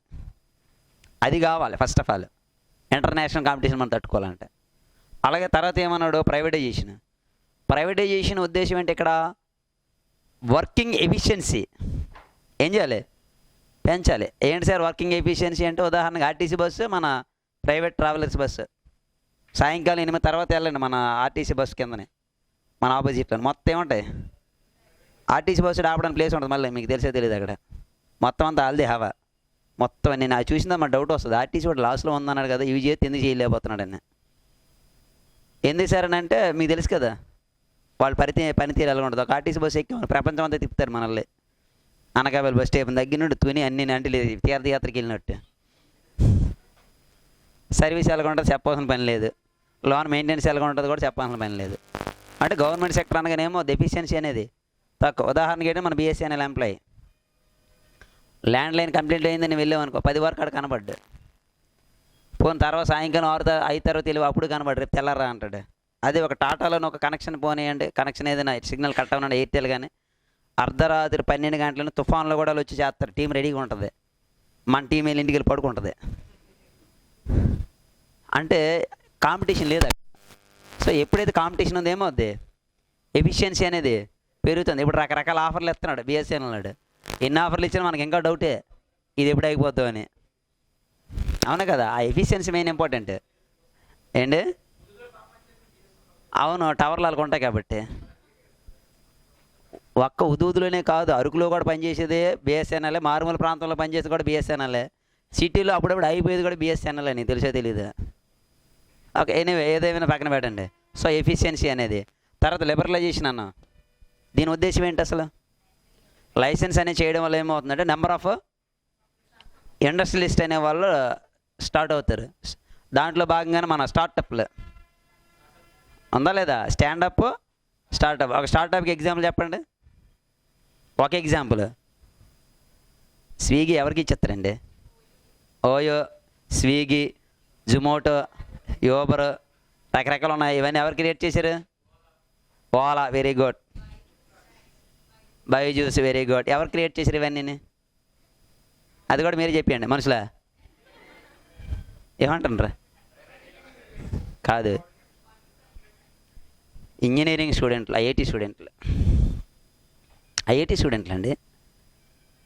అది కావాలి first of all international competition మనం తట్టుకోవాలంటే. అలాగే తర్వాత ఏమన్నాడు? ప్రైవేటైజేషన్ ఉద్దేశం ఏంటి ఇక్కడ? Working efficiency. ఏం చేయాలి? పెంచాలి. ఏంటి సార్ వర్కింగ్ ఎఫిషియన్సీ అంటే ఉదాహరణకి ఆర్టీసీ బస్సు, మన ప్రైవేట్ ట్రావెలర్స్ బస్సు సాయంకాలం 8 తర్వాత వెళ్ళండి మన ఆర్టీసీ బస్సు కిందనే మన ఆపోజిట్లో మొత్తం ఏముంటాయి, ఆర్టీసీ బస్సు ఆపడానికి ప్లేస్ ఉంటుంది, మళ్ళీ మీకు తెలిసే తెలియదు అక్కడ మొత్తం అంతా ఆల్ది హవా మొత్తం. నేను అది చూసిందా మా డౌట్ వస్తుంది, ఆర్టీసీ వాడు లాస్ట్లో ఉందన్నాడు కదా, ఇవి చేతి ఎందుకు చేయలేకపోతున్నాడు అని. ఎందుకు సార్ అని అంటే మీకు తెలుసు కదా వాళ్ళు పనితీరు ఎలా ఉంటుంది. ఒక ఆర్టీసీ బస్సు ఎక్కి ప్రపంచం అంతా తిప్పుతారు మనల్ని, అనకాపల్లి బస్ స్టేషన్ దగ్గర నుండి తుని అన్ని అంటే తీర్థయాత్రకి వెళ్ళినట్టు. సర్వీస్ ఎలాగ ఉంటుంది చెప్పాల్సిన పని లేదు, లోన్ మెయింటెనెన్స్ ఎలాగ ఉంటుంది కూడా చెప్పాల్సిన పని లేదు. అంటే గవర్నమెంట్ సెక్టర్ అనగానేమో డెఫిషియన్సీ అనేది తక్కువ. ఉదాహరణకి ఏంటంటే మన BSNL employee land line complete అయిందని వెళ్ళామనుకో 10 వరకు అక్కడ కనబడ్డు, పోని తర్వాత సాయంకాలం 5 తర్వాత తెలివి అప్పుడు కనబడ్డు, రేపు తెల్లారా అంటాడు. అదే ఒక టాటాలోని ఒక కనెక్షన్ పోనీయండి, కనెక్షన్ ఏదైనా సిగ్నల్ కట్ అవ్వనండి ఎయిర్టెల్ కానీ అర్ధరాత్రి 12 గంటలను తుఫాన్లో కూడా వచ్చి చేస్తారు, టీం రెడీగా ఉంటుంది, మన టీం వెళ్ళి ఇంటికి వెళ్ళి పడుకుంటుంది. అంటే కాంపిటీషన్ లేదు. సో ఎప్పుడైతే కాంపిటీషన్ ఉందో ఏమవుద్ది, ఎఫిషియన్సీ అనేది పెరుగుతుంది. ఇప్పుడు రకరకాల ఆఫర్లు ఇస్తున్నాడు BSNL నాడు, ఎన్ని ఆఫర్లు ఇచ్చినా మనకి ఇంకా డౌటే ఇది ఎప్పుడు అయిపోద్దో అని. అవునా కదా, ఆ ఎఫిషియన్సీ మెయిన్ ఇంపార్టెంట్ ఏంటి. అవును, టవర్లు వాళ్ళకు ఉంటాయి కాబట్టి. ఒక్క ఉదూదులోనే కాదు, అరకులో కూడా పనిచేసేది BSNL, మారుమూల ప్రాంతంలో పనిచేసేది కూడా BSNL, సిటీలో అప్పుడప్పుడు అయిపోయేది కూడా BSNL అని తెలిసే తెలీదు. ఓకే, ఎనీవే ఏదేమైనా పక్కన పెట్టండి. సో ఎఫిషియన్సీ అనేది. తర్వాత లిబరలైజేషన్ అన్న, దీని ఉద్దేశం ఏంటి అసలు, లైసెన్స్ అనేది చేయడం వల్ల ఏమవుతుందంటే నెంబర్ ఆఫ్ ఇండస్ట్రియలిస్ట్ అనే వాళ్ళు స్టార్ట్ అవుతారు. దాంట్లో భాగంగానే మన స్టార్టప్లు ఉందా లేదా, స్టాండప్ స్టార్టప్. ఒక స్టార్టప్కి ఎగ్జాంపుల్ చెప్పండి, ఒక ఎగ్జాంపుల్ స్విగ్గీ ఎవరికి ఇచ్చేస్తారండి, ఓయో, స్విగ్గీ, జొమాటో, యూబర్ రకరకాలు ఉన్నాయి. ఇవన్నీ ఎవరు క్రియేట్ చేశారు, Ola very good, Byju's very good, ఎవరు క్రియేట్ చేశారు ఇవన్నీ, అది కూడా మీరు చెప్పండి మనుషులా ఏమంటారా, కాదు ఇంజనీరింగ్ స్టూడెంట్లు, ఐఐటి స్టూడెంట్లు అండి.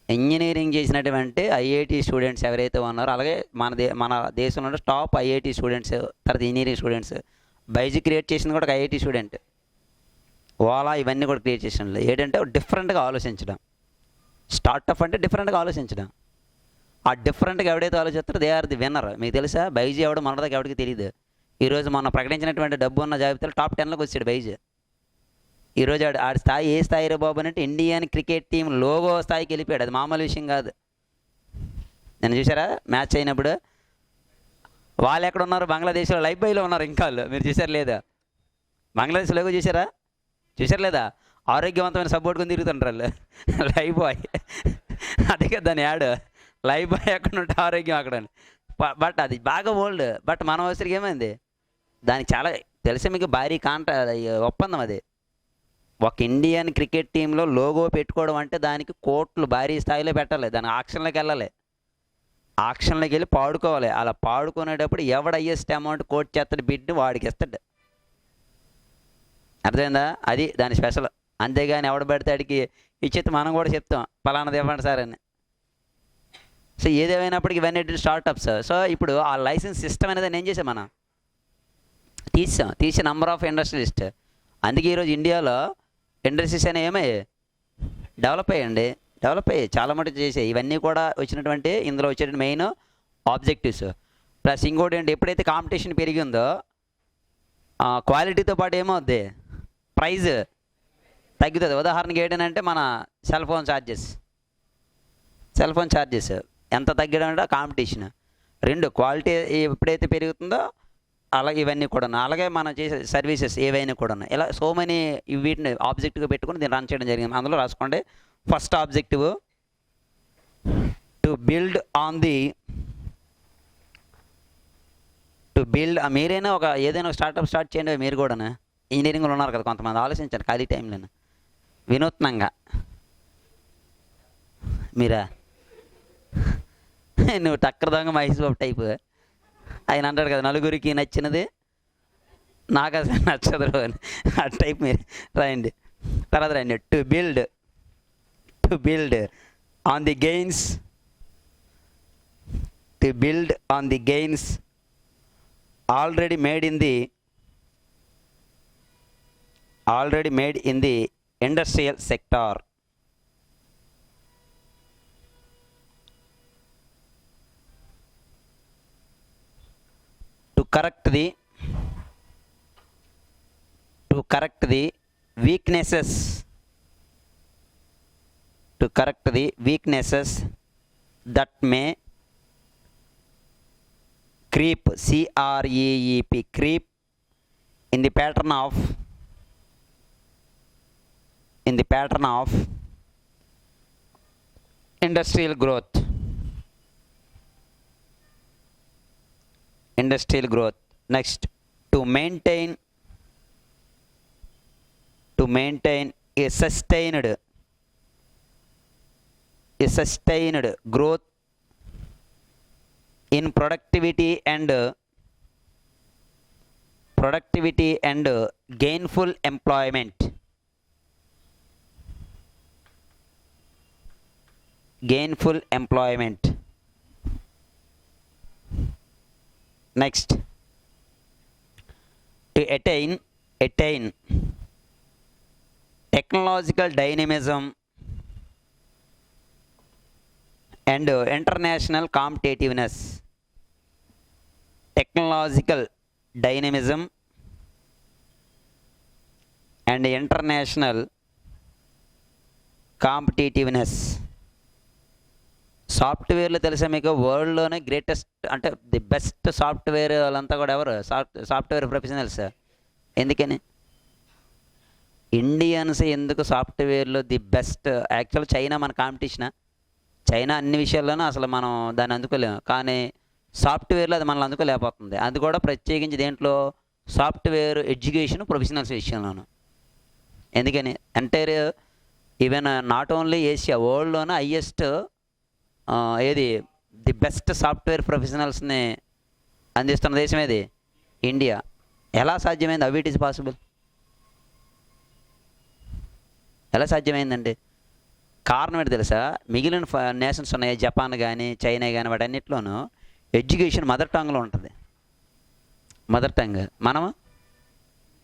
ఇంజనీరింగ్ చేసినటువంటి ఐఐటి స్టూడెంట్స్ ఎవరైతే ఉన్నారో, అలాగే మన దేశంలో టాప్ ఐఐటి స్టూడెంట్స్, తర్వాత ఇంజనీరింగ్ స్టూడెంట్స్, బైజీ క్రియేట్ చేసింది కూడా ఒక ఐఐటి స్టూడెంట్, ఓలా ఇవన్నీ కూడా క్రియేట్ చేసిన ఏంటంటే డిఫరెంట్గా ఆలోచించడం. స్టార్టప్ అంటే డిఫరెంట్గా ఆలోచించడం. ఆ డిఫరెంట్గా ఎవడైతే ఆలోచిస్తారో దే ఆర్ ది విన్నర్. మీకు తెలుసా బైజీ ఎవడో మనదాకా ఎవరికి తెలియదు. ఈరోజు మొన్న ప్రకటించినటువంటి డబ్బు ఉన్న జాబితాలో టాప్ 10లోకి వచ్చాడు బైజీ. ఈరోజు ఆడి స్థాయి ఏ స్థాయి రే బాబు అంటే ఇండియన్ క్రికెట్ టీం లోగో స్థాయికి వెళ్ళిపోయాడు. అది మామూలు విషయం కాదు. నేను చూసారా మ్యాచ్ అయినప్పుడు వాళ్ళు ఎక్కడ ఉన్నారు, బంగ్లాదేశ్లో లైఫ్ బాయ్లో ఉన్నారు. ఇంకా మీరు చూసారు లేదా, బంగ్లాదేశ్ లోగో చూసారా లేదా, ఆరోగ్యవంతమైన సపోర్ట్ కొని తిరుగుతుంటారు వాళ్ళు లైఫ్ బాయ్. అదే కదా దాని యాడ్, లైఫ్ బాయ్ ఎక్కడ ఉంటే ఆరోగ్యం అక్కడ. బట్ అది బాగా ఓల్డ్. బట్ మన అవసరం ఏమైంది, దానికి చాలా తెలిసి మీకు భారీ ఒప్పందం అది. ఒక ఇండియన్ క్రికెట్ టీంలో లోగో పెట్టుకోవడం అంటే దానికి కోట్లు భారీ స్థాయిలో పెట్టాలి, దాని ఆక్షన్లోకి వెళ్ళాలి, ఆక్షన్లోకి వెళ్ళి పాడుకోవాలి. అలా పాడుకునేటప్పుడు ఎవడు హైయెస్ట్ అమౌంట్ కోట్ చేస్తాడు బిడ్ని వాడికి ఇస్తాడు. అర్థమైందా, అది దాని స్పెషల్. అంతేగాని ఎవడు పెడితే అడిగి ఇచ్చేది మనం కూడా చెప్తాం పలానాది ఇవ్వండి సార్ అని. సో ఏదేమైనప్పటికీ ఇవన్నీ స్టార్టప్స్. సో ఇప్పుడు ఆ లైసెన్స్ సిస్టమ్ అనేది ఏం చేసాం మనం, తీసే నంబర్ ఆఫ్ ఇండస్ట్రియలిస్ట్. అందుకే ఈరోజు ఇండియాలో ఇండస్ట్రీస్ అనేవి ఏమయ్యాయి, డెవలప్ అయ్యాయి చాలా మటుకు చేసాయి. ఇవన్నీ కూడా వచ్చినటువంటి ఇందులో వచ్చేటువంటి మెయిన్ ఆబ్జెక్టివ్స్. ప్లస్ ఇంకోటి ఏంటి, ఎప్పుడైతే కాంపిటీషన్ పెరిగిందో క్వాలిటీతో పాటు ఏమవుద్ది, ప్రైజ్ తగ్గుతుంది. ఉదాహరణకి ఏంటంటే మన సెల్ ఫోన్ ఛార్జెస్ ఎంత తగ్గడం అంటే కాంపిటీషన్. రెండు క్వాలిటీ ఎప్పుడైతే పెరుగుతుందో అలాగే ఇవన్నీ కూడా ఉన్నాయి. అలాగే మనం చేసే సర్వీసెస్ ఏవైనా కూడా ఉన్నాయి. ఇలా సో మెనీ వీటిని ఆబ్జెక్టివ్గా పెట్టుకుని దీన్ని రన్ చేయడం జరిగింది. అందులో రాసుకోండి. ఫస్ట్ ఆబ్జెక్టివ్ టు బిల్డ్ మీరైనా ఏదైనా ఒక స్టార్టప్ స్టార్ట్ చేయండి. మీరు కూడా ఇంజనీరింగ్లో ఉన్నారు కదా కొంతమంది, ఆలోచించండి ఖాళీ టైంలో వినూత్నంగా. మీరా నువ్వు టక్కర దొంగ మహేష్ బాబు టైపు. ఆయన అంటాడు కదా నలుగురికి నచ్చినది నాకు అసలు నచ్చదు అని, ఆ టైప్ మీరు రాయండి. తర్వాత రండి to build on the gains to build on the gains already made in the industrial sector. To correct the weaknesses that may creep, creep in the pattern of industrial growth. Next, to maintain a sustained growth in productivity and gainful employment. Next, to attain technological dynamism and international competitiveness. Technological dynamism and international competitiveness. సాఫ్ట్వేర్లు తెలుసా మీకు? వరల్డ్లోనే greatest అంటే the best software వాళ్ళంతా కూడా ఎవరు? Software professionals. ఎందుకని Indians ఎందుకు సాఫ్ట్వేర్లో ది బెస్ట్? యాక్చువల్ చైనా మన కాంపిటీషనా? చైనా అన్ని విషయాల్లోనూ అసలు మనం దాన్ని అందుకోలేము, కానీ సాఫ్ట్వేర్లో అది మనల్ని అందుకోలేకపోతుంది. అది కూడా ప్రత్యేకించి దేంట్లో? సాఫ్ట్వేర్ ఎడ్యుకేషన్ ప్రొఫెషనల్స్ విషయంలోనూ. ఎందుకని entire even not only Asia, వరల్డ్లోనే హైయెస్ట్ ఏది ది బెస్ట్ సాఫ్ట్వేర్ ప్రొఫెషనల్స్ని అందిస్తున్న దేశం ఏది? ఇండియా. ఎలా సాధ్యమైంది? How it is possible? ఎలా సాధ్యమైందండి? కారణం ఏంటి తెలుసా? మిగిలిన నేషన్స్ ఉన్నాయి, జపాన్ కానీ చైనా కానీ, వాటన్నిటిలోనూ ఎడ్యుకేషన్ మదర్ టంగ్లో ఉంటుంది. Mother tongue. మనము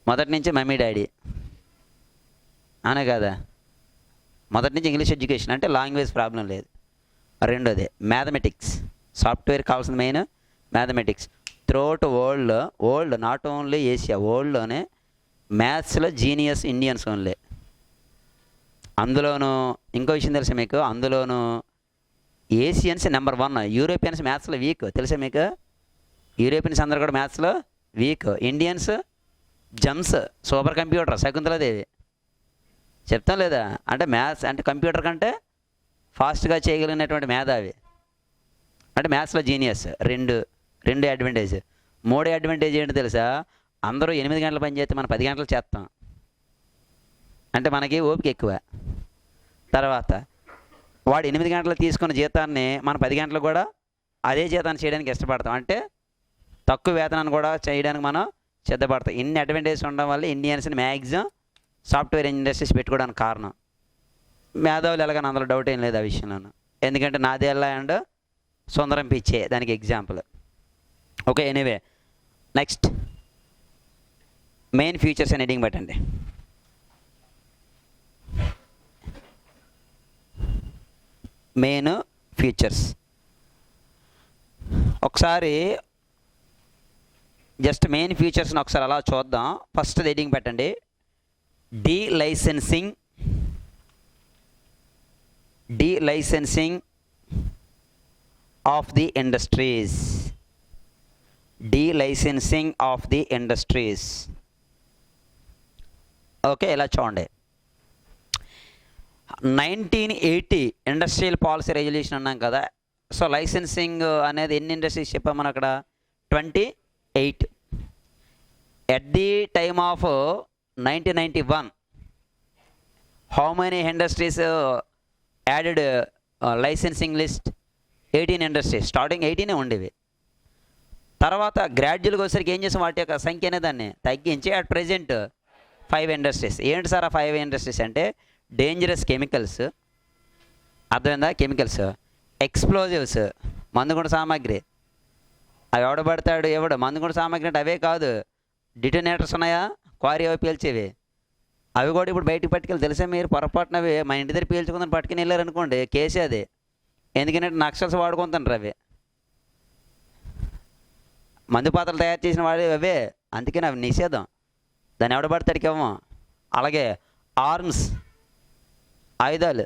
మొదటి నుంచి మమ్మీ డాడీ అనే కదా, మొదటి నుంచి ఇంగ్లీష్ ఎడ్యుకేషన్, అంటే లాంగ్వేజ్ ప్రాబ్లం లేదు. రెండోది మ్యాథమెటిక్స్. సాఫ్ట్వేర్ కావాల్సిన main mathematics. Throughout world not only Asia, వరల్డ్లోనే మ్యాథ్స్లో జీనియస్ ఇండియన్స్ ఓన్లీ. అందులోనూ ఇంకో విషయం తెలుసా మీకు? అందులోనూ ఏషియన్స్ నెంబర్ 1. యూరోపియన్స్ మ్యాథ్స్లో వీక్, తెలుసా మీకు? యూరోపియన్స్ అందరూ కూడా మ్యాథ్స్లో weak. Indians gems, super computer. Shakuntala Devi చెప్తాం లేదా? అంటే మ్యాథ్స్ అంటే కంప్యూటర్ కంటే ఫాస్ట్గా చేయగలిగినటువంటి మేధావి, అంటే మ్యాథ్స్లో జీనియస్. రెండు అడ్వాంటేజ్. మూడో అడ్వాంటేజ్ ఏంటి తెలుసా? అందరూ 8 గంటల పని చేస్తే మనం 10 గంటలు చేస్తాం, అంటే మనకి ఓపిక ఎక్కువ. తర్వాత వాడు 8 గంటలు తీసుకున్న జీతాన్ని మనం 10 గంటలు కూడా అదే జీతాన్ని చేయడానికి ఇష్టపడతాం, అంటే తక్కువ వేతనాన్ని కూడా చేయడానికి మనం సిద్ధపడతాం. ఇన్ని అడ్వాంటేజెస్ ఉండడం వల్ల ఇండియన్స్ని మ్యాక్సిమం సాఫ్ట్వేర్ ఇండస్ట్రీస్ పెట్టుకోవడానికి కారణం. మేధావులు ఎలాగని అందులో డౌట్ ఏం లేదు ఆ విషయంలో, ఎందుకంటే నాదేళ్ళ అండ్ సుందరం పిచ్చే దానికి example. Okay, anyway next main features అని హెడ్డింగ్ పెట్టండి. మెయిన్ ఫీచర్స్ ఒకసారి జస్ట్ మెయిన్ ఫీచర్స్ని ఒకసారి అలా చూద్దాం. ఫస్ట్ హెడ్డింగ్ పెట్టండి, delicensing of the industries. Delicensing of the industries. Okay, ఇలా చూడండి. 1980 ఇండస్ట్రియల్ పాలసీ రెజల్యూషన్ అన్నాం కదా. సో లైసెన్సింగ్ అనేది ఎన్ని ఇండస్ట్రీస్ చెప్పాం మనం అక్కడ? 28. At the time of 1991 how many industries added licensing list? 18 industries. Starting 18 ఉండేవి. తర్వాత గ్రాడ్యువల్గా వచ్చేసరికి ఏం చేసాం? వాటి యొక్క సంఖ్య అనే దాన్ని తగ్గించి అట్ ప్రెజెంట్ 5 ఇండస్ట్రీస్. ఏంటి సార్ ఆ 5 ఇండస్ట్రీస్ అంటే? డేంజరస్ కెమికల్స్, అర్థమైందా? కెమికల్స్, ఎక్స్ప్లోజివ్స్, మందుగుండు సామాగ్రి. అవి ఎవడ పడతాడు ఎవడు మందుగుండు సామాగ్రి అంటే అవే కాదు, డిటోనేటర్స్ ఉన్నాయా, క్వారీ అవి పీల్చేవి, అవి కూడా ఇప్పుడు బయటికి పట్టుకెళ్ళి తెలిసే మీరు పొరపాటున అవి మా ఇంటి దగ్గర పీల్చుకుందని పట్టుకుని వెళ్ళారనుకోండి కేసే అది. ఎందుకంటే నక్సల్స్ వాడుకుంటారు అవి, మందు పాత్రలు తయారు చేసిన వాడు అవే, అందుకని అవి నిషేధం, దాన్ని ఎవడ పడతాడికి ఇవ్వం. అలాగే ఆర్మ్స్ ఆయుధాలు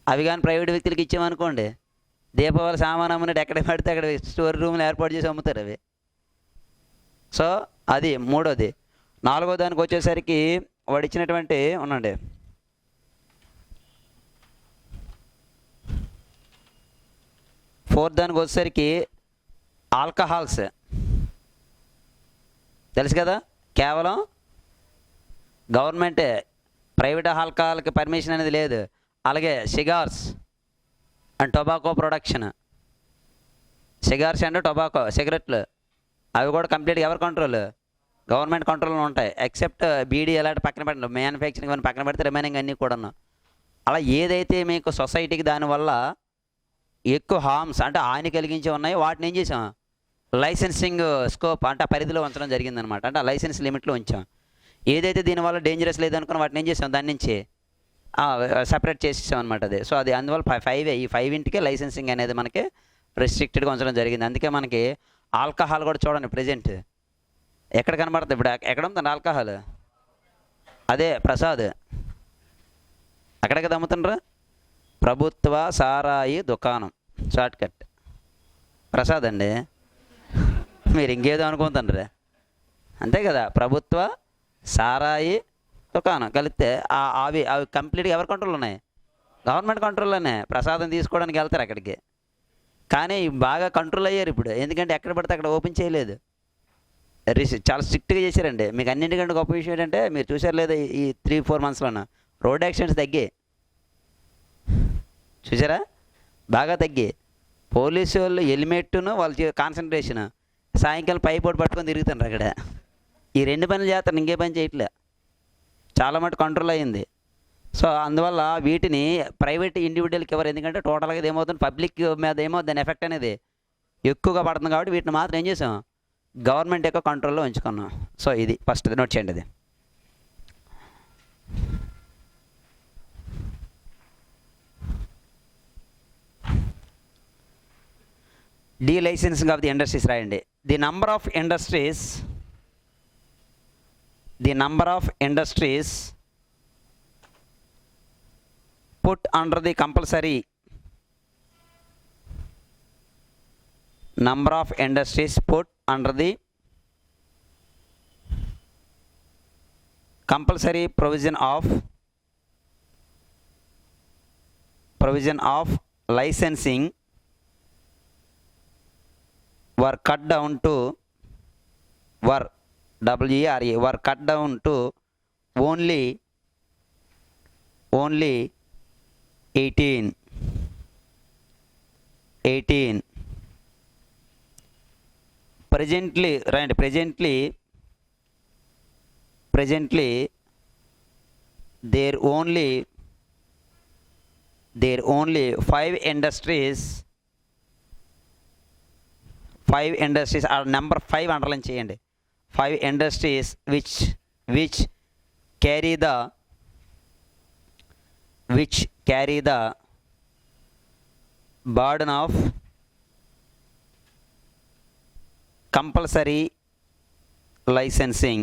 అవి కానీ ప్రైవేట్ వ్యక్తులకి ఇచ్చామనుకోండి దీపావళి సామాన్ అమ్మునట్టు ఎక్కడ పడితే అక్కడ స్టోర్ రూమ్లు ఏర్పాటు చేసి అమ్ముతారు అవి. సో అది మూడోది. నాలుగో దానికి వచ్చేసరికి వాడు ఇచ్చినటువంటి ఉండండి ఫోర్త్ దానికి వచ్చేసరికి ఆల్కహాల్స్ తెలుసు కదా, కేవలం గవర్నమెంటే, ప్రైవేట్ ఆల్కహాల్కి పర్మిషన్ అనేది లేదు. అలాగే cigars and tobacco production, cigars and tobacco సిగరెట్లు అవి కూడా కంప్లీట్గా ఎవరి కంట్రోల్, గవర్నమెంట్ కంట్రోల్లో ఉంటాయి. ఎక్సెప్ట్ బీడీ అలాంటి పక్కన పెట్టండి, మ్యానుఫ్యాక్చరింగ్ అని పక్కన పెడితే రిమైనింగ్ అన్నీ కూడా. అలా ఏదైతే మీకు సొసైటీకి దానివల్ల ఎక్కువ హార్మ్స్ అంటే హాని కలిగించి ఉన్నాయో వాటిని ఏం చేసాం, లైసెన్సింగ్ స్కోప్ అంటే ఆ పరిధిలో ఉంచడం జరిగిందనమాట. అంటే ఆ లైసెన్స్ లిమిట్లో ఉంచాం. ఏదైతే దీనివల్ల డేంజరస్ లేదనుకున్న వాటిని ఏం చేసాం, దాని నుంచి సపరేట్ చేసేసాం అనమాట అది. సో అది అందువల్ల ఈ 5 ఇంటికే లైసెన్సింగ్ అనేది మనకి రెస్ట్రిక్టెడ్గా ఉంచడం జరిగింది. అందుకే మనకి ఆల్కహాల్ కూడా చూడండి ప్రజెంట్ ఎక్కడ కనబడుతుంది, ఇప్పుడు ఎక్కడ ఉందండి ఆల్కహాల్, అదే ప్రసాద్, అక్కడికి అమ్ముతుండ్రా, ప్రభుత్వ సారాయి దుకాణం షార్ట్ కట్ ప్రసాద్ అండి, మీరు ఇంకేదో అనుకుంటుండ్రా, అంతే కదా. ప్రభుత్వ సారాయి దుకాణం కలిస్తే అవి కంప్లీట్గా ఎవరి కంట్రోల్ ఉన్నాయి, గవర్నమెంట్ కంట్రోల్లోనే. ప్రసాదం తీసుకోవడానికి వెళ్తారు అక్కడికి, కానీ బాగా కంట్రోల్ అయ్యారు ఇప్పుడు, ఎందుకంటే ఎక్కడ పడితే అక్కడ ఓపెన్ చేయలేదు, చాలా స్ట్రిక్ట్గా చేశారండి. మీకు అన్నింటికంటే గొప్ప విషయం ఏంటంటే మీరు చూసారు లేదా ఈ 3-4 మంత్స్లోన రోడ్ యాక్సిడెంట్స్ తగ్గాయి, చూసారా, బాగా తగ్గాయి. పోలీసు వాళ్ళు హెల్మెట్ను వాళ్ళ కాన్సన్ట్రేషన్ సాయంకాలం పైపోటు పట్టుకొని తిరుగుతున్నారు అక్కడ. ఈ 2 పనులు చేస్తారు, ఇంకే పని చేయట్లే, చాలా మటు కంట్రోల్ అయ్యింది. సో అందువల్ల వీటిని ప్రైవేట్ ఇండివిజువల్కి ఎవరు, ఎందుకంటే టోటల్గా ఇది ఏమవుతుంది పబ్లిక్ మీద ఏమో దాని ఎఫెక్ట్ అనేది ఎక్కువగా పడుతుంది కాబట్టి వీటిని మాత్రం ఏం చేసాం, గవర్నమెంట్ యొక్క కంట్రోల్లో ఉంచుకున్నాం. సో ఇది ఫస్ట్ నోట్ చేయండి. అది డీలైసెన్సింగ్ ఆఫ్ ది ఇండస్ట్రీస్ రాయండి. The number of industries put under the compulsory number of industries put under the compulsory provision of licensing were cut down to only 18. Presently there only 5 industries are number 5 underline చేయండి. 5 industries which carry the burden of compulsory licensing.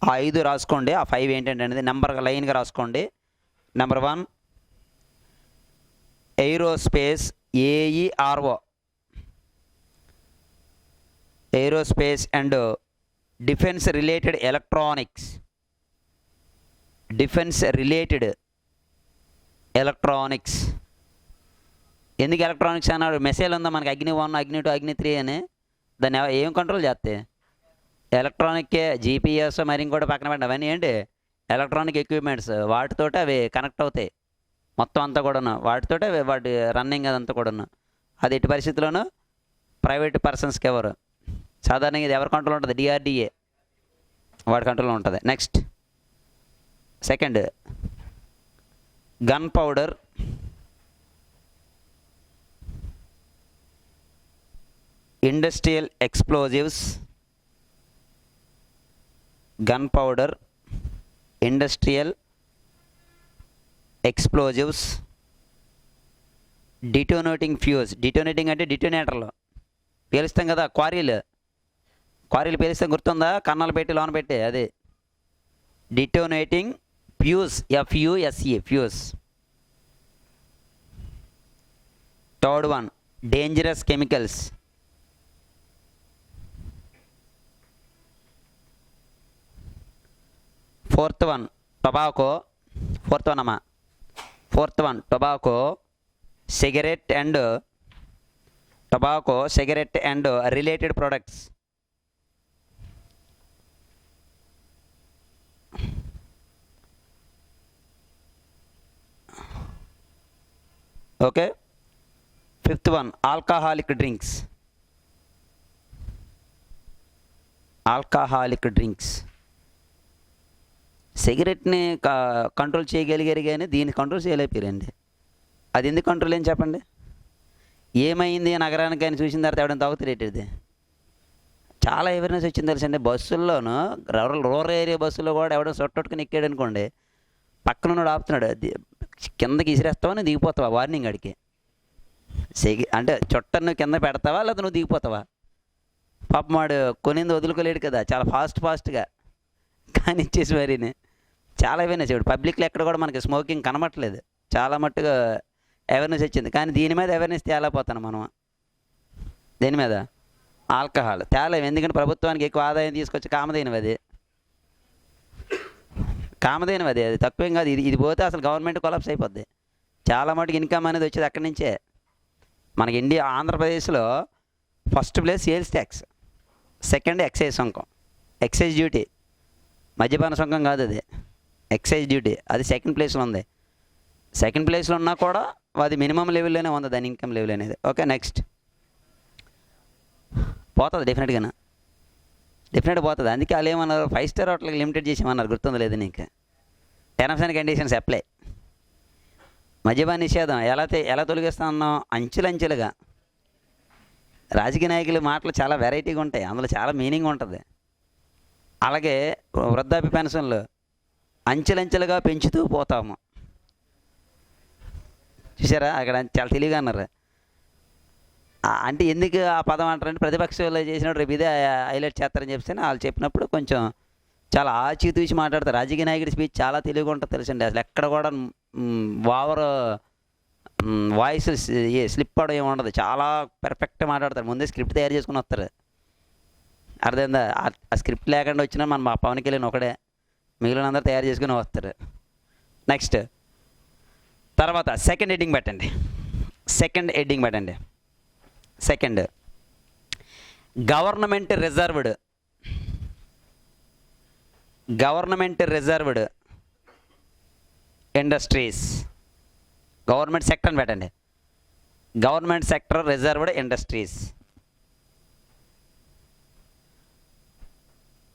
5 రాసుకోండి. ఆ 5 ఏంటంటే అనేది నెంబర్గా లైన్గా రాసుకోండి. Number 1 aerospace, AERO, aerospace and defence related electronics. ఎందుకు electronics అన్నాడు, message ఉందా మనకి అగ్ని 1, అగ్ని 2, అగ్ని 3 అని, దాన్ని ఏం కంట్రోల్ చేస్తే ఎలక్ట్రానిక్కే. GPS మరి ఇంకోటి పక్కన పెట్టండి, అవన్నీ ఏంటి ఎలక్ట్రానిక్ ఎక్విప్మెంట్స్, వాటితోటి అవి కనెక్ట్ అవుతాయి మొత్తం అంతా కూడాను, వాటితోటి వాటి రన్నింగ్ అదంతా కూడాను. అది ఎట్టి పరిస్థితుల్లోనూ ప్రైవేట్ పర్సన్స్కి ఎవరు, సాధారణంగా ఇది ఎవరి కంట్రోల్ ఉంటుంది, DRDA వాడి కంట్రోల్లో ఉంటుంది. Next second gun powder, industrial explosives, gun powder, industrial explosives, detonating fuse. Detonating అంటే డిటోనేటర్లు పేలుస్తాం కదా, క్వారీలు పేలుస్తాం, గుర్తుందా? కన్నాలు పెట్టి లోన పెట్టి, అదే detonating fuse, FUSE, fuse. Third one dangerous chemicals. Fourth one tobacco. Fourth one tobacco, cigarette and related products. Okay. Fifth one alcoholic drinks. సిగరెట్ని కంట్రోల్ చేయగలిగారు కానీ దీన్ని కంట్రోల్ చేయలేకపోయారండి. అది ఎందుకు కంట్రోల్ ఏం చెప్పండి? ఏమైంది నగరానికి అని చూసిన తర్వాత ఎవడైనా తాగుతారేటది? చాలా అవేర్నెస్ వచ్చింది తెలుసండి. బస్సుల్లోనూ రూరల్ ఏరియా బస్సులో కూడా ఎవడో సొట్టొట్టుకుని ఎక్కాడు అనుకోండి, పక్కన ఆపుతున్నాడు, కిందకి ఇసిరేస్తావా నువ్వు దిగిపోతావా, వార్నింగ్ అడిగి. అంటే చుట్టను కింద పెడతావా లేదా నువ్వు దిగిపోతావా? పాపం వాడు కొనింది వదులుకోలేడు కదా, చాలా ఫాస్ట్గా కానీ ఇచ్చేసి మరీని చాలా అవేర్నెస్. ఇప్పుడు పబ్లిక్లో ఎక్కడ కూడా మనకి స్మోకింగ్ కనబట్టలేదు, చాలా మట్టుగా అవేర్నెస్ వచ్చింది. కానీ దీని మీద అవేర్నెస్ తేలేకపోతాను మనం. దేని మీద? ఆల్కహాల్ తేలేము, ఎందుకంటే ప్రభుత్వానికి ఎక్కువ ఆదాయం తీసుకొచ్చి కామధేనువి అది తక్కువేం కాదు. ఇది పోతే అసలు గవర్నమెంట్ కొలాప్స్ అయిపోద్ది. చాలా మటుకు ఇన్కమ్ అనేది వచ్చేది అక్కడి నుంచే. మనకి ఆంధ్రప్రదేశ్లో first place sales tax, second excise సుంకం, ఎక్సైజ్ డ్యూటీ, మద్యపాన సుంకం కాదు అది, ఎక్సైజ్ డ్యూటీ, అది సెకండ్ ప్లేస్లో ఉంది. సెకండ్ ప్లేస్లో ఉన్నా కూడా అది మినిమం లెవెల్లోనే ఉంది దాని ఇన్కమ్ లెవెల్ అనేది. ఓకే, నెక్స్ట్ పోతుంది డెఫినెట్గా పోతుంది. అందుకే వాళ్ళు ఏమన్నారు, 5 స్టార్ హోటల్కి లిమిటెడ్ చేసేమన్నారు, గుర్తుంది లేదు నీకు? Terms and conditions apply. మద్యపాన నిషేధం ఎలా తొలగిస్తా ఉన్నాం? అంచెలంచెలుగా. రాజకీయ నాయకుల మాటలు చాలా వెరైటీగా ఉంటాయి, అందులో చాలా మీనింగ్ ఉంటుంది. అలాగే వృద్ధాప్య పెన్షన్లు అంచెలంచెలుగా పెంచుతూ పోతాము. చూసారా, అక్కడ చాలా తెలివిగా అన్నారు. అంటే ఎందుకు ఆ పదం అంటారంటే ప్రతిపక్షంలో చేసినప్పుడు రేపు ఇదే హైలైట్ చేస్తారని చెప్పి వాళ్ళు చెప్పినప్పుడు కొంచెం చాలా ఆచితూచి మాట్లాడతారు. రాజకీయ నాయకుడి స్పీచ్ చాలా తెలివిగా ఉంటుంది తెలుసండి. అసలు ఎక్కడ కూడా ఓవర్ వాయిస్ స్లిప్ అవడం ఏమి ఉండదు, చాలా పర్ఫెక్ట్గా మాట్లాడతారు. ముందే స్క్రిప్ట్ తయారు చేసుకుని వస్తారు. అర్థమైందా? ఆ స్క్రిప్ట్ లేకుండా వచ్చినా మన పవన్ కళ్యాణ్ ఒకడే, మిగిలిన అందరూ తయారు చేసుకుని వస్తారు. నెక్స్ట్ తర్వాత సెకండ్ హెడ్డింగ్ పెట్టండి. Second government reserved industries. Government sector పెట్టండి. Government sector reserved industries.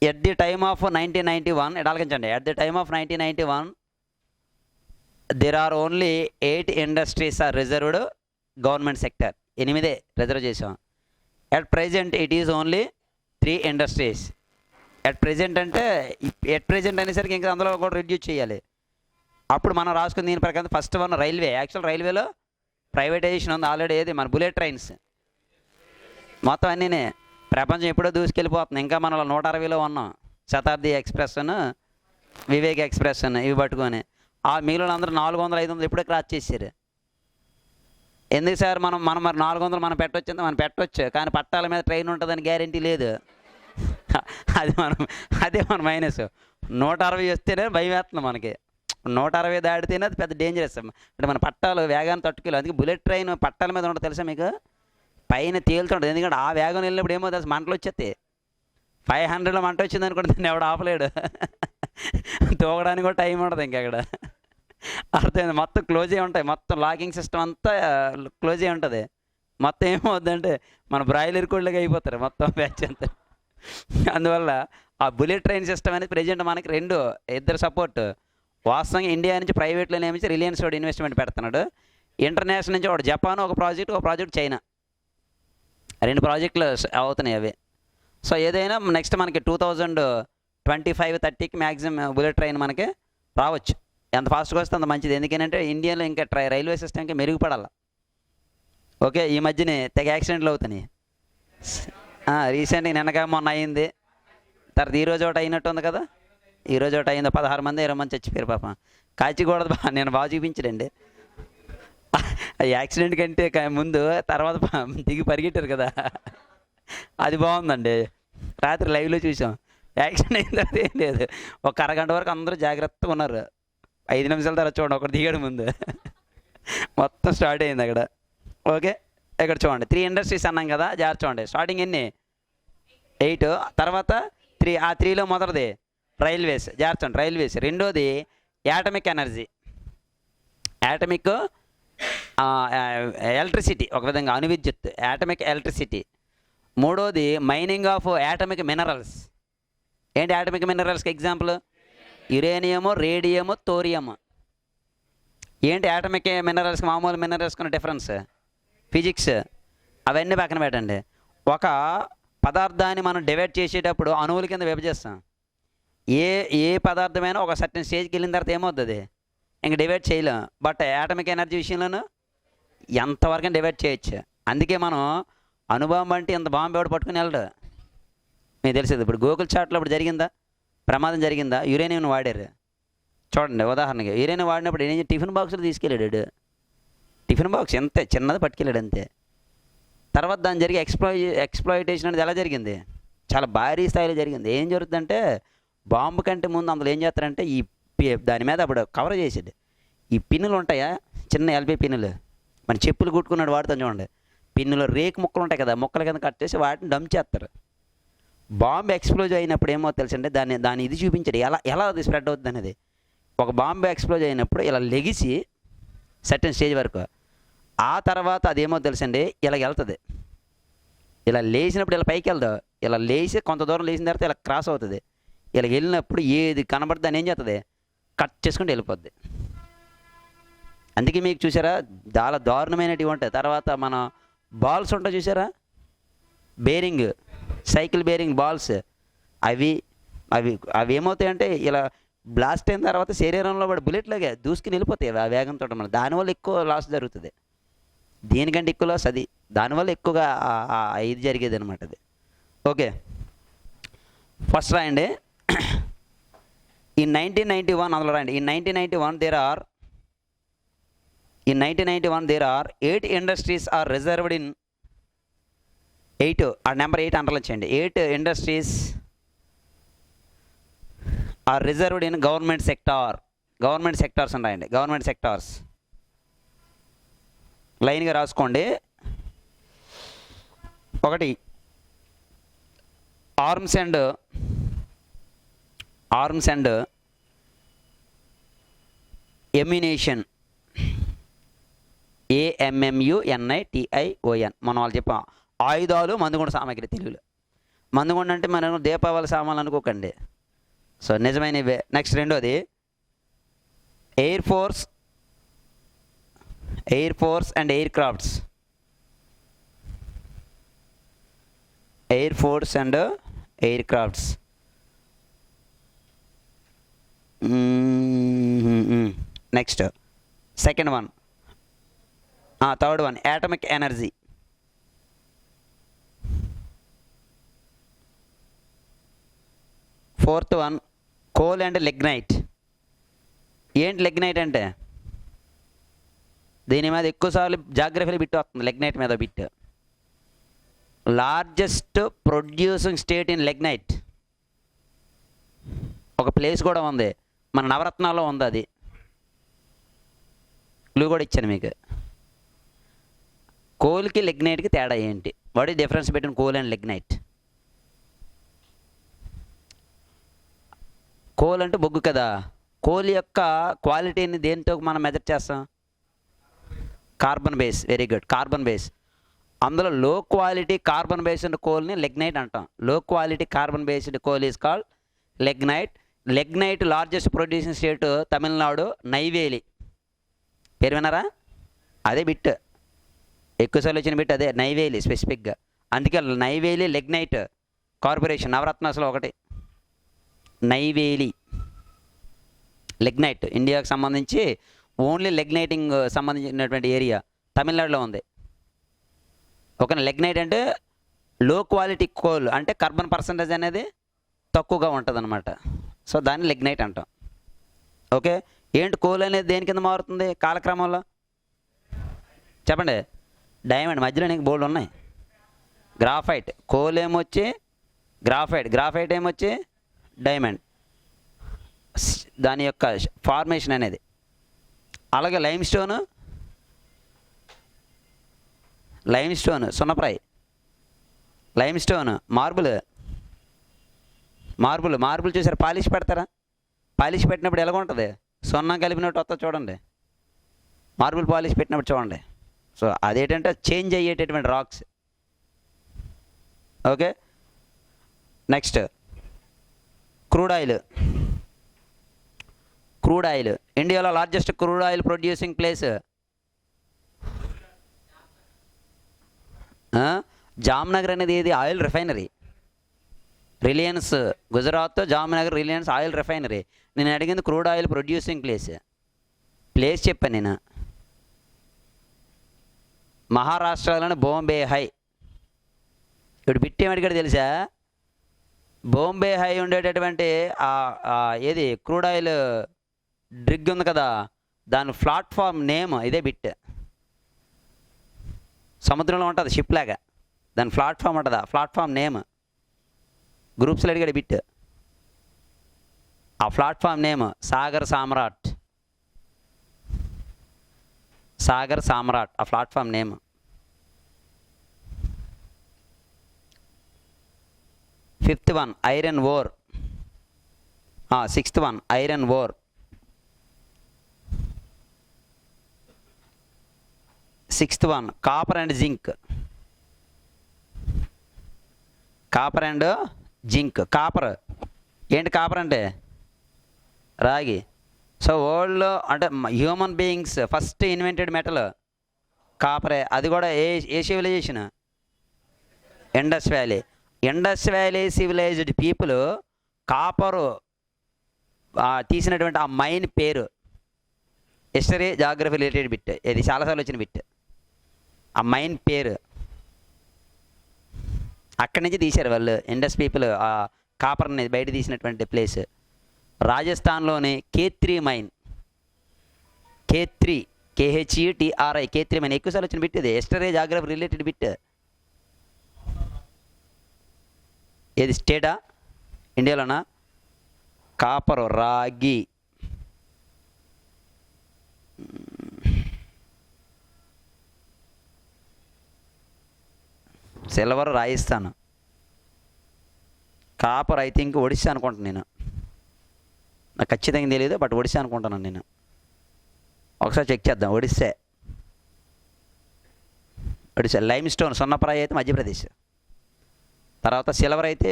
At the time of 1991, ఎడాలకించండి, at the time of 1991 there are only 8 industries are reserved government sector. 8 reserve చేసాం. At present it is only 3 industries. At present అనేసరికి ఇంకా అందులో కూడా reduce చేయాలి. అప్పుడు మనం రాసుకుని దీని ప్రకారం ఫస్ట్ వన్ రైల్వే. యాక్చువల్ రైల్వేలో ప్రైవేటైజేషన్ ఉంది ఆల్రెడీ. ఏది మన బుల్లెట్ ట్రైన్స్ మొత్తం అన్నీనే ప్రపంచం ఎప్పుడో దూసుకెళ్ళిపోతుంది. ఇంకా మనం 160లో ఉన్నాం. శతాబ్ది ఎక్స్ప్రెస్ వివేక్ ఎక్స్ప్రెస్ ఇవి పట్టుకొని ఆ మిగిలిన అందరూ 400, 500 ఎప్పుడో క్రాస్ చేశారు. ఎందుకు సార్ మనం మరి 400 మనం పెట్టవచ్చు, కానీ పట్టాల మీద ట్రైన్ ఉంటుందని గ్యారంటీ లేదు. అదే మన మైనస్. 160 వస్తేనే భయం వేస్తుంది మనకి. 160 దాటితేనే అది పెద్ద డేంజరస్. అంటే మన పట్టాలు వేగాన్ని తట్టుకోలేదు. అందుకే బుల్లెట్ ట్రైన్ పట్టాల మీద ఉంటుంది తెలుసా మీకు, పైన తేలుతుంటుంది. ఎందుకంటే ఆ వేగం వెళ్ళినప్పుడు ఏమో తెలుసు, మంటలు వచ్చేస్తాయి. 500లో మంట వచ్చింది అనుకోండి, దాన్ని ఎవడు ఆపలేడు. తోగడానికి కూడా టైం ఉంటుంది ఇంకా అక్కడ. అర్థమైంది? మొత్తం క్లోజ్ అయి ఉంటాయి, మొత్తం లాకింగ్ సిస్టమ్ అంతా క్లోజ్ అయి ఉంటుంది. మొత్తం ఏమవుద్దంటే మన బ్రాయిలర్ కోళ్ళగా అయిపోతారు మొత్తం బ్యాచ్ అంతా. అందువల్ల ఆ బుల్లెట్ ట్రైన్ సిస్టమ్ అనేది ప్రెజెంట్ మనకి ఇద్దరు సపోర్ట్. వాస్తవంగా ఇండియా నుంచి ప్రైవేట్లో నియమించి రిలయన్స్ వాడు ఇన్వెస్ట్మెంట్ పెడుతున్నాడు. ఇంటర్నేషనల్ నుంచి వాడు జపాన్ ఒక ప్రాజెక్ట్ చైనా. 2 ప్రాజెక్టులు అవుతున్నాయి అవి. సో ఏదైనా నెక్స్ట్ మనకి 2025-30కి మ్యాక్సిమం బుల్లెట్ ట్రైన్ మనకి రావచ్చు. ఎంత ఫాస్ట్గా వస్తే అంత మంచిది. ఎందుకంటే ఇండియాలో ఇంకా రైల్వే సిస్టమ్కి మెరుగుపడాలి. ఓకే, ఈ మధ్యనే తెగ యాక్సిడెంట్లు అవుతున్నాయి. రీసెంట్గా నిన్నగా మొన్న అయింది, తర్వాత ఈరోజు ఒకటి అయినట్టు ఉంది కదా, ఈరోజు ఒకటి అయింది. 16 మంది 20 మంది చచ్చిపోయారు పాపం. కాచిగూడదు నేను బాగా చూపించడండి. యాక్సిడెంట్ కంటే ముందు తర్వాత దిగి పరిగెట్టారు కదా, అది బాగుందండి. రాత్రి లైవ్లో చూసాం. యాక్సిడెంట్ అయిన తర్వాత ఏం లేదు, ఒక అరగంట వరకు అందరూ జాగ్రత్తగా ఉన్నారు. 5 నిమిషాల తర్వాత చూడండి ఒకటి దిగాడు ముందు, మొత్తం స్టార్ట్ అయింది అక్కడ. ఓకే, ఇక్కడ చూడండి 3 ఇండస్ట్రీస్ అన్నాం కదా, జాగ్రత్త చూడండి. స్టార్టింగ్ ఎన్ని? 8. తర్వాత 3, ఆ 3లో మొదటిది రైల్వేస్, జాగ్రత్త చూడండి రైల్వేస్. రెండోది యాటమిక్ ఎనర్జీ, యాటమిక్ ఎలక్ట్రిసిటీ, ఒక విధంగా అణువిద్యుత్, యాటమిక్ ఎలక్ట్రిసిటీ. మూడోది మైనింగ్ ఆఫ్ యాటమిక్ మినరల్స్. ఏంటి యాటమిక్ మినరల్స్కి ఎగ్జాంపుల్? యురేనియము, రేడియము, థోరియము. ఏంటి యాటమిక్ మినరల్స్కి మామూలు మినరల్స్కున్న డిఫరెన్స్? ఫిజిక్స్. అవన్నీ పక్కన పెట్టండి. ఒక పదార్థాన్ని మనం డివైడ్ చేసేటప్పుడు అణువుల కింద విభజిస్తాం. ఏ పదార్థమైనా ఒక సర్టెన్ స్టేజ్కి వెళ్ళిన తర్వాత ఏమవుతుంది, ఇంక డివైడ్ చేయలేం. బట్ యాటమిక్ ఎనర్జీ విషయంలోనూ ఎంతవరకు డివైడ్ చేయొచ్చు. అందుకే మనం అణుబాంబు అంటే ఇంత బాంబు ఎవడు పట్టుకుని వెళ్ళడు, మీకు తెలిసేది. ఇప్పుడు గోకుల్ చాట్లో ఇప్పుడు జరిగిందా ప్రమాదం, జరిగిందా? యురేనియం వాడారు చూడండి. ఉదాహరణకి యురేనియం వాడినప్పుడు ఏం టిఫిన్ బాక్సులు తీసుకెళ్ళాడు. టిఫిన్ బాక్స్ ఎంత చిన్నది పట్టుకెళ్ళాడు అంతే. తర్వాత దాని జరిగే ఎక్స్ప్లాయిటేషన్ అనేది ఎలా జరిగింది? చాలా భారీ స్థాయిలో జరిగింది. ఏం జరుగుతుందంటే బాంబు కంటే ముందు అందులో ఏం చేస్తారంటే ఈ దాని మీద అప్పుడు కవర్ చేసేది ఈ పిన్నులు ఉంటాయా, చిన్న ఎల్బీ పిన్నులు, మన చెప్పులు కుట్టుకున్నాడు వాడుతాం చూడండి. పిన్నులో రేకు ముక్కలు ఉంటాయి కదా, ముక్కల కింద కట్ చేసి వాటిని డంప్ చేస్తారు. బాంబు ఎక్స్ప్లోజ్ అయినప్పుడు ఏమో తెలుసంటే దాని ఇది చూపించాడు, ఎలా అది స్ప్రెడ్ అవుతుంది అనేది. ఒక బాంబు ఎక్స్ప్లోజ్ అయినప్పుడు ఇలా లెగిసి సర్టెన్ స్టేజ్ వరకు, ఆ తర్వాత అదేమో తెలుసండి ఇలా వెళ్తుంది. ఇలా లేచినప్పుడు ఇలా పైకి వెళ్దాం, ఇలా లేచి కొంత దూరం లేచిన తర్వాత ఇలా క్రాస్ అవుతుంది. ఇలా వెళ్ళినప్పుడు ఏది కనబడితే దాన్ని ఏం చేస్తుంది, కట్ చేసుకుంటూ వెళ్ళిపోద్ది. అందుకే మీకు చూసారా చాలా దారుణమైనవి ఉంటాయి. తర్వాత మన బాల్స్ ఉంటాయి చూసారా, బేరింగ్, సైకిల్ బేరింగ్ బాల్స్, అవి ఏమవుతాయంటే ఇలా బ్లాస్ట్ అయిన తర్వాత శరీరంలో పడి బుల్లెట్లాగా దూసుకుని వెళ్ళిపోతాయి ఆ వేగంతో. మన దానివల్ల ఎక్కువ లాస్ జరుగుతుంది. దీనికంటే ఎక్కువ లాస్ అది, దానివల్ల ఎక్కువగా ఇది జరిగేది అనమాట అది. ఓకే, ఫస్ట్ రాయండి. In 1991 అందులో రాయండి. In 1991 there are 8 industries are reserved in 8, ఆ నెంబర్ 8 అండర్లైన్ చేయండి. 8 industries are reserved in government sectors అని రాయండి. గవర్నమెంట్ సెక్టార్స్ లైన్గా రాసుకోండి. 1 ఆర్మ్స్ అండ్ ఎమ్యునేషన్, AMMUNITION. మనం వాళ్ళు చెప్పాం ఆయుధాలు, మందుగుండ సామాగ్రి. తెలుగులో మందుగుండ అంటే మనం దీపావళి సామాన్లు అనుకోకండి. సో నిజమైనవే. నెక్స్ట్ రెండోది air force and air crafts. Next second one, third one atomic energy. Fourth one coal and lignite. ఏంటి లిగ్నైట్ అంటే? దీని మీద ఎక్కువసార్లు జాగ్రఫీలో బిట్ వస్తుంది, లిగ్నైట్ మీద bit. Largest producing state in lignite ఒక ప్లేస్ కూడా ఉంది, మన నవరత్నాల్లో ఉంది. అది క్లూ కూడా ఇచ్చాను మీకు. కోల్కి లిగ్నైట్కి తేడా ఏంటి? What is difference between coal and lignite? Coal అంటే బొగ్గు కదా. కోల్ యొక్క క్వాలిటీని దేంతో మనం మెజర్ చేస్తాం? Carbon base. Very good, carbon base. అందులో లో క్వాలిటీ కార్బన్ బేస్డ్ కోల్ని లిగ్నైట్ అంటాం. లో quality carbon based coal is called lignite. Lignite largest producing state Tamil Nadu, Neyveli. పేరు విన్నారా? అదే బిట్ ఎక్కువసార్లు వచ్చిన బిట్, అదే నైవేలి స్పెసిఫిక్గా. అందుకే నైవేలి లిగ్నైట్ కార్పొరేషన్ నవరత్నాస్లో ఒకటి నైవేలి లిగ్నైట్, ఇండియాకు సంబంధించి ఓన్లీ లిగ్నైటింగ్ సంబంధించినటువంటి ఏరియా తమిళనాడులో ఉంది. ఓకేనా. లిగ్నైట్ అంటే లో క్వాలిటీ కోల్, అంటే కార్బన్ పర్సంటేజ్ అనేది తక్కువగా ఉంటుంది అనమాట. సో దాన్ని లిగ్నైట్ అంటాం. ఓకే. ఏంటి కోల్ అనేది దేని కింద మారుతుంది కాలక్రమంలో చెప్పండి? డైమండ్. మధ్యలో నీకు బోల్డ్ ఉన్నాయి. గ్రాఫైట్, కోల్ ఏమొచ్చి గ్రాఫైట్, గ్రాఫైట్ ఏమొచ్చి డైమండ్, దాని యొక్క ఫార్మేషన్ అనేది. అలాగే లైమ్ స్టోన్ సున్నప్రాయ్, లైమ్ స్టోన్ మార్బుల్ చూసారు? పాలిష్ పెడతారా? పాలిష్ పెట్టినప్పుడు ఎలాగ ఉంటుంది? సున్నం కలిపినట్టు వస్తుంది చూడండి. మార్బుల్ పాలిష్ పెట్టినప్పుడు చూడండి. సో అదేంటంటే చేంజ్ అయ్యేటటువంటి rocks. Okay. Next crude oil. ఇండియాలో largest crude oil producing place Jamnagar అనేది ఏది? Oil refinery. Reliance Gujarat Jamnagar Reliance oil refinery. నేను అడిగింది క్రూడ్ ఆయిల్ ప్రొడ్యూసింగ్ ప్లేస్ చెప్పాను నేను. మహారాష్ట్రలోని బాంబే హై. ఇప్పుడు బిట్ ఏమడిగాడు తెలుసా? బాంబే హై ఉండేటటువంటి ఏది క్రూడ్ ఆయిల్ డ్రిగ్ ఉంది కదా, దాని ప్లాట్ఫామ్ నేమ్ ఇదే బిట్. సముద్రంలో ఉంటుంది షిప్ లాగా, దాని ప్లాట్ఫామ్ ఉంటుందా, ప్లాట్ఫామ్ నేమ్. గ్రూప్స్లో అడిగాడు బిట్. ఆ ప్లాట్ఫామ్ నేమ్ సాగర్ సామ్రాట్ ఆ platform name. Fifth one iron ore. Sixth one iron ore. Sixth one copper and zinc. Copper ఏంటి? కాపర్ అంటే రాగి. సో వరల్డ్లో అంటే human beings first invented metal కాపరే. అది కూడా ఏ civilisation? Indus valley civilised people copper తీసినటువంటి ఆ మైన్ పేరు. హిస్టరీ జాగ్రఫీ రిలేటెడ్ బిట్, ఇది చాలాసార్లు వచ్చిన బిట్. ఆ మైన్ పేరు అక్కడి నుంచి తీశారు వాళ్ళు, ఇండస్ పీపుల్ ఆ కాపర్ని బయట తీసినటువంటి ప్లేస్. రాజస్థాన్లోని K3 mine. K3 K3 mine ఎక్కువసార్లు వచ్చిన బిట్ ఇది. History geography related bit. ఏది స్టేటా ఇండియాలోనా? కాపరు, రాగి, silver Rajasthan, copper I think Odisha అనుకుంటాను నేను. నాకు ఖచ్చితంగా తెలియదు, బట్ ఒడిశా అనుకుంటున్నాను నేను. ఒకసారి చెక్ చేద్దాం. ఒడిశా. లైమ్ స్టోన్ సున్నప్రాయ్ అయితే మధ్యప్రదేశ్, తర్వాత సిల్వర్ అయితే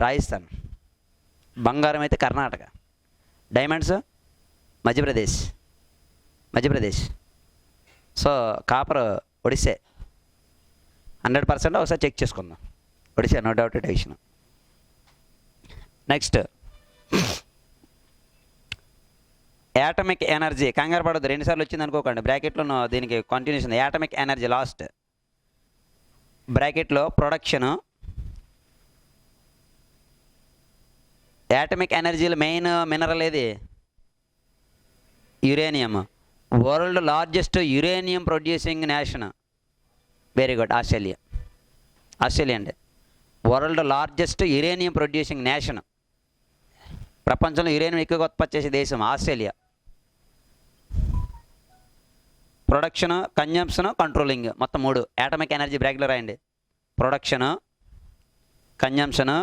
రాజస్థాన్, బంగారం అయితే Karnataka, diamonds Madhya Pradesh. So copper Odisha 100%. ఒకసారి చెక్ చేసుకుందాం. Odisha no doubt decision. Next atomic energy. కంగారు పడద్దు, 2 సార్లు వచ్చింది అనుకోకండి. బ్రాకెట్లో దీనికి కంటిన్యూషన్. యాటమిక్ ఎనర్జీ లాస్ట్ బ్రాకెట్లో ప్రొడక్షన్. యాటమిక్ ఎనర్జీలో మెయిన్ మినరల్ ఏది? Uranium. World largest uranium producing nation. Very good. Australia అండి world largest uranium producing nation. ప్రపంచంలో యురేనియం ఎక్కువగా ఉత్పత్తి చేసే దేశం ఆస్ట్రేలియా. ప్రొడక్షన్, కన్జంప్షన్, కంట్రోలింగ్ మొత్తం 3 యాటమిక్ ఎనర్జీ బ్రాకెట్లో రాయండి. Production, consumption,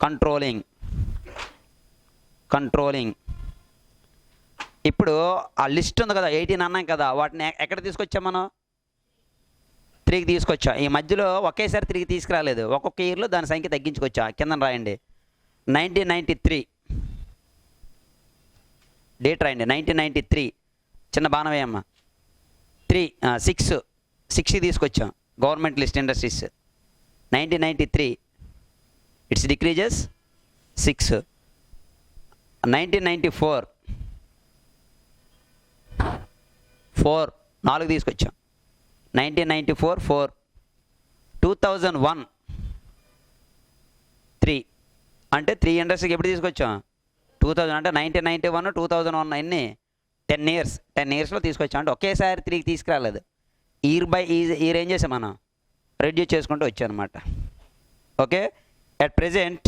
controlling. ఇప్పుడు ఆ లిస్ట్ ఉంది కదా, 18 అన్నాం కదా, వాటిని ఎక్కడ తీసుకొచ్చాం మనం? 3కి తీసుకొచ్చాం. ఈ మధ్యలో ఒకేసారి 3కి తీసుకురాలేదు, ఒక్కొక్క ఇయర్లో దాని సంఖ్య తగ్గించుకొచ్చా. కింద రాయండి 1993 డేట్ రాయండి. 1993 చిన్న బాణం వేయమ్మ. 6కి తీసుకొచ్చాం. Government list industries. 1993 it's decreases 6. 1994 4 తీసుకొచ్చాం. 1994 4. 2001 3 అంటే 3 ఇండస్ట్రీకి ఎప్పుడు తీసుకొచ్చాం? 2000 అంటే 1991 2001 ఎన్ని 10 years. 10 yearsలో తీసుకొచ్చాం. అంటే ఒకేసారి 3కి తీసుకురాలేదు. ఇయర్ బై ఇయర్ ఏం చేసాం మనం? రెడ్యూస్ చేసుకుంటూ వచ్చాం అనమాట. Okay. At present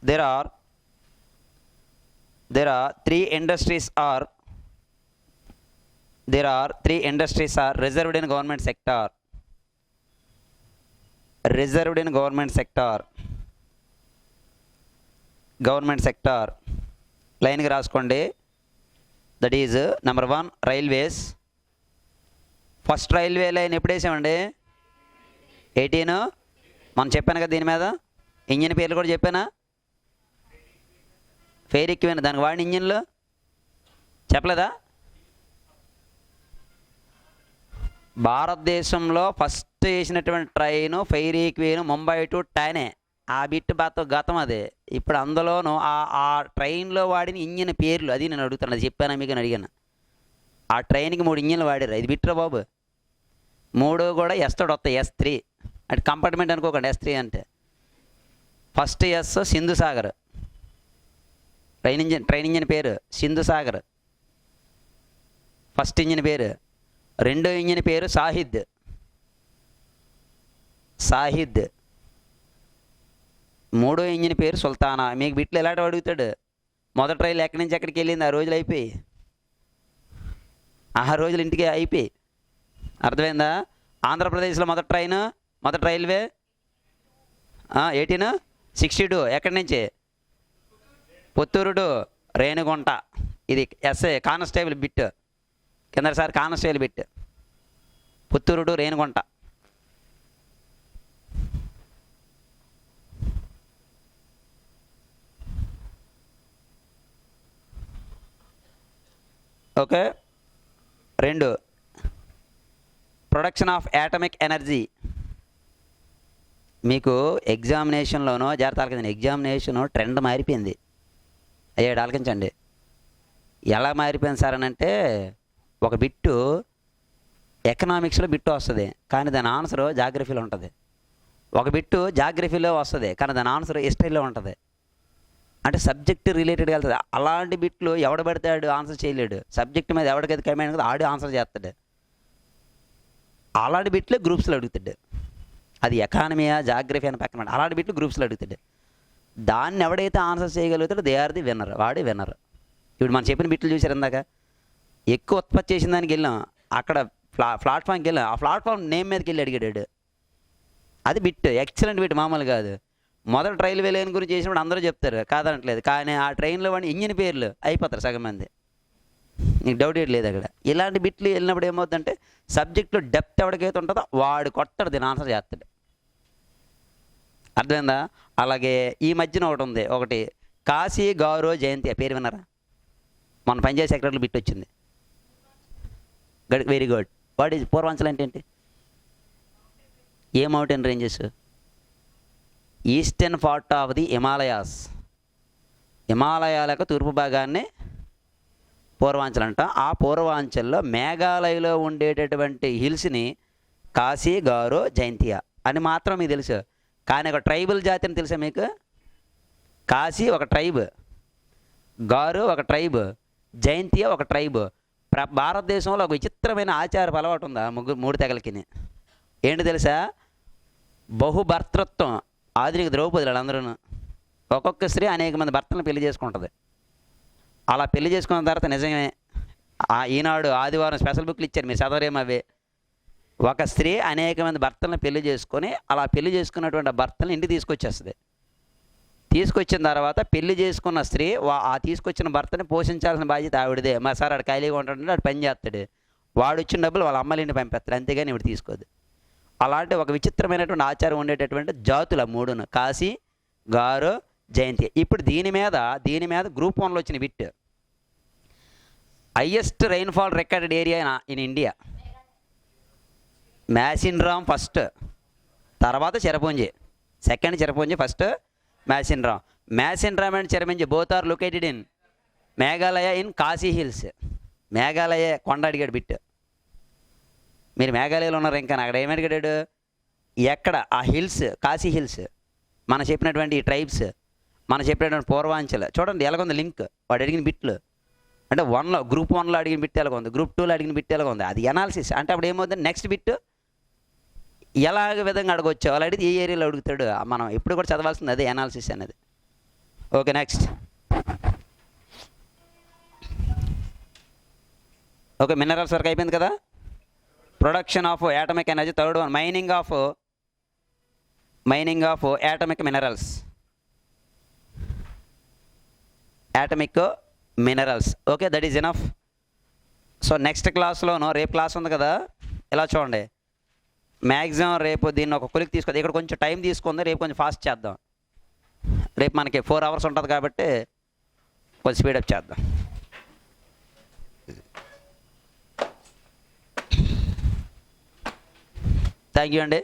there are 3 industries are reserved in government sector. Government sector లైన్కి రాసుకోండి. That is number 1 railways. First railway line ఎప్పుడు వేసామండి? 18. మనం చెప్పాను కదా దీని మీద ఇంజిన్ పేర్లు కూడా చెప్పానా? ఫెయిర్ ఎక్కువైనా దానికి వాడిన ఇంజిన్లు చెప్పలేదా? భారతదేశంలో ఫస్ట్ వేసినటువంటి ట్రైను ఫెయిర్ ఈక్వేను ముంబై టు టానే. ఆ బిట్ గతం అదే. ఇప్పుడు అందులోనూ ఆ ట్రైన్లో వాడిన ఇంజిన్ పేర్లు అది నేను అడుగుతాను. అది చెప్పాను మీకు అని అడిగాను. ఆ ట్రైన్కి 3 ఇంజిన్లు వాడారు. ఇది బిట్రా బాబు. 3 కూడా ఎస్ తోడు వస్తాయి. S3 అంటే కంపార్ట్మెంట్ అనుకోకండి. S3 అంటే first S Sindhu Sagar. Train engine పేరు సింధు సాగర్, ఫస్ట్ ఇంజిన్ పేరు. రెండో ఇంజిన్ పేరు సాహిద్. మూడో ఇంజిన్ పేరు సుల్తానా. మీకు బిట్లు ఎలాంటివి అడుగుతాడు? మొదటి రైలు ఎక్కడి నుంచి ఎక్కడికి వెళ్ళింది? ఆ రోజులు అయిపోయి, ఆ రోజులు ఇంటికి అయిపోయి. అర్థమైందా? ఆంధ్రప్రదేశ్లో మొదటి రైల్వే 1862. ఎక్కడి నుంచి? పుత్తూరు టు రేణిగుంట. ఇది ఎస్ఏ కానిస్టేబుల్ బిట్, కిందసారి constable bit. Puttur to Renigunta. Okay. 2 production of atomic energy. మీకు ఎగ్జామినేషన్లోనో జాగ్రత్తలు కదండి. ఎగ్జామినేషను ట్రెండ్ మారిపోయింది. అయ్యాడు ఆలకించండి. ఎలా మారిపోయింది సార్ అని అంటే, ఒక బిట్టు ఎకనామిక్స్లో బిట్టు వస్తుంది కానీ దాని ఆన్సర్ జాగ్రఫీలో ఉంటుంది. ఒక బిట్టు జాగ్రఫీలో వస్తుంది కానీ దాని ఆన్సర్ హిస్టరీలో ఉంటుంది. అంటే సబ్జెక్ట్ రిలేటెడ్గా వెళ్తుంది. అలాంటి బిట్లు ఎవడ పడితే ఆన్సర్ చేయలేడు. సబ్జెక్ట్ మీద ఎవరికైతే కమాండ్ కదా ఆడు ఆన్సర్ చేస్తాడు. అలాంటి బిట్లే గ్రూప్స్లో అడుగుతాడు. అది ఎకానమీయా జాగ్రఫీ అని పక్కన, అలాంటి బిట్లు గ్రూప్స్లో అడుగుతాడు. దాన్ని ఎవడైతే ఆన్సర్ చేయగలుగుతాడో దే ఆర్ ది విన్నర్. వాడే విన్నర్. ఇప్పుడు మనం చెప్పిన బిట్లు చూసారు ఇందాక. ఎక్కువ ఉత్పత్తి చేసిన దానికి వెళ్ళాం, అక్కడ ప్లాట్ఫామ్కి వెళ్ళాం, ఆ ప్లాట్ఫామ్ నేమ్ మీదకి వెళ్ళి అడిగాడు. అది బిట్, ఎక్సలెంట్ బిట్, మామూలు కాదు. మొదటి రైల్వే లైన్ గురించి చేసినప్పుడు అందరూ చెప్తారు, కాదనట్లేదు. కానీ ఆ ట్రైన్లో వాడిని ఇంజిన్ పేర్లు అయిపోతారు సగం మంది. నీకు డౌట్ ఏది లేదు అక్కడ. ఇలాంటి బిట్లు వెళ్ళినప్పుడు ఏమవుతుందంటే సబ్జెక్ట్లో డెప్త్ ఎవరికైతే ఉంటుందో వాడు కొట్టడు, దీని ఆన్సర్ చేస్తాడు. అర్థమైందా? అలాగే ఈ మధ్యన ఒకటి కాశీ గౌరవ్ జయంతి. ఆ పేరు విన్నారా? మన పంచాయత్ సెక్రటరీలో బిట్ వచ్చింది. Very good. What is Purvanchal అంటే ఏంటి? ఏ mountain ranges? Eastern part of the Himalayas. హిమాలయాలకు తూర్పు భాగాన్ని పూర్వాంచల్ అంట. ఆ పూర్వాంచల్లో మేఘాలయలో ఉండేటటువంటి హిల్స్ని కాశీ గౌరవ్ జయంతియా అని మాత్రం మీకు తెలుసు. కానీ ఒక ట్రైబల్ జాతి అని తెలుసా మీకు? కాశీ ఒక ట్రైబ్, గౌరవ్ ఒక ట్రైబ్, జయంతియా ఒక ట్రైబ్. భారతదేశంలో ఒక విచిత్రమైన ఆచార అలవాటు ఉందా 3 తెగలకి. ఏంటి తెలుసా? బహుభర్తృత్వం. ఆధునిక ద్రౌపదులు అందరూ ఒక్కొక్క స్త్రీ అనేక మంది భర్తలను పెళ్లి చేసుకుంటుంది. అలా పెళ్లి చేసుకున్న తర్వాత నిజమే ఈనాడు ఆదివారం స్పెషల్ బుక్లు ఇచ్చారు, మీరు చదవరేమో అవే. ఒక స్త్రీ అనేక మంది భర్తలను పెళ్లి చేసుకొని అలా పెళ్లి చేసుకున్నటువంటి భర్తలను ఇంటికి తీసుకొచ్చేస్తుంది. తీసుకొచ్చిన తర్వాత పెళ్లి చేసుకున్న స్త్రీ ఆ తీసుకొచ్చిన భర్తని పోషించాల్సిన బాధ్యత ఆవిడదే. మా సార్ ఆడు ఖాళీగా ఉంటాడంటే ఆడు పని చేస్తాడు, వాడు వచ్చిన డబ్బులు వాళ్ళ అమ్మల ఇంటికి పంపిస్తాడు, అంతేగాని ఇవి తీసుకోదు. అలాంటి ఒక విచిత్రమైనటువంటి ఆచారం ఉండేటటువంటి జాతుల 3 కాశీ గౌరవ్ జయంతి. ఇప్పుడు దీని మీద గ్రూప్ 1లో వచ్చిన bit highest rainfall recorded area in India. Mawsynram first, తర్వాత Cherrapunji. Second Cherrapunji, first Mawsynram. Mawsynram and Cherrapunji both are located in Meghalaya in Khasi hills. Meghalaya కొండ అడిగాడు బిట్. మీరు మేఘాలయలో ఉన్నారు ఇంకా, అక్కడ ఏమి అడిగాడు? ఎక్కడ ఆ హిల్స్, కాశీ హిల్స్. మనం చెప్పినటువంటి ఈ ట్రైబ్స్, మనం చెప్పినటువంటి పూర్వాంచల్. చూడండి ఎలాగుంది లింక్, వాడు అడిగిన బిట్లు. అంటే గ్రూప్ 1లో అడిగిన బిట్ ఎలాగ ఉంది, గ్రూప్ 2లో అడిగిన బిట్ ఎలాగ ఉంది, అది ఎనాలిసిస్. అంటే అప్పుడు ఏమవుతుంది, నెక్స్ట్ బిట్ ఎలాగ విధంగా అడగొచ్చు, అలా అడిగితే ఏ ఏరియాలో అడుగుతాడు. మనం ఎప్పుడు కూడా చదవాల్సింది అదే, ఎనాలిసిస్ అనేది. Okay, next. ఓకే, మినరల్స్ వరకు అయిపోయింది కదా. Production of atomic energy, third one mining of atomic minerals. Atomic minerals. Okay, that is enough. So next క్లాస్లోనూ, రేపు క్లాస్ ఉంది కదా, ఇలా చూడండి. మ్యాక్సిమం రేపు దీన్ని ఒక కొలిక్ తీసుకోండి. ఇక్కడ కొంచెం టైం తీసుకుంది, రేపు కొంచెం ఫాస్ట్ చేద్దాం. రేపు మనకి 4 hours ఉంటుంది కాబట్టి కొంచెం స్పీడప్ చేద్దాం. థ్యాంక్ యూ అండి.